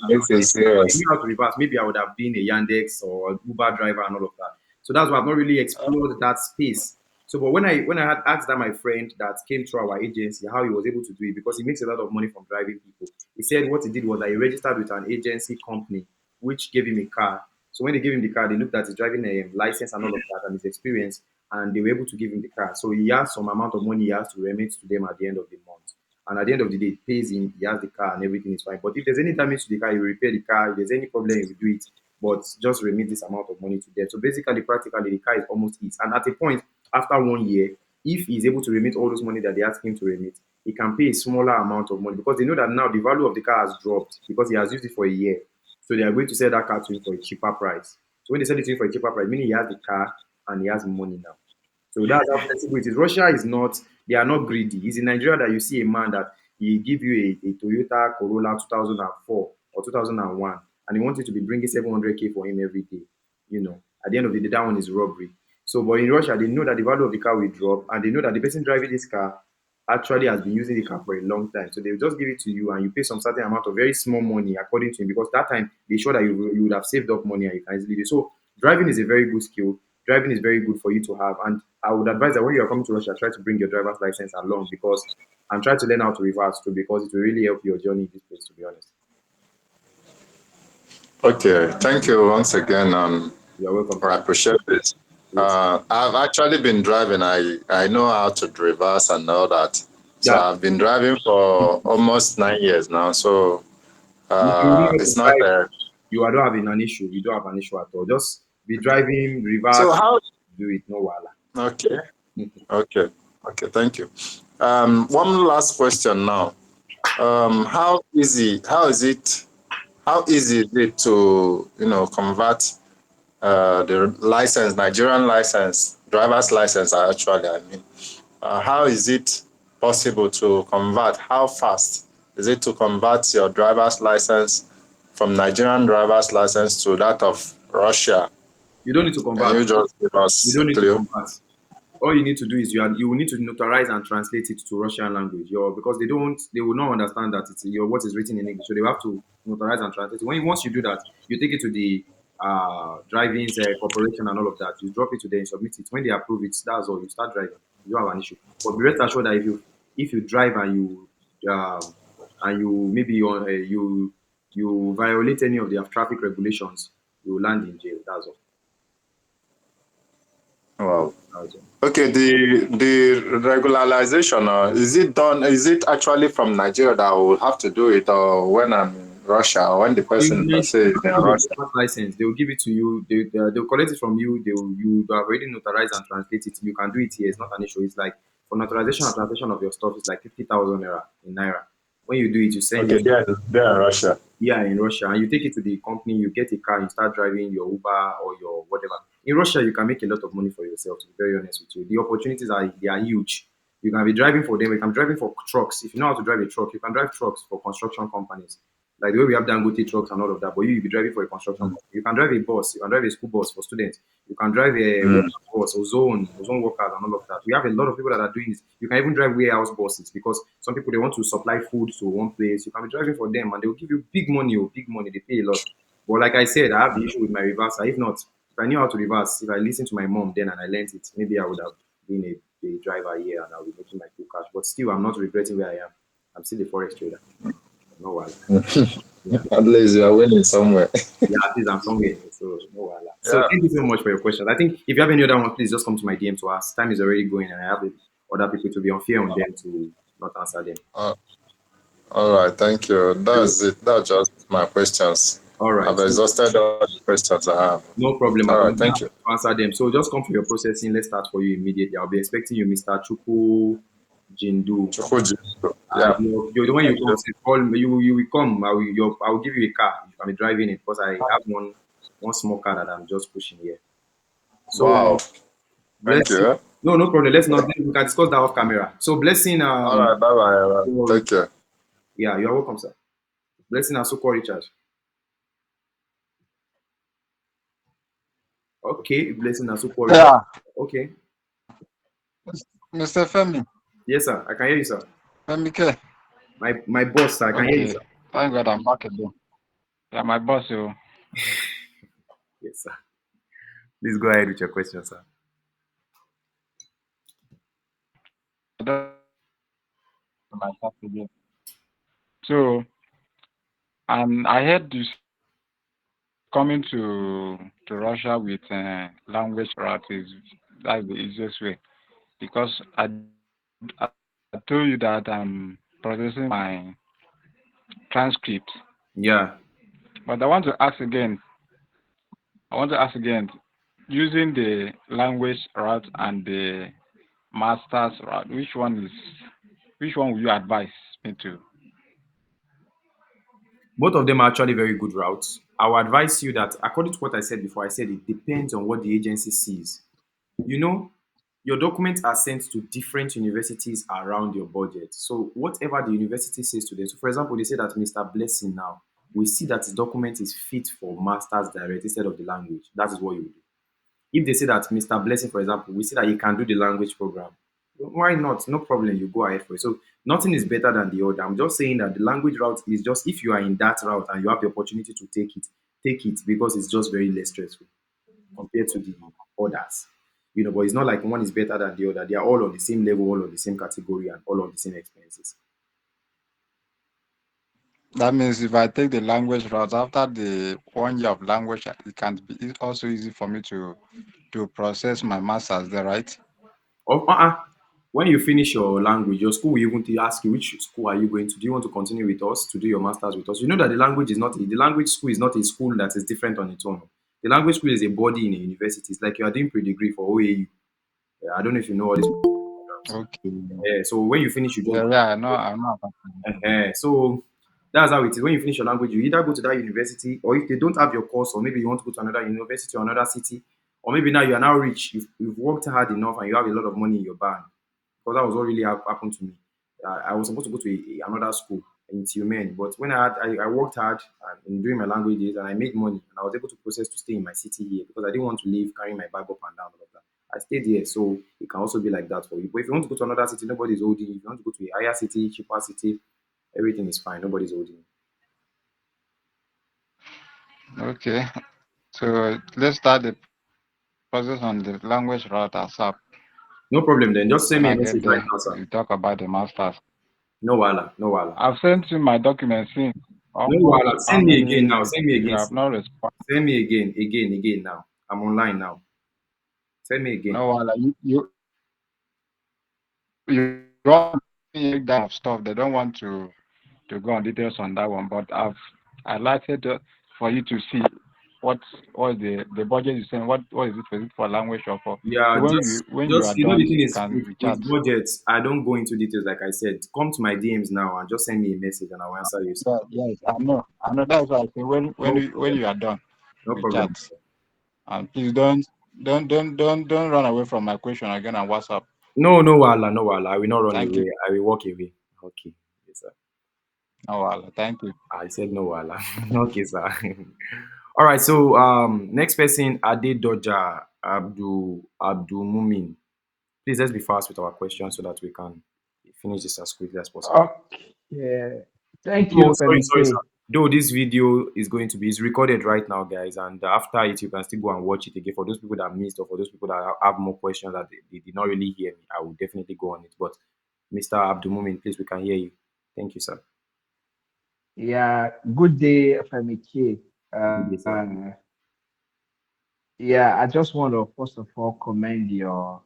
This is If I serious. knew how to reverse, maybe I would have been a Yandex or an Uber driver and all of that. So that's why I've not really explored that space. So, but when I had asked that my friend that came through our agency how he was able to do it, because he makes a lot of money from driving people, he said what he did was that he registered with an agency company which gave him a car. So when they gave him the car, they looked at his driving license and all of that and his experience, and they were able to give him the car. So he has some amount of money he has to remit to them at the end of the month. And at the end of the day, it pays him, he has the car and everything is fine. But if there's any damage to the car, he will repair the car. If there's any problem, he will do it. But just remit this amount of money to them. So basically, practically, the car is almost his. And at a point, after 1 year, if he's able to remit all those money that they ask him to remit, he can pay a smaller amount of money because they know that now the value of the car has dropped because he has used it for a year. So they are going to sell that car to him for a cheaper price. So when they sell it to him for a cheaper price, meaning he has the car and he has money now. So that's how flexible it is. Russia is not, they are not greedy. It's in Nigeria that you see a man that he give you a Toyota Corolla 2004 or 2001 and he wants you to be bringing 700K for him every day. You know, at the end of the day, that one is robbery. So, but in Russia, they know that the value of the car will drop and they know that the person driving this car actually has been using the car for a long time. So they will just give it to you and you pay some certain amount of very small money according to him because that time they sure that you would have saved up money and you can easily do. So driving is a very good skill. Driving is very good for you to have. And I would advise that when you are coming to Russia, try to bring your driver's license along because and try to learn how to reverse too because it will really help your journey in this place, to be honest. Okay, thank you once again. You're welcome. I appreciate this. I've actually been driving. I know how to reverse and all that. So Yeah. I've been driving for almost 9 years now. So it's not you don't have an issue. You don't have an issue at all. Just be driving, reverse, so how do it, no wala. okay. Okay, thank you. One last question now. How easy is it to convert the license, Nigerian license, driver's license actually, I mean. How is it possible to convert? How fast is it to convert your driver's license from Nigerian driver's license to that of Russia? You don't need to convert. Can you just give us You don't need to clue? convert. All you need to do is you will need to notarize and translate it to Russian language. Because they will not understand that it's what is written in English. So they have to notarize and translate it. Once you do that, you take it to the driving corporation and all of that. You drop it to them, submit it. When they approve it, that's all. You start driving. You don't have an issue. But be rest assured that if you drive and you maybe you violate any of the traffic regulations, you will land in jail. That's all. Wow. Okay, the regularization, is it done? Is it actually from Nigeria that I will have to do it, or when I'm in Russia, or when the person per se is in Russia? License, they will give it to you. They'll collect it from you. You have already notarized and translate it. You can do it here. It's not an issue. It's like for notarization and translation of your stuff, it's like 50,000 naira in naira. When you do it, you send Okay, it. they're in Russia. Yeah, in Russia, and you take it to the company. You get a car. You start driving your Uber or your whatever. In Russia, you can make a lot of money for yourself. To be very honest with you, the opportunities are huge. You can be driving for them. You can be driving for trucks. If you know how to drive a truck, you can drive trucks for construction companies. Like the way we have Dangote trucks and all of that, but you'll be driving for a construction company. You can drive a bus, you can drive a school bus for students, you can drive a bus, ozone workers and all of that. We have a lot of people that are doing this. You can even drive warehouse buses because some people they want to supply food to one place. You can be driving for them and they will give you big money, big money, they pay a lot. But like I said, I have the issue with my reverser. If not, if I knew how to reverse, if I listened to my mom then and I learned it, maybe I would have been a driver here and I would be making my full cash. But still, I'm not regretting where I am. I'm still a forex trader. No wala. Yeah. At least you are winning somewhere. Yeah, at least I'm somewhere. So no wala. So thank you so much for your questions. I think if you have any other one, please just come to my DM to ask. Time is already going, and I have other people to be unfair on them to not answer them. All right, thank you. That's it. That's just my questions. All right. I've exhausted all the questions I have. No problem. All right, thank you. To answer them. So just come for your processing. Let's start for you immediately. I'll be expecting you, Mr. Chuku Jindu. Yeah. You're the one you come. Call me. You will come. I will give you a car. You can be driving it because I have one small car that I'm just pushing here. So wow. Thank you. No problem. Let's not. We can discuss that off camera. So blessing. All right. Bye. Take care. Yeah, you're welcome, sir. Blessing and so call Richard. Okay, blessing and so call. Yeah. Okay. Mr. Femi. Yes, sir. I can hear you, sir. Femi K. My boss, sir. I can hear you, sir. Thank God I'm back again. Yeah, my boss, you. Yes, sir. Please go ahead with your question, sir. So, I heard you coming to Russia with language route that's the easiest way because I told you that I'm processing my transcript. Yeah. But I want to ask again, using the language route and the master's route, which one will you advise me to? Both of them are actually very good routes. I will advise you that according to what I said before, I said it depends on what the agency sees. You know, your documents are sent to different universities around your budget. So whatever the university says to them, so for example, they say that Mr. Blessing now, we see that his document is fit for master's direct instead of the language. That is what you do. If they say that Mr. Blessing, for example, we see that he can do the language program, why not? No problem, you go ahead for it. So nothing is better than the other. I'm just saying that the language route is just, if you are in that route and you have the opportunity to take it, because it's just very less stressful compared to the others. But it's not like one is better than the other. They are all on the same level, all on the same category, and all on the same expenses. That means if I take the language route after the 1 year of language, it can be also easy for me to process my masters there, right? When you finish your language, your school will even ask you which school are you going to. Do you want to continue with us to do your masters with us? You know that the language school is not a school that is different on its own. The language school is a body in a university. It's like you are doing pre-degree for OAU. Yeah, I don't know if you know all this. Okay. Yeah, so when you finish, you just Yeah, I know. I know. so that's how it is. When you finish your language, you either go to that university, or if they don't have your course, or maybe you want to go to another university or another city, or maybe now you are now rich, you've worked hard enough and you have a lot of money in your bank. Because that was what really happened to me. I was supposed to go to another school in Tilmen, but when I worked hard in doing my language days and I made money and I was able to process to stay in my city here because I didn't want to leave carrying my bag up and down all of that. I stayed here, so it can also be like that for you. But if you want to go to another city, nobody's holding you. If you want to go to a higher city, cheaper city, everything is fine. Nobody's holding you. Okay. So let's start the process on the language route ASAP. No problem then. Just send When me a I get message right there, now, sir. we talk about the masters. No wala, no wala. I've sent you my documents since No almost wala. how Send me again now. many Send me you again, have sir. not responded. Send me again now. I'm online now. Send me again. No, well, you want to make that stuff. They don't want to go on details on that one, but I've highlighted for you to see what the budget is saying. What is it? Is it for language or for? Yeah, So when you are just the done, thing you is can reach out. with budgets, I don't go into details like I said. Come to my DMs now and just send me a message and I'll answer you. Yeah, yes, I know. That's why I say when No when problem. you are done, No reach problem. out. And please don't run away from my question again on WhatsApp. No, no wala, no wala. I will not run Thank you. away. I will walk away. Okay. Yes, sir. No, well, thank you. I said no wala. Okay, sir. All right. So next person, Ade Doja Abdul Mumin. Please let's be fast with our questions so that we can finish this as quickly as possible. Okay. Thank Oh, you, sorry, sir. Femike. Though this video is recorded right now, guys, and after it, you can still go and watch it again. For those people that missed, or for those people that have more questions that they did not really hear me, I will definitely go on it. But Mr. Abdul Mumin, please, we can hear you. Thank you, sir. Yeah, good day, Femike. Good day, sir. Yeah, I just want to first of all commend your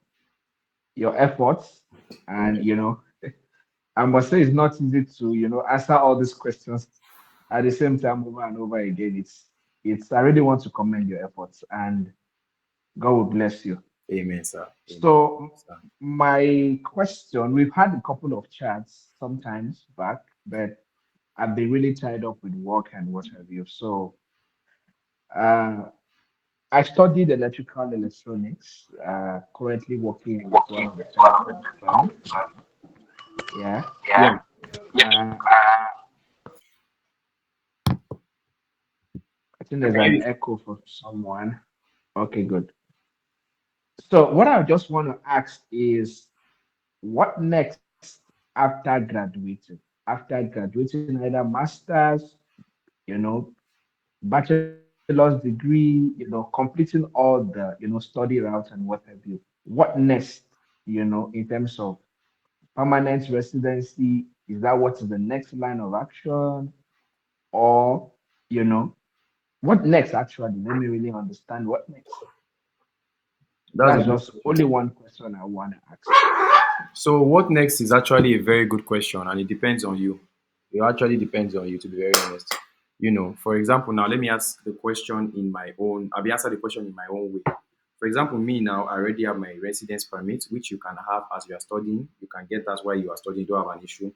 efforts, and I must say it's not easy to answer all these questions at the same time over and over again. It's I really want to commend your efforts, and God will bless you. Amen, sir. Amen. So my question, we've had a couple of chats sometimes back, but I've been really tied up with work and what have you. So I studied electrical electronics, currently working with one of the telecom firms. Yeah. Yeah. Uh, I think there's an echo from someone. Okay, good. So what I just want to ask is, what next after graduating? After graduating, either masters, you know, bachelor's degree, completing all the, study routes and what have you. What next, in terms of permanent residency? Is that what is the next line of action? Or, what next actually? Let me really understand what next. That's a That's good just question. only one question I want to ask. So what next is actually a very good question, and it depends on you. It actually depends on you, to be very honest. For example, now let me ask the question in my own. I'll be answer the question in my own way. For example, me now, I already have my residence permit, which you can have as you are studying. You can get that while you are studying. You don't have an issue.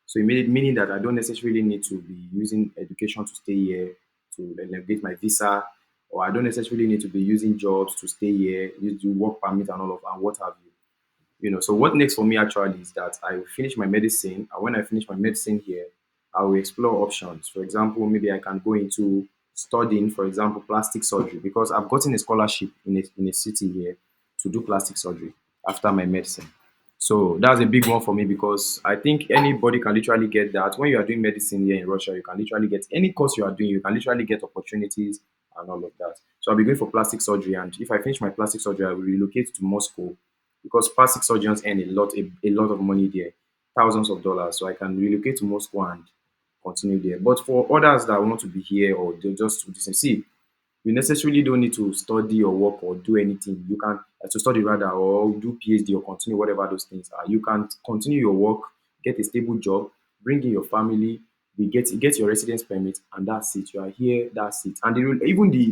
So meaning that I don't necessarily need to be using education to stay here to elevate my visa or I don't necessarily need to be using jobs to stay here, you do work permit and all of and what have you. So what next for me actually is that I will finish my medicine, and when I finish my medicine here, I will explore options. For example, maybe I can go into studying, for example, plastic surgery, because I've gotten a scholarship in a city here to do plastic surgery after my medicine. So that's a big one for me because I think anybody can literally get that. When you are doing medicine here in Russia, you can literally get any course you are doing, you can literally get opportunities and all of that. So I'll be going for plastic surgery, and if I finish my plastic surgery, I will relocate to Moscow because plastic surgeons earn a lot of money there, thousands of dollars. So I can relocate to Moscow and continue there. But for others that want to be here or they just to see, you necessarily don't need to study or work or do anything. You can to study rather or do PhD or continue whatever those things are. You can continue your work, get a stable job, bring in your family, get your residence permit, and that's it. You are here, that's it. And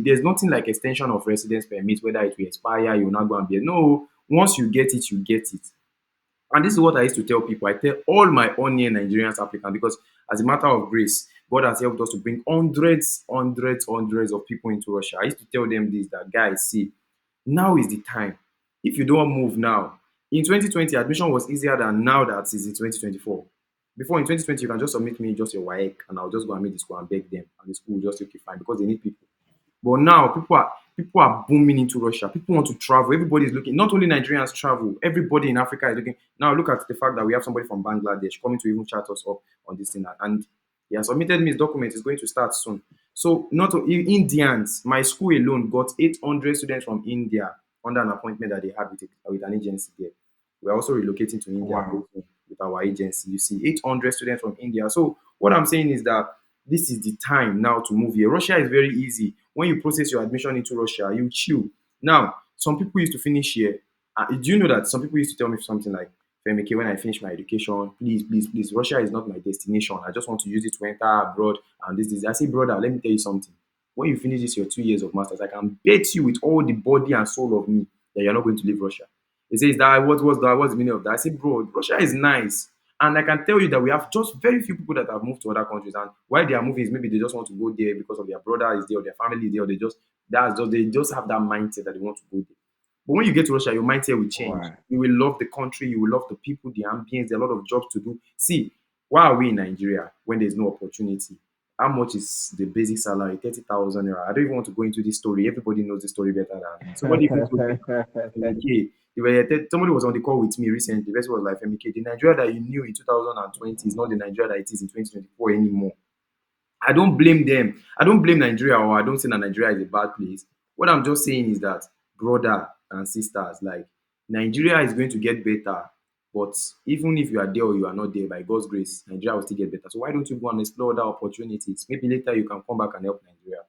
there's nothing like extension of residence permit, whether it will expire, you will not go and be no. Once you get it, you get it. And this is what I used to tell people. I tell all my onion Nigerians applicants because, as a matter of grace, God has helped us to bring hundreds of people into Russia. I used to tell them this that guys, see, now is the time. If you don't move now, in 2020, admission was easier than now that is in 2024. Before in 2020, you can just submit me just your WAEC and I'll just go and meet the school and beg them, and the school will just take you fine because they need people. But now people are booming into Russia. People want to travel. Everybody is looking. Not only Nigerians travel. Everybody in Africa is looking. Now look at the fact that we have somebody from Bangladesh coming to even chat us up on this thing, and he has submitted me his document. It's going to start soon. So not Indians. My school alone got 800 students from India under an appointment that they had with an agency there. We're also relocating to India Wow. with our agency. You see, 800 students from India. So what I'm saying is that this is the time now to move here. Russia is very easy. When you process your admission into Russia, you chill. Now, some people used to finish here. Do you know that some people used to tell me something like, Femike, when I finish my education, please, please, please, Russia is not my destination. I just want to use it to enter abroad and this. I say, brother, let me tell you something. When you finish this your 2 years of masters, I can bet you with all the body and soul of me that you're not going to leave Russia. He says that what was that? What's the meaning of that? I say, bro, Russia is nice. And I can tell you that we have just very few people that have moved to other countries. And why they are moving is maybe they just want to go there because of their brother is there or their family is there, or they just have that mindset that they want to go there. But when you get to Russia, your mindset will change. Wow. You will love the country, you will love the people, the ambience, there are a lot of jobs to do. See, why are we in Nigeria when there's no opportunity? How much is the basic salary? 30,000 naira. I don't even want to go into this story. Everybody knows this story better than me. Somebody even told me, MK, somebody was on the call with me recently. The person was like, MK, the Nigeria that you knew in 2020 is not the Nigeria that it is in 2024 anymore. I don't blame them. I don't blame Nigeria, or I don't say that Nigeria is a bad place. What I'm just saying is that, brother and sisters, like, Nigeria is going to get better. But even if you are there or you are not there, by God's grace, Nigeria will still get better. So why don't you go and explore other opportunities? Maybe later you can come back and help Nigeria.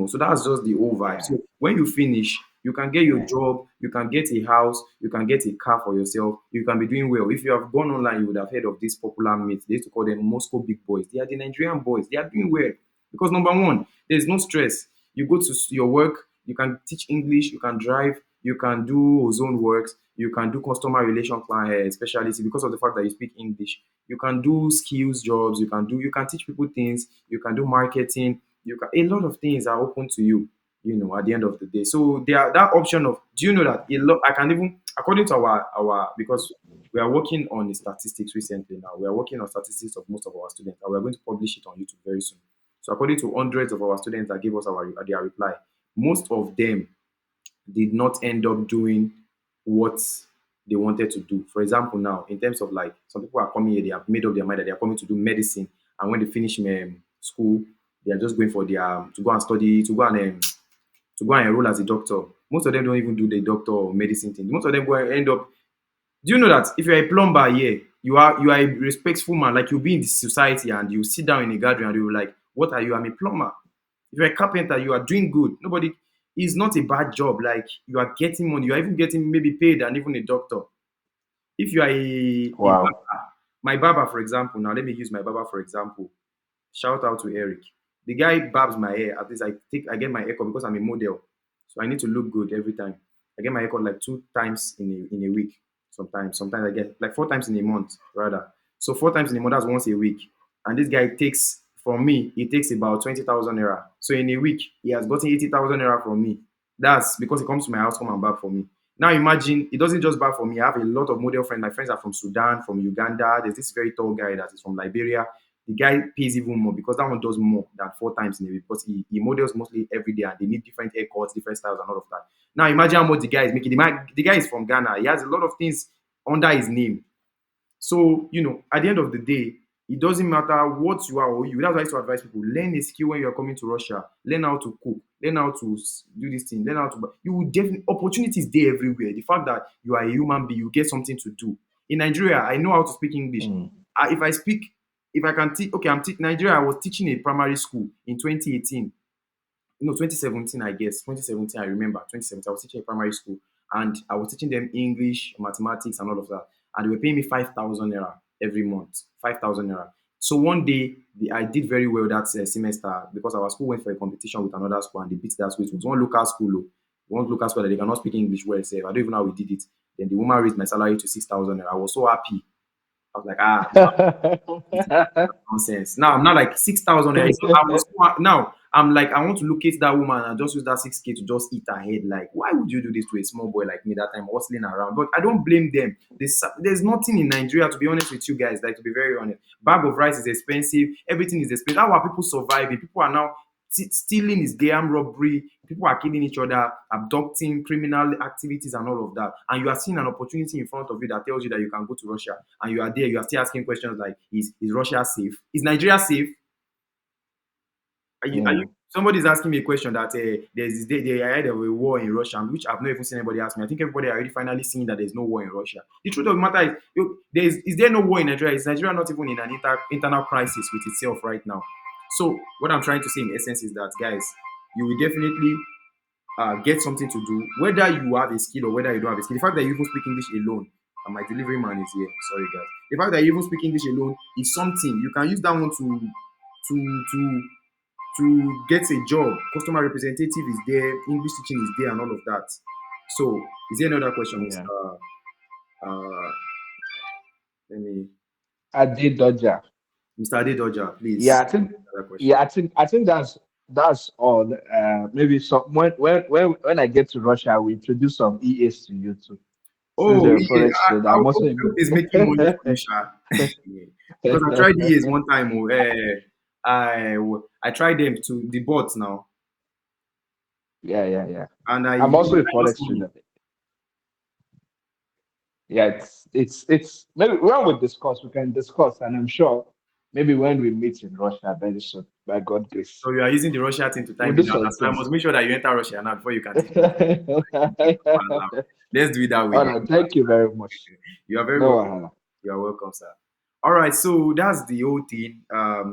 So that's just the whole vibe. Yeah. So when you finish, you can get your job, you can get a house, you can get a car for yourself, you can be doing well. If you have gone online, you would have heard of this popular myth. They used to call them Moscow big boys. They are the Nigerian boys. They are doing well because number one, there's no stress. You go to your work, you can teach English, you can drive, you can do ozone works, you can do customer relation specialty because of the fact that you speak English. You can do skills jobs, you can teach people things, you can do marketing, a lot of things are open to you, at the end of the day. So there are that option of, do you know that a lot I can even, according to our because we are working on the statistics recently now. We are working on statistics of most of our students, and we are going to publish it on YouTube very soon. So according to hundreds of our students that gave us their reply, most of them did not end up doing what they wanted to do. For example, now in terms of like some people are coming here, they have made up their mind that they are coming to do medicine, and when they finish school, they are just going for their to go and study, to go and enroll as a doctor. Most of them don't even do the doctor or medicine thing. Most of them go and end up. Do you know that if you're a plumber here, you are a respectful man, like you'll be in the society and you sit down in a gathering and you're like, what are you? I'm a plumber. If you're a carpenter, you are doing good. Nobody, it's not a bad job. Like you are getting money, you are even getting maybe paid than even a doctor. If you are a Wow. barber, my barber, for example, now let me use my barber for example. Shout out to Eric. The guy barbs my hair. At least I get my haircut because I'm a model. So I need to look good every time. I get my haircut like 2 times in a week. Sometimes I get like 4 times in a month, rather. So 4 times in a month, that's once a week. And this guy takes from me, it takes about 20,000 naira. So in a week, he has gotten 80,000 naira from me. That's because he comes to my house, come and bag for me. Now imagine it doesn't just bag for me. I have a lot of model friends. My friends are from Sudan, from Uganda. There's this very tall guy that is from Liberia. The guy pays even more because that one does more than 4 times in a week because he models mostly every day and they need different haircuts, different styles, and all of that. Now imagine how much the guy is making. The guy is from Ghana. He has a lot of things under his name. So, at the end of the day, it doesn't matter what you are or you. That's why I used to advise people learn a skill when you're coming to Russia. Learn how to cook, learn how to do this thing, learn how to. You will definitely, opportunities there everywhere. The fact that you are a human being, you get something to do. In Nigeria, I know how to speak English. If I speak, if I can teach, okay, Nigeria, I was teaching a primary school in 2018. No, 2017, I guess. 2017, I remember. 2017, I was teaching a primary school and I was teaching them English, mathematics, and all of that. And they were paying me 5,000 naira every month. 5,000 naira. So one day, I did very well that semester because our school went for a competition with another school and they beat that school. It was one local school, one local school that they cannot speak English well. I don't even know how we did it. Then the woman raised my salary to 6,000 naira. I was so happy. I was like, nonsense. Now I'm not like 6,000 naira. So now I'm like, I want to locate that woman and just use that 6K to just eat her head. Like, why would you do this to a small boy like me that time hustling around? But I don't blame them. There's nothing in Nigeria, to be honest with you guys, like to be very honest. Bag of rice is expensive, everything is expensive. How are people surviving? People are now stealing is armed robbery. People are killing each other, abducting, criminal activities, and all of that. And you are seeing an opportunity in front of you that tells you that you can go to Russia, and you are there. You are still asking questions like, "Is Russia safe? Is Nigeria safe?" Somebody's asking me a question that they are heard of a war in Russia, which I've not even seen anybody ask me. I think everybody already finally seen that there's no war in Russia. The truth of the matter is, is there no war in Nigeria? Is Nigeria not even in an internal crisis with itself right now? So what I'm trying to say in essence is that, guys, you will definitely get something to do, whether you have a skill or whether you don't have a skill. The fact that you even speak English alone, and my delivery man is here. Sorry, guys. The fact that you even speak English alone is something you can use that one to get a job. Customer representative is there, English teaching is there, and all of that. So, is there another question, Yeah. Mr. Let me. Ade Dodger. Mr. Ade Dodger, please. Yeah, I think that's all. Maybe some when I get to Russia, we introduce some EAs to you too. Since Oh, you're a yeah. forex trader, I'm also hope he's making money from you, Sha. Yeah. Because I tried EAs one time. I tried them to the bots now, yeah. and I'm also a lost forex money. trader. Yeah, it's maybe when we discuss, we can discuss, and I'm sure maybe when we meet in Russia very soon, by God grace, So you are using the Russia thing to we'll time do me down. some So I things. must make sure that you enter Russia now before you can teach me. Let's do it that way. All right, thank you very much. You are very No welcome. wahala. You are welcome, sir. All right, so that's the whole thing.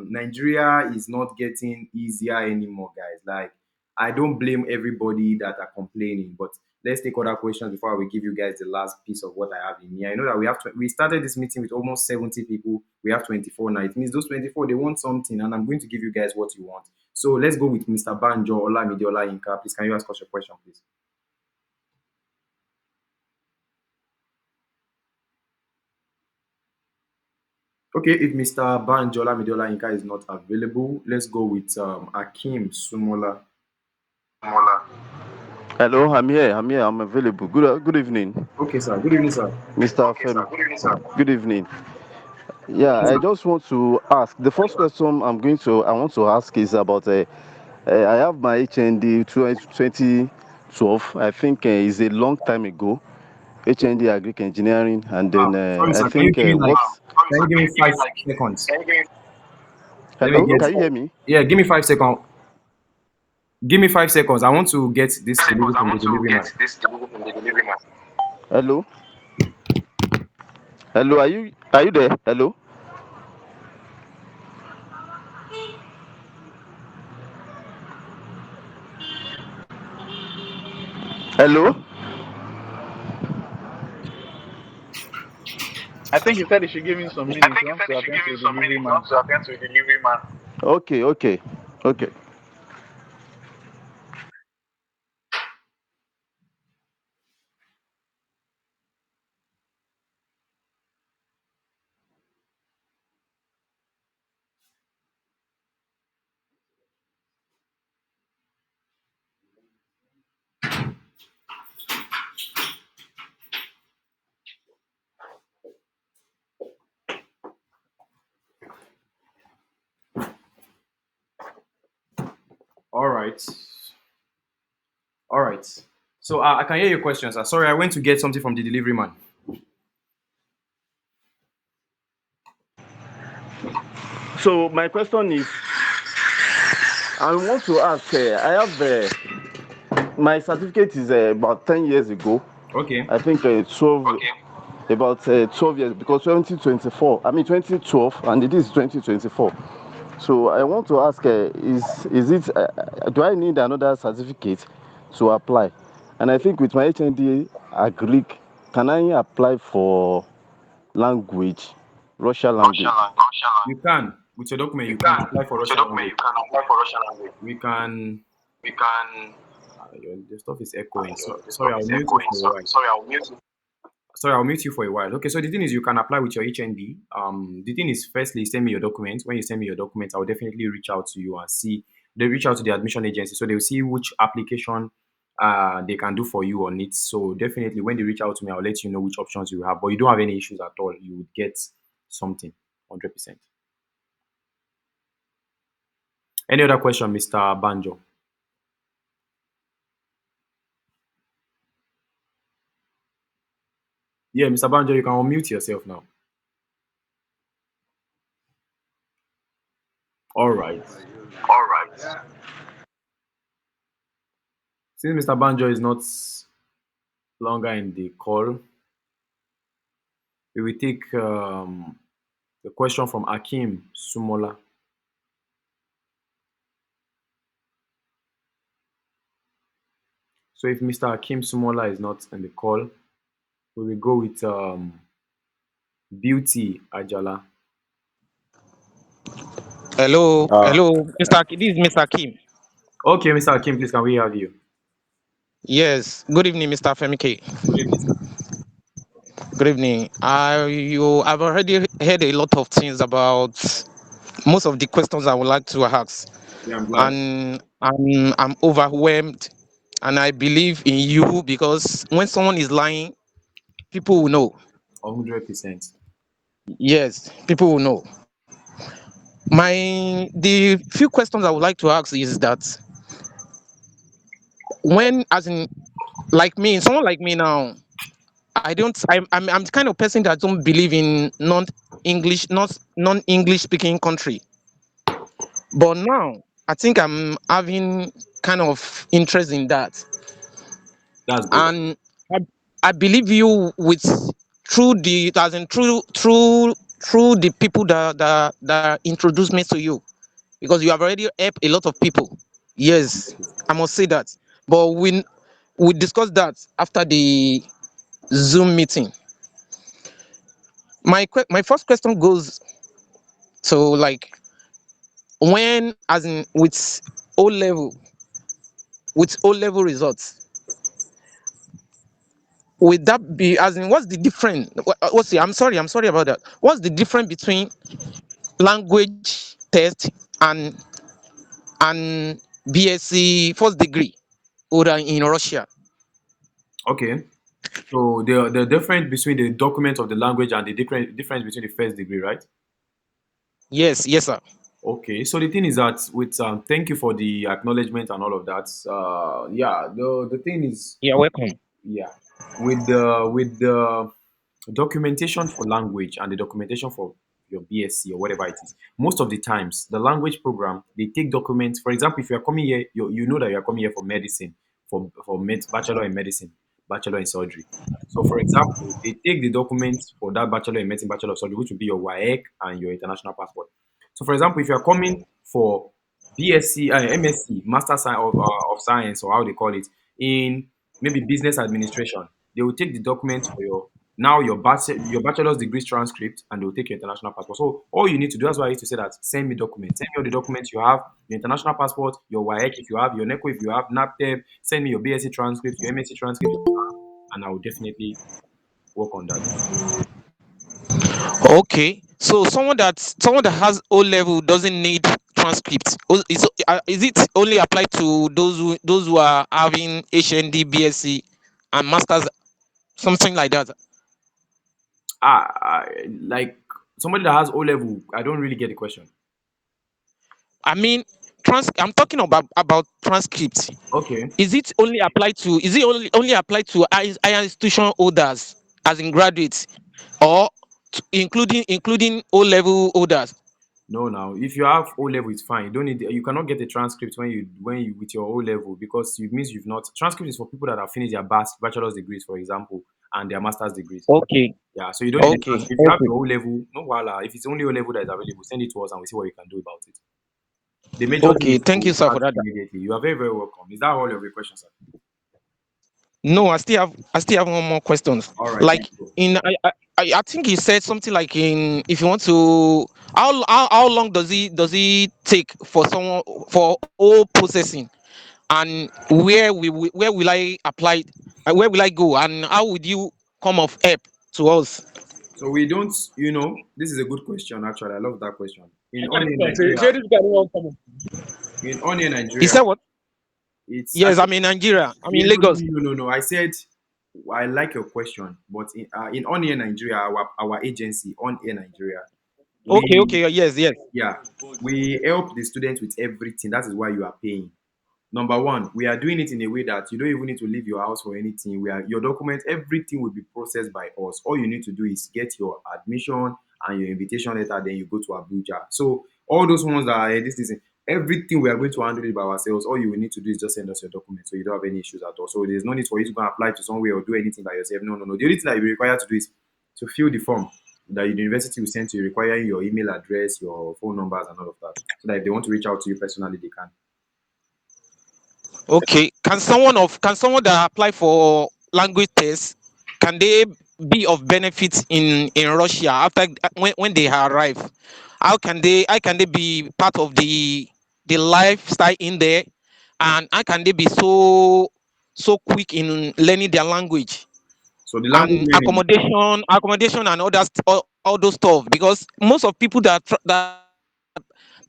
Nigeria is not getting easier anymore, guys. Like, I don't blame everybody that are complaining, but let's take other questions before we give you guys the last piece of what I have in here. I know that we started this meeting with almost 70 people. We have 24 now. It means those 24, they want something, and I'm going to give you guys what you want. So let's go with Mr. Banjo Olamide Olayinka. Please, can you ask us your question, please? Okay, if Mr. Banjola Midola Inka is not available, let's go with Akim Sumola. Hello, I'm here. I'm available. Good evening, Okay, sir. Good evening, sir. Mr. Femi. Good evening. Yeah, I just want to ask. The first question I want to ask is about. I have my HND 2012. I think is a long time ago. HND Agric Engineering, and then Sorry, I sir. Can you think give me what? Can you give me 5 seconds? Let me Hello, get. can you hear me? Yeah, give me 5 seconds. Give me 5 seconds. I want to get this delivery from the delivery man. Hello, hello. Are you there? Hello, hello. I think he said he should give him some minutes. He wants to attend to the delivery man. Okay. right. All right. So I can hear your questions. Sorry, I went to get something from the delivery man. So my question is, I want to ask. I have my certificate is about 10 years ago. Okay. I think 12. Okay. About 12 years, because 2024. I mean 2012, and it is 2024. So I want to ask, is it? Do I need another certificate to apply? And I think with my HND Agric, can I apply for language, Russian language? You can with your document. You can apply for Russian language. We can. The stuff is echoing. Sorry, I'll mute you for a while. Sorry, I'll mute you for a while. Okay, so the thing is, you can apply with your HND. The thing is, firstly, send me your documents. When you send me your documents, I'll definitely reach out to you and see. They reach out to the admission agency, so they'll see which application they can do for you on it. So definitely, when they reach out to me, I'll let you know which options you have. But you don't have any issues at all. You would get something, 100%. Any other question, Mr. Banjo? Yeah, Mr. Banjo, you can unmute yourself now. All right. Since Mr. Banjo is not longer in the call, we will take the question from Akim Sumola. So if Mr. Akim Sumola is not in the call, we will go with Beauty Ajala. Hello, Mr. This is Mr. Kim. Okay, Mr. Akim, please, can we have you? Yes. Good evening, Mr. Femike. Good evening, sir. Good evening. I've already heard a lot of things about most of the questions I would like to ask, Yeah, I'm glad. and I'm overwhelmed, and I believe in you because when someone is lying, people will know. 100%. Yes, people will know. The few questions I would like to ask is that when, as in, like me, someone like me now, I'm the kind of person that don't believe in non-English speaking country. But now I think I'm having kind of interest in that. That's good. And I believe you with through the as in through the people that introduced me to you, because you have already helped a lot of people. Yes, I must say that. But we discussed that after the Zoom meeting. My first question goes to, like, when, as in, O level with O level results, would that be, as in, what's the difference? What's the, I'm sorry about that. What's the difference between language test and BSc first degree or in Russia? Okay. So the difference between the document of the language and the difference between the first degree, right? Yes, sir. Okay. So the thing is that with thank you for the acknowledgement and all of that. Yeah. The thing is, You're welcome. yeah, with the documentation for language and the documentation for your BSc or whatever it is, most of the times the language program, they take documents. For example, if you are coming here, you know that you are coming here for medicine, bachelor in medicine, bachelor in surgery. So for example, they take the documents for that bachelor in medicine, bachelor of surgery, which would be your WAEC and your international passport. So for example, if you are coming for BSc, MSc, Master of Science, or how they call it, in maybe business administration, they will take the documents for your bachelor's degree transcript, and they will take your international passport. So all you need to do, that's why I used to say that, send me documents. Send me all the documents you have, your international passport, your WAEC if you have, your NECO if you have, NAPTEP, send me your BSc transcript, your MSc transcript, and I will definitely work on that. Okay, so someone that has O level doesn't need transcripts. Is it only applied to those who are having HND, BSc, and masters, something like that? Like somebody that has O level, I don't really get the question. I mean, I'm talking about transcripts. Okay. Is it only applied to? Is it only applied to higher institution holders, as in graduates, or including O level holders? No, now if you have O level, it's fine. You don't need. You cannot get a transcript when you with your O level because it means you've not. Transcript is for people that have finished their bachelor's degrees, for example, and their master's degrees. Okay. Yeah, so you don't need a Okay. transcript. If you have Okay. your O level, no voila. If it's only O level that is available, send it to us and we see what we can do about it. The major thing Okay. is Thank you, to sir, for start that. immediately. You are very, very welcome. Is that all of your questions, sir? No, I still have one more questions. All right, Like thank you. I think you said something like in if you want to how long does it take for someone for all processing, and where will I apply, where will I go, and how would you come of help to us? So we don't, this is a good question actually. I love that question. In Onion He Nigeria, said what? it's I Yes, said I'm in Nigeria. I'm in no, no, Lagos. no, no, no. I said I like your question, but in On Air Nigeria, our agency On Air Nigeria, Okay, we okay, yes, yes. yeah we help the students with everything. That is why you are paying. Number one, we are doing it in a way that you don't even need to leave your house for anything. Your documents, everything will be processed by us. All you need to do is get your admission and your invitation letter, then you go to Abuja. So all those ones that are this, everything we are going to handle it by ourselves. All you will need to do is just send us your documents, so you don't have any issues at all. So there's no need for you to go and apply to somewhere or do anything by yourself. No, no, no. The only thing that you will require to do is to fill the form that the university will send to you, requiring your email address, your phone numbers, and all of that. So that if they want to reach out to you personally, they can. Okay. Can someone that apply for language test, can they be of benefit in Russia after when they arrive? How can they be part of the lifestyle in there, and how can they be so quick in learning their language So the language and learning. accommodation and all those stuff? Because most of people that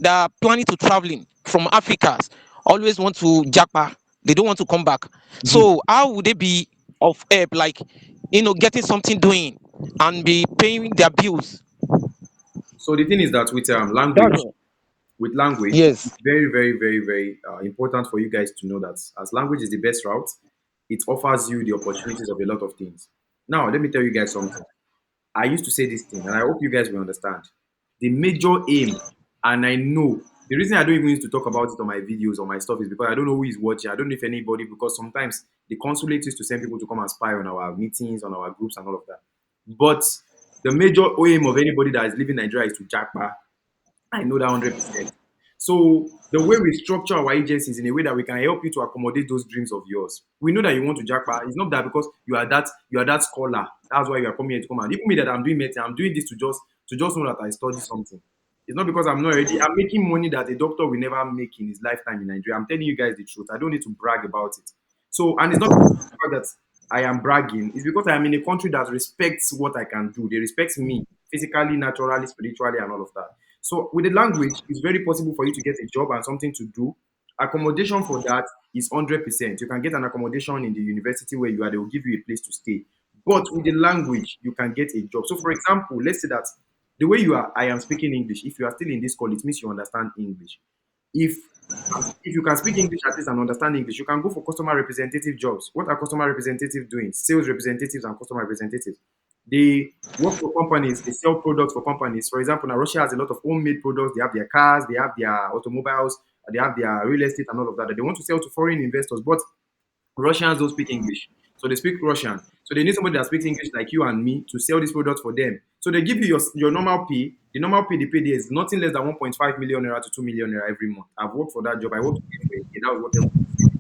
are planning to traveling from Africa always want to japa. They don't want to come back. So how would they be of help, like getting something doing and be paying their bills? So the thing is that with That's language, all. it's Yes. very, very, very, very important for you guys to know that as language is the best route, it offers you the opportunities of a lot of things. Now, let me tell you guys something. I used to say this thing, and I hope you guys will understand. The major aim, and I know the reason I don't even used to talk about it on my videos or my stuff is because I don't know who is watching. I don't know if anybody, because sometimes the consulate used to send people to come and spy on our meetings, on our groups, and all of that. But the major aim of anybody that is living in Nigeria is to jackpot. I know that 100%. So the way we structure our agencies in a way that we can help you to accommodate those dreams of yours. We know that you want to jackpot. It's not that because you are that scholar. That's why you are coming here to come and even me that I'm doing medicine, I'm doing this to just know that I study something. It's not because I'm not ready. I'm making money that a doctor will never make in his lifetime in Nigeria. I'm telling you guys the truth. I don't need to brag about it. So, and it's not because that I am bragging. It's because I am in a country that respects what I can do. They respect me physically, naturally, spiritually, and all of that. So with the language, it's very possible for you to get a job and something to do. Accommodation for that is 100%. You can get an accommodation in the university where you are. They will give you a place to stay. But with the language, you can get a job. So, for example, let's say that the way I am speaking English. If you are still in this call, it means you understand English. If if you can speak English at least and understand English, you can go for customer representative jobs. What are customer representatives doing? Sales representatives and customer representatives. They work for companies, they sell products for companies. For example, now Russia has a lot of homemade products. They have their cars, they have their automobiles, they have their real estate and all of that that they want to sell to foreign investors. But Russians don't speak English. So they speak Russian. So they need somebody that speaks English like you and me to sell this product for them. So they give you your normal pay. The normal pay they pay there is nothing less than 1.5 million naira to 2 million naira every month. I've worked for that job. I worked for a year. That was what everybody said.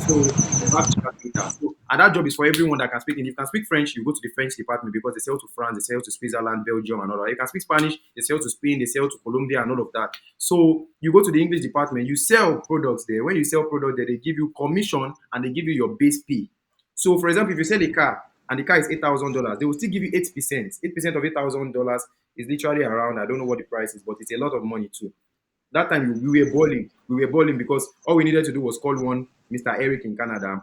So you have to calculate that. So, and that job is for everyone that can speak. And if you can speak French, you go to the French department because they sell to France, they sell to Switzerland, Belgium, and all that. You can speak Spanish, they sell to Spain, they sell to Colombia, and all of that. So you go to the English department, you sell products there. When you sell products there, they give you commission and they give you your base pay. So, for example, if you sell a car and the car is $8,000, they will still give you 8%. 8% of $8,000 is literally around, I don't know what the price is, but it's a lot of money too. That time we were balling. We were balling because all we needed to do was call one Mr. Eric in Canada and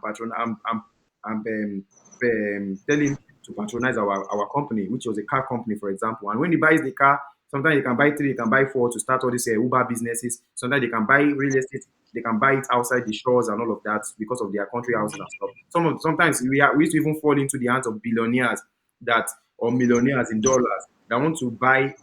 tell him to patronize our company, which was a car company, for example. And when he buys the car, Sometimes they can buy three, they can buy four to start all these Uber businesses. Sometimes they can buy real estate, they can buy it outside the shores and all of that because of their country houses and stuff. Sometimes we used to even fall into the hands of billionaires that or millionaires in dollars that want to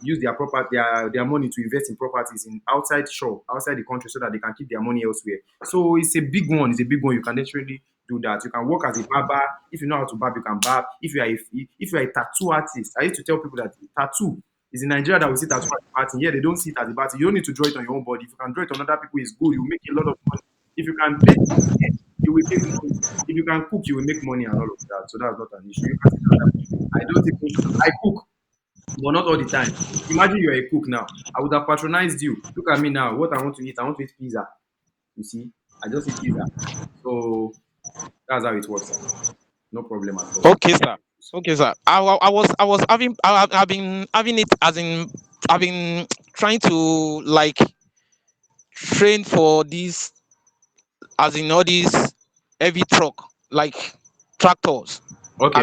use their property, their money to invest in properties in outside the country, so that they can keep their money elsewhere. So it's a big one. It's a big one. You can literally do that. You can work as a barber. If you know how to barb, you can barb. If you are a tattoo artist, I used to tell people that tattoo is in Nigeria that we see tattoo as a bad thing. Yeah, they don't see it as a bad thing. You don't need to draw it on your own body. If you can draw it on other people, it's good. You make a lot of money. If you can play, you will make money. If you can cook, you will make money and all of that. So that's not an issue. You can see that. I don't think I cook, but not all the time. Imagine you're a cook now. I would have patronized you. Look at me now. What I want to eat pizza. You see, I just eat pizza. So that's how it works. No problem at all. Okay, sir. Okay, sir. I was having I've been having it as in I've been trying to like train for this as in all these heavy truck like tractors. Okay.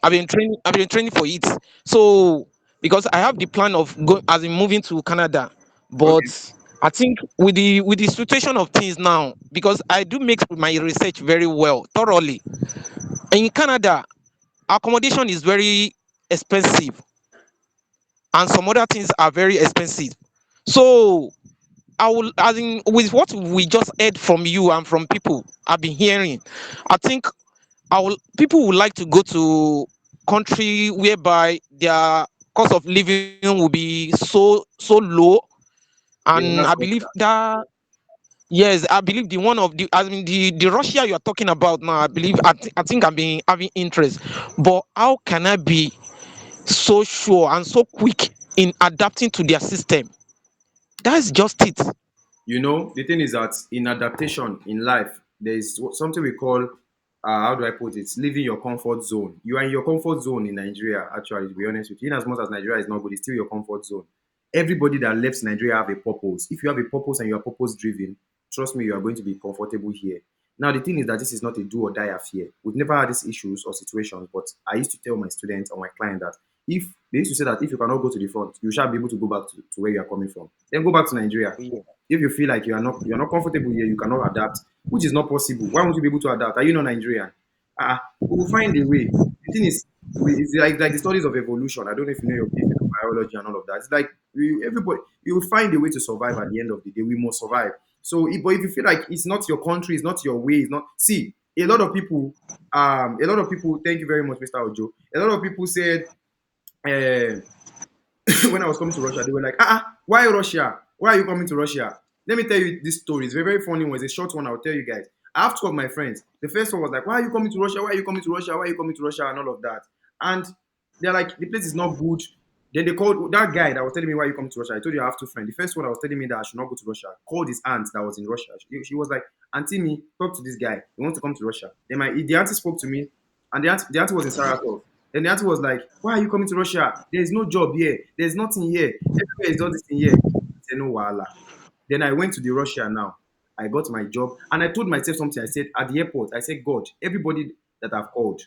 I've been training for it. So because I have the plan of going as in moving to Canada, but Okay. I think with the situation of things now, because I do make my research very well, thoroughly. In Canada, accommodation is very expensive, and some other things are very expensive. So I will, as in with what we just heard from you and from people I've been hearing, I think people would like to go to country whereby their cost of living will be so low, Yeah, and that's I what. believe that yes, I believe the one of the I mean the Russia you're talking about now, I think I've been having interest, but how can I be so sure and so quick in adapting to their system? That's just it. You know, the thing is that in adaptation in life, there is something we call, how do I put it, leaving your comfort zone. You are in your comfort zone in Nigeria, actually, to be honest with you. In as much as Nigeria is not good, it's still your comfort zone. Everybody that left Nigeria have a purpose. If you have a purpose and you are purpose driven, trust me, you are going to be comfortable here. Now, the thing is that this is not a do or die affair. We've never had these issues or situations, but I used to tell my students or my client that if they used to say that if you cannot go to the front, you shall be able to go back to where you are coming from. Then go back to Nigeria. If you feel like you're not comfortable here, you cannot adapt, which is not possible. Why won't you be able to adapt? Are you not Nigerian? We will find a way. The thing is, it's like the studies of evolution. I don't know if you know your basic biology and all of that. It's like everybody, you will find a way to survive at the end of the day. We must survive. So, but if you feel like it's not your country, it's not your way, it's not. See, a lot of people, Thank you very much, Mr. Ojo. A lot of people said, uh, when I was coming to Russia, they were like, why Russia? Why are you coming to Russia? Let me tell you this story. It's a very funny one. It's a short one. I'll tell you guys. I have two of my friends. The first one was like, why are you coming to Russia? Why are you coming to Russia? Why are you coming to Russia? And all of that. And they're like, the place is not good. Then they called that guy that was telling me why you come to Russia. I told you I have two friends. The first one that was telling me that I should not go to Russia called his aunt that was in Russia. She was like, Auntie me, talk to this guy. He wants to come to Russia. Then the auntie spoke to me, and the auntie was in Saratov. Then the auntie was like, why are you coming to Russia? There is no job here. There's nothing here. Everywhere is not this thing here. I said, no, wahala. Then I went to the Russia now. I got my job. And I told myself something. I said, at the airport, I said, God, everybody that I've called,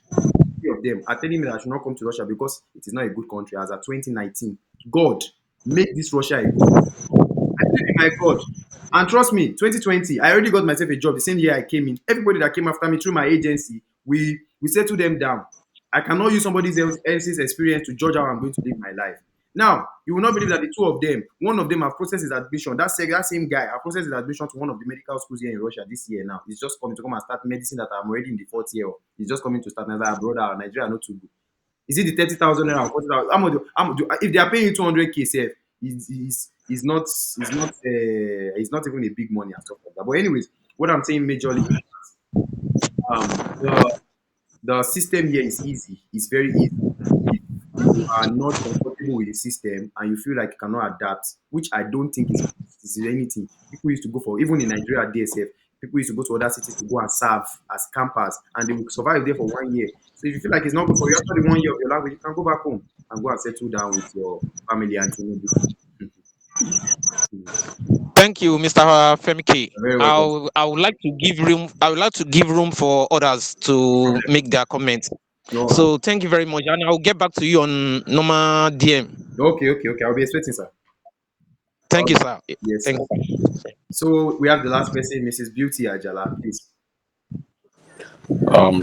of them are telling me that I should not come to Russia because it is not a good country as at 2019. God, make this Russia a good country. I believe in my God. And trust me, 2020, I already got myself a job the same year I came in. Everybody that came after me through my agency, we settled them down. I cannot use somebody else's experience to judge how I'm going to live my life. Now, you will not believe that the two of them, one of them have processed his admission. That same guy has processed his admission to one of the medical schools here in Russia this year now. He's just coming to come and start medicine that I'm already in the fourth year of. He's just coming to start another brother. Nigeria not too good. Is it the 30,000 naira or 40,000? If they are paying you 200k, sef, it's not even a big money and stuff like that. But anyways, what I'm saying majorly, the system here is easy. It's very easy. If you are not comfortable with the system and you feel like you cannot adapt, which I don't think is anything. People used to go for, even in Nigeria, DSF, people used to go to other cities to go and serve as campers, and they will survive there for 1 year. So if you feel like it's not good for you after the 1 year of your language, you can go back home and go and settle down with your family and Thank you, Mr. Femke. Very welcome. I would like to give room. I would like to give room for others to make their comments. No. So thank you very much, and I'll get back to you on normal DM. Okay. I'll be expecting, sir. Thank you, sir. Yes, Thank sir. you. So we have the last person, Mrs. Beauty Ajala. Please.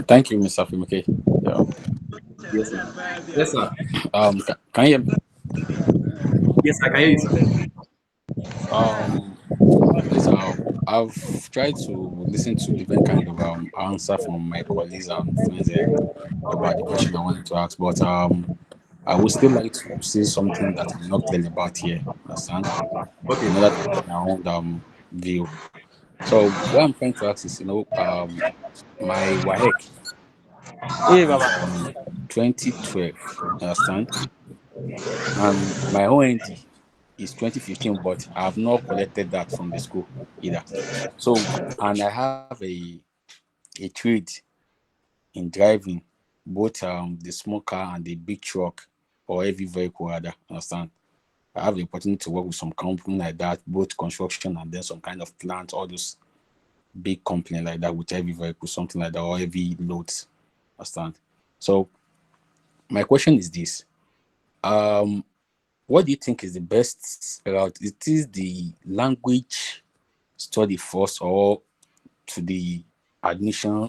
Thank you, Mr. Fimike. Yeah. Yes, sir. Yes, sir. Can you hear me? Yes, I can hear you, sir. Um, please, I've tried to listen to different kind of answer from my colleagues and friends about the question I wanted to ask, but I would still like to say something that I'm not clear about here. Understand? Okay. In order to get my own view. So what I'm trying to ask is, my WAEC Hey, is Baba. 2012. Understand? And my OND is 2015, but I have not collected that from the school either. So, and I have a trade in driving both the small car and the big truck or heavy vehicle rather. Understand? I have the opportunity to work with some company like that, both construction and then some kind of plant, all those big company like that with heavy vehicle, something like that, or heavy loads. Understand? So my question is this. What do you think is the best route? It is the language study first or to the admission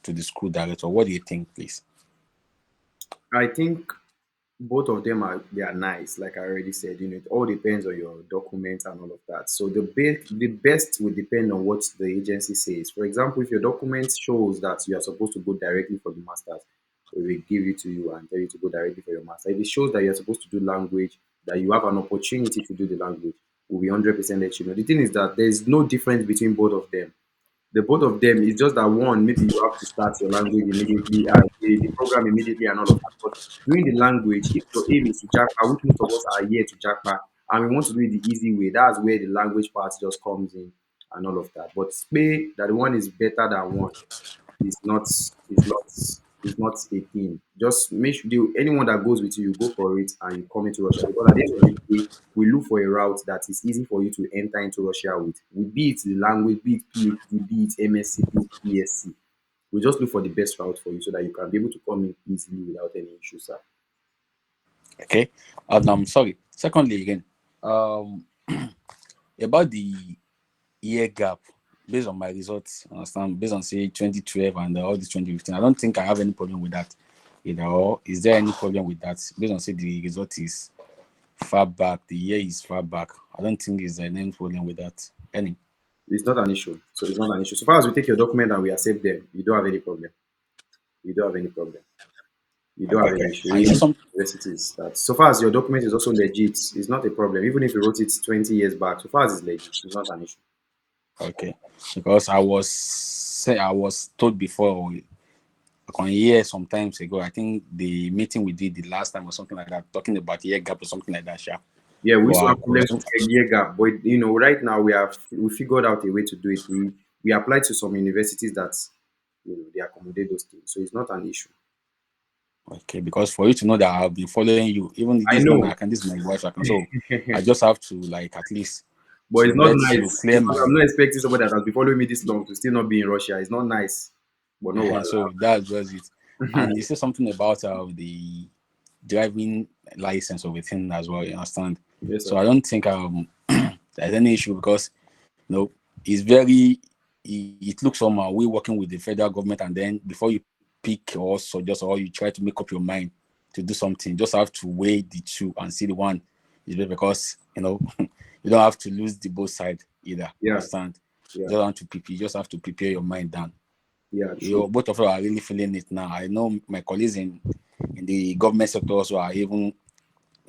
to the school director? What do you think, please? I think both of them are nice. Like I already said, it all depends on your documents and all of that. So the best will depend on what the agency says. For example, if your document shows that you are supposed to go directly for the masters, we will give it to you and tell you to go directly for your master. If it shows that you're supposed to do language, that you have an opportunity to do the language, we will 100% let you know. The thing is that there's no difference between both of them. The both of them is just that one, maybe you have to start your language immediately, the program immediately and all of that. But doing the language, if your aim is to Japa, which most of us are here to Japa, and we want to do it the easy way, that's where the language part just comes in and all of that. But say that one is better than one is not is not a thing. Just make sure anyone that goes with you, you go for it and you come into Russia. Because at the end of the day, we look for a route that is easy for you to enter into Russia with. Be it the language, be it PhD, be it MSc, be it BSc. We just look for the best route for you so that you can be able to come in easily without any issues, sir. Okay. And I'm sorry. Secondly, again, about the year gap, based on my results, understand, based on say 2012 and all this 2015, I don't think I have any problem with that either. Or is there any problem with that? Based on say the result is far back, the year is far back. I don't think there's any problem with that. Any? It's not an issue. So it's not an issue. So far as we take your document and we accept them, you don't have any problem. You don't have any problem. You don't have Okay. any issue. And is it some Universities that so far as your document is also legit, it's not a problem. Even if you wrote it 20 years back, so far as it's legit, it's not an issue. okay? Because I was told before, like on a year sometimes ago, I think the meeting we did the last time or something like that, talking about year gap or something like that, sure. Yeah, we But used to I have problems wasn't with year gap, but right now we figured out a way to do it. We applied to some universities that they accommodate those things, so it's not an issue. okay, because for you to know that I've been following you, even if I this is not my know, account, this is my wife account. So I just have to like at least but to it's not let you nice clear because my I'm not expecting somebody that has been following me this long to still not be in Russia. It's not nice, but no, so that's just it. And you said something about the driving license of a thing as well, you understand? yes, So sir. I don't think there's any issue because it's very it looks somehow we working with the federal government and then before you pick or suggest or you try to make up your mind to do something, just have to weigh the two and see the one is better because you don't have to lose the both side either. Yeah, Understand? yeah, You just have to prepare your mind down. yeah, true. Both of us are really feeling it now. I know my colleagues in the government sector also are even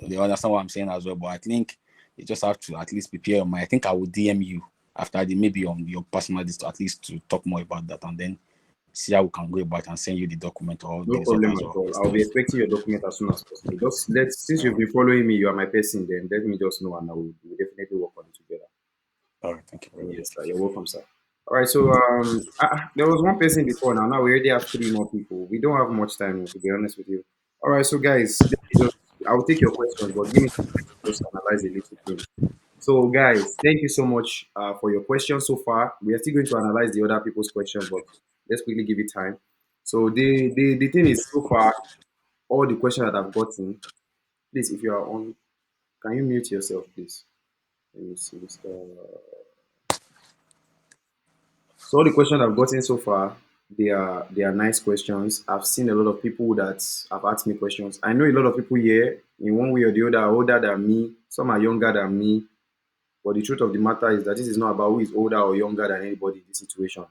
they understand what I'm saying as well. But I think you just have to at least prepare your mind. I think I will DM you after the maybe on your personal list at least to talk more about that and then see how we can go about and send you the document or the No result problem as at well. all. I'll be expecting your document as soon as possible. Just since you've been following me, you are my person. Then let me just know, and we'll definitely work on it together. All right, thank you very much. Yes, sir. You're welcome, sir. All right. So there was one person before now. Now we already have three more people. We don't have much time, to be honest with you. All right. So guys, let me just I'll take your questions, but give me some time to just analyze a little thing. So guys, thank you so much for your questions so far. We are still going to analyze the other people's questions, but let's quickly give it time. So the thing is so far all the questions that I've gotten. Please, if you are on, can you mute yourself, please? Let me see. So all the questions I've gotten so far, they are nice questions. I've seen a lot of people that have asked me questions. I know a lot of people here, in one way or the other, are older than me. Some are younger than me. But the truth of the matter is that this is not about who is older or younger than anybody in this situation.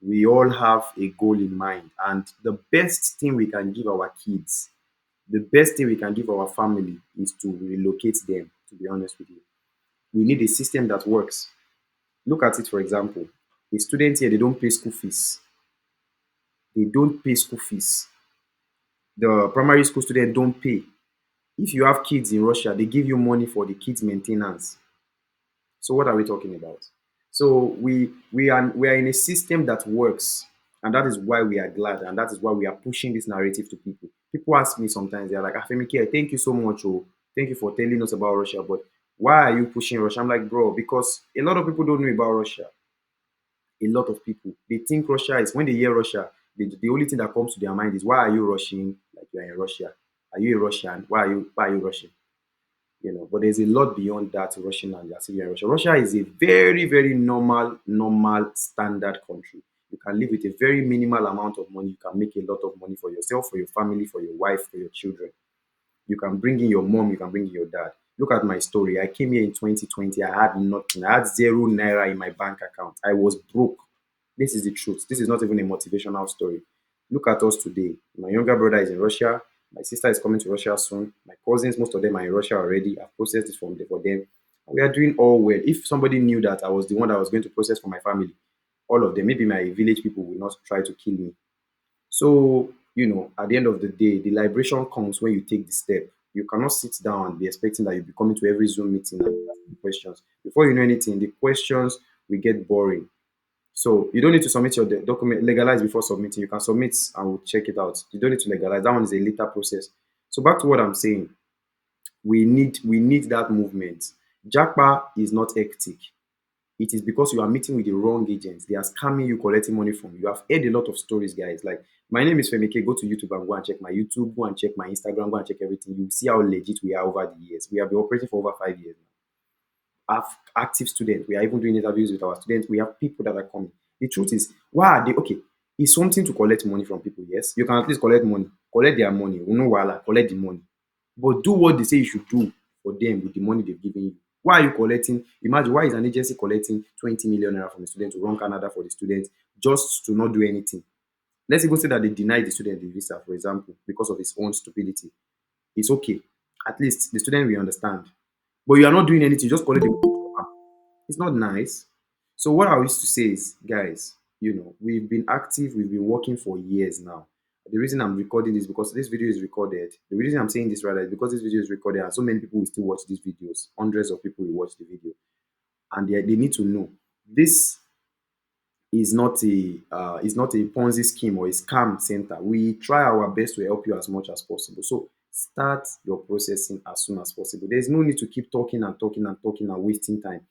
We all have a goal in mind, and the best thing we can give our kids, the best thing we can give our family is to relocate them. To be honest with you, we need a system that works. Look at it, for example, a student here, they don't pay school fees. They don't pay school fees. The primary school student don't pay. If you have kids in Russia, they give you money for the kids' maintenance. So what are we talking about? So we are in a system that works, and that is why we are glad, and that is why we are pushing this narrative to people. People ask me sometimes, they're like, Afemike, thank you so much, oh, thank you for telling us about Russia, but why are you pushing Russia? I'm like, bro, because a lot of people don't know about Russia. A lot of people, they think Russia is, when they hear Russia, the only thing that comes to their mind is, why are you rushing like you're in Russia? Are you a Russian? Why are you rushing? But there's a lot beyond that Russian and Assyrian Russia. Russia is a very, very normal, standard country. You can live with a very minimal amount of money. You can make a lot of money for yourself, for your family, for your wife, for your children. You can bring in your mom, you can bring in your dad. Look at my story. I came here in 2020. I had nothing. I had 0 naira in my bank account. I was broke. This is the truth. This is not even a motivational story. Look at us today. My younger brother is in Russia. My sister is coming to Russia soon. My cousins, most of them are in Russia already. I've processed it for them. We are doing all well. If somebody knew that I was the one that was going to process for my family, all of them, maybe my village people will not try to kill me. So, at the end of the day, the liberation comes when you take the step. You cannot sit down and be expecting that you'll be coming to every Zoom meeting and asking questions. Before you know anything, the questions will get boring. So you don't need to submit your document, legalize before submitting. You can submit and we'll check it out. You don't need to legalize. That one is a later process. So back to what I'm saying, we need that movement. Japa is not hectic. It is because you are meeting with the wrong agents. They are scamming you, collecting money from you. You have heard a lot of stories, guys. Like, my name is Femike. Go to YouTube and go and check my YouTube. Go and check my Instagram. Go and check everything. You will see how legit we are over the years. We have been operating for over 5 years now. Have active students. We are even doing interviews with our students. We have people that are coming. The truth is, why are they okay? It's something to collect money from people. Yes, you can at least collect money, collect their money. No wahala, collect the money, but do what they say you should do for them with the money they've given you. Why are you collecting? Imagine, why is an agency collecting 20 million naira from a student to run Canada for the student just to not do anything? Let's even say that they deny the student the visa, for example, because of his own stupidity. It's okay. At least the student will understand. But you are not doing anything, you just collect the money. It's not nice. So what I used to say is, guys, we've been active, we've been working for years now. The reason I'm recording this because this video is recorded. The reason I'm saying this rather is because this video is recorded and so many people will still watch these videos. Hundreds of people will watch the video. And they need to know this is not a Ponzi scheme or a scam center. We try our best to help you as much as possible. So start your processing as soon as possible. There's no need to keep talking and talking and talking and wasting time.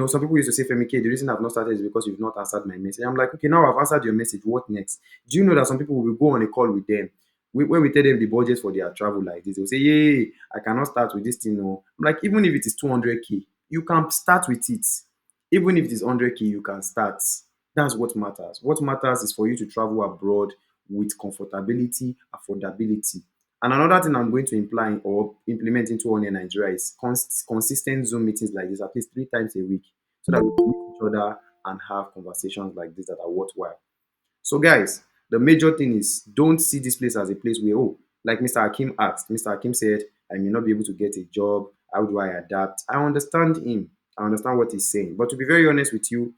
Some people used to say, Femike, the reason I've not started is because you've not answered my message. I'm like, okay, now I've answered your message. What next? Do you know that some people will go on a call with them? When we tell them the budget for their travel like this, they'll say, yeah, I cannot start with this thing. No. I'm like, even if it is 200K, you can start with it. Even if it is 100K, you can start. That's what matters. What matters is for you to travel abroad with comfortability, affordability. And another thing I'm going to imply or implement into One Year Nigeria is consistent Zoom meetings like this, at least 3 times a week, so that we can meet each other and have conversations like this that are worthwhile. So, guys, the major thing is, don't see this place as a place where, like Mr. Hakim asked, Mr. Hakim said, I may not be able to get a job. How do I adapt? I understand him. I understand what he's saying. But to be very honest with you,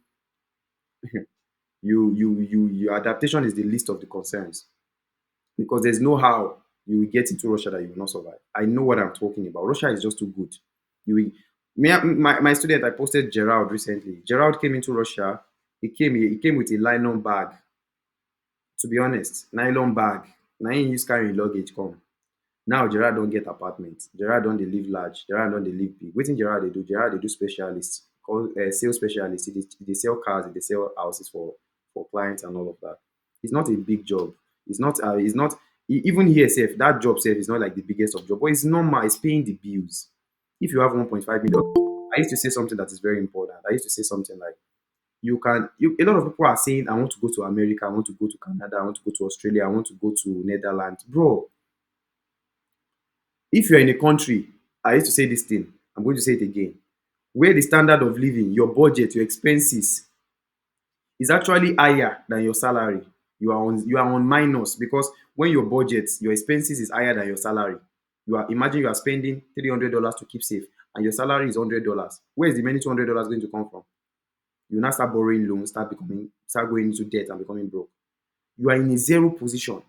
your adaptation is the least of the concerns, because there's no how you will get into Russia that you will not survive. I know what I'm talking about. Russia is just too good. You will, my student, I posted Gerald recently. Gerald came into Russia. He came with a nylon bag. To be honest, nylon bag. Now he use carry luggage come. Now Gerard don't get apartment. Gerard don't dey live large. Gerard don't dey live big. Wetin Gerard dey do? Gerard dey do specialist, called sales specialist. He dey sell cars. He dey sell houses for clients and all of that. It's not a big job. It's not. It's not. Even here, safe that job safe is not like the biggest of job, but it's normal. It's paying the bills. If you have 1.5 million I used to say something that is very important. I used to say something like, a lot of people are saying, I want to go to America, I want to go to Canada, I want to go to Australia, I want to go to Netherlands. Bro, if you're in a country, I used to say this thing, I'm going to say it again, where the standard of living, your budget, your expenses is actually higher than your salary, you are on minus, because when your budget, your expenses is higher than your salary, imagine you are spending $300 to keep safe and your salary is $100. Where is the remaining $200 going to come from? You now start borrowing loans, start going into debt and becoming broke. You are in a zero position,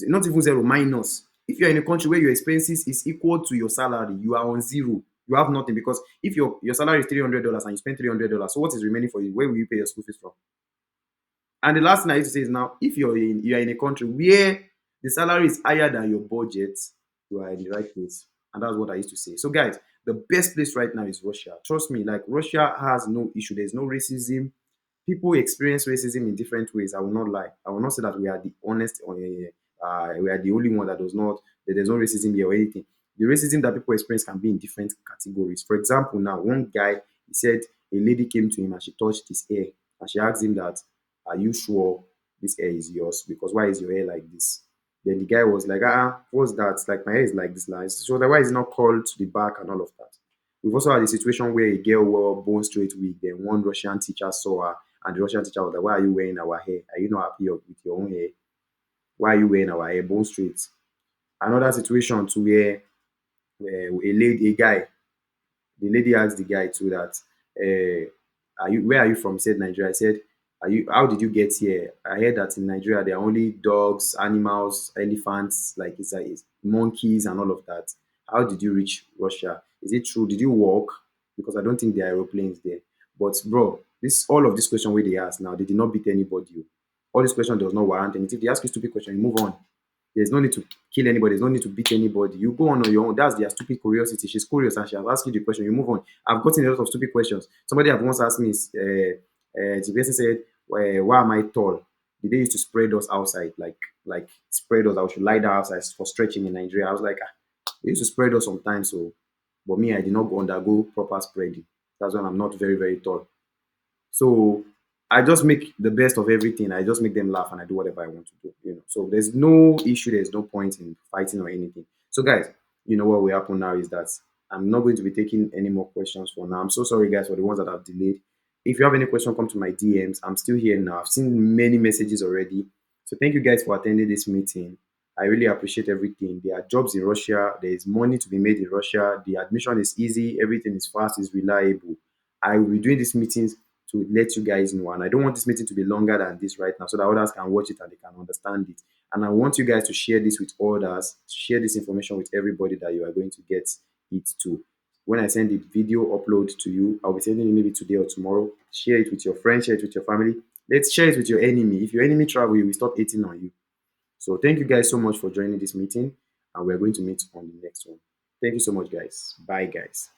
not even zero, minus. If you are in a country where your expenses is equal to your salary, you are on zero. You have nothing, because if your salary is $300 and you spend $300, so what is remaining for you? Where will you pay your school fees from? And the last thing I used to say is, now, if you are in a country where the salary is higher than your budget, you are in the right place. And that's what I used to say. So, guys, the best place right now is Russia. Trust me, like, Russia has no issue. There's no racism. People experience racism in different ways. I will not lie. I will not say that we are the honest, or we are the only one that does not, that there's no racism here or anything. The racism that people experience can be in different categories. For example, now, one guy, he said a lady came to him and she touched his hair, and she asked him that, are you sure this hair is yours? Because why is your hair like this? Then the guy was like, what's that? Like, my hair is like this now. So like, why is it not curled to the back and all of that? We've also had a situation where a girl wore bone straight wig. Then one Russian teacher saw her, and the Russian teacher was like, why are you wearing our hair? Are you not happy with your own hair? Why are you wearing our hair bone straight? Another situation to where a guy, the lady asked the guy too that, where are you from? He said Nigeria. I said, how did you get here? I heard that in Nigeria there are only dogs, animals, elephants, like it's monkeys and all of that. How did you reach Russia? Is it true? Did you walk? Because I don't think there are aeroplanes there. But bro, all of this question where they ask now, they did not beat anybody. All this question does not warrant anything. If they ask you stupid question, you move on. There's no need to kill anybody. There's no need to beat anybody. You go on your own. That's their stupid curiosity. She's curious and she has asked you the question. You move on. I've gotten a lot of stupid questions. Somebody have once asked me, the person said, why am I tall? Did they used to spread us outside? Like spread us. I should lie down outside for stretching in Nigeria. I was like, they used to spread us sometimes. So, but me, I did not go undergo proper spreading. That's when I'm not very, very tall. So I just make the best of everything. I just make them laugh and I do whatever I want to do. So there's no issue, there's no point in fighting or anything. So guys, what will happen now is that I'm not going to be taking any more questions for now. I'm so sorry guys for the ones that have delayed. If you have any question, come to my DMs. I'm still here now. I've seen many messages already. So thank you guys for attending this meeting. I really appreciate everything. There are jobs in Russia. There is money to be made in Russia. The admission is easy. Everything is fast, is reliable. I will be doing these meetings to let you guys know. And I don't want this meeting to be longer than this right now, so that others can watch it and they can understand it. And I want you guys to share this with others, share this information with everybody that you are going to get it to. When I send the video upload to you, I'll be sending it maybe today or tomorrow. Share it with your friends, share it with your family. Let's share it with your enemy. If your enemy travel, we will stop hating on you. So thank you guys so much for joining this meeting, and we're going to meet on the next one. Thank you so much, guys. Bye, guys.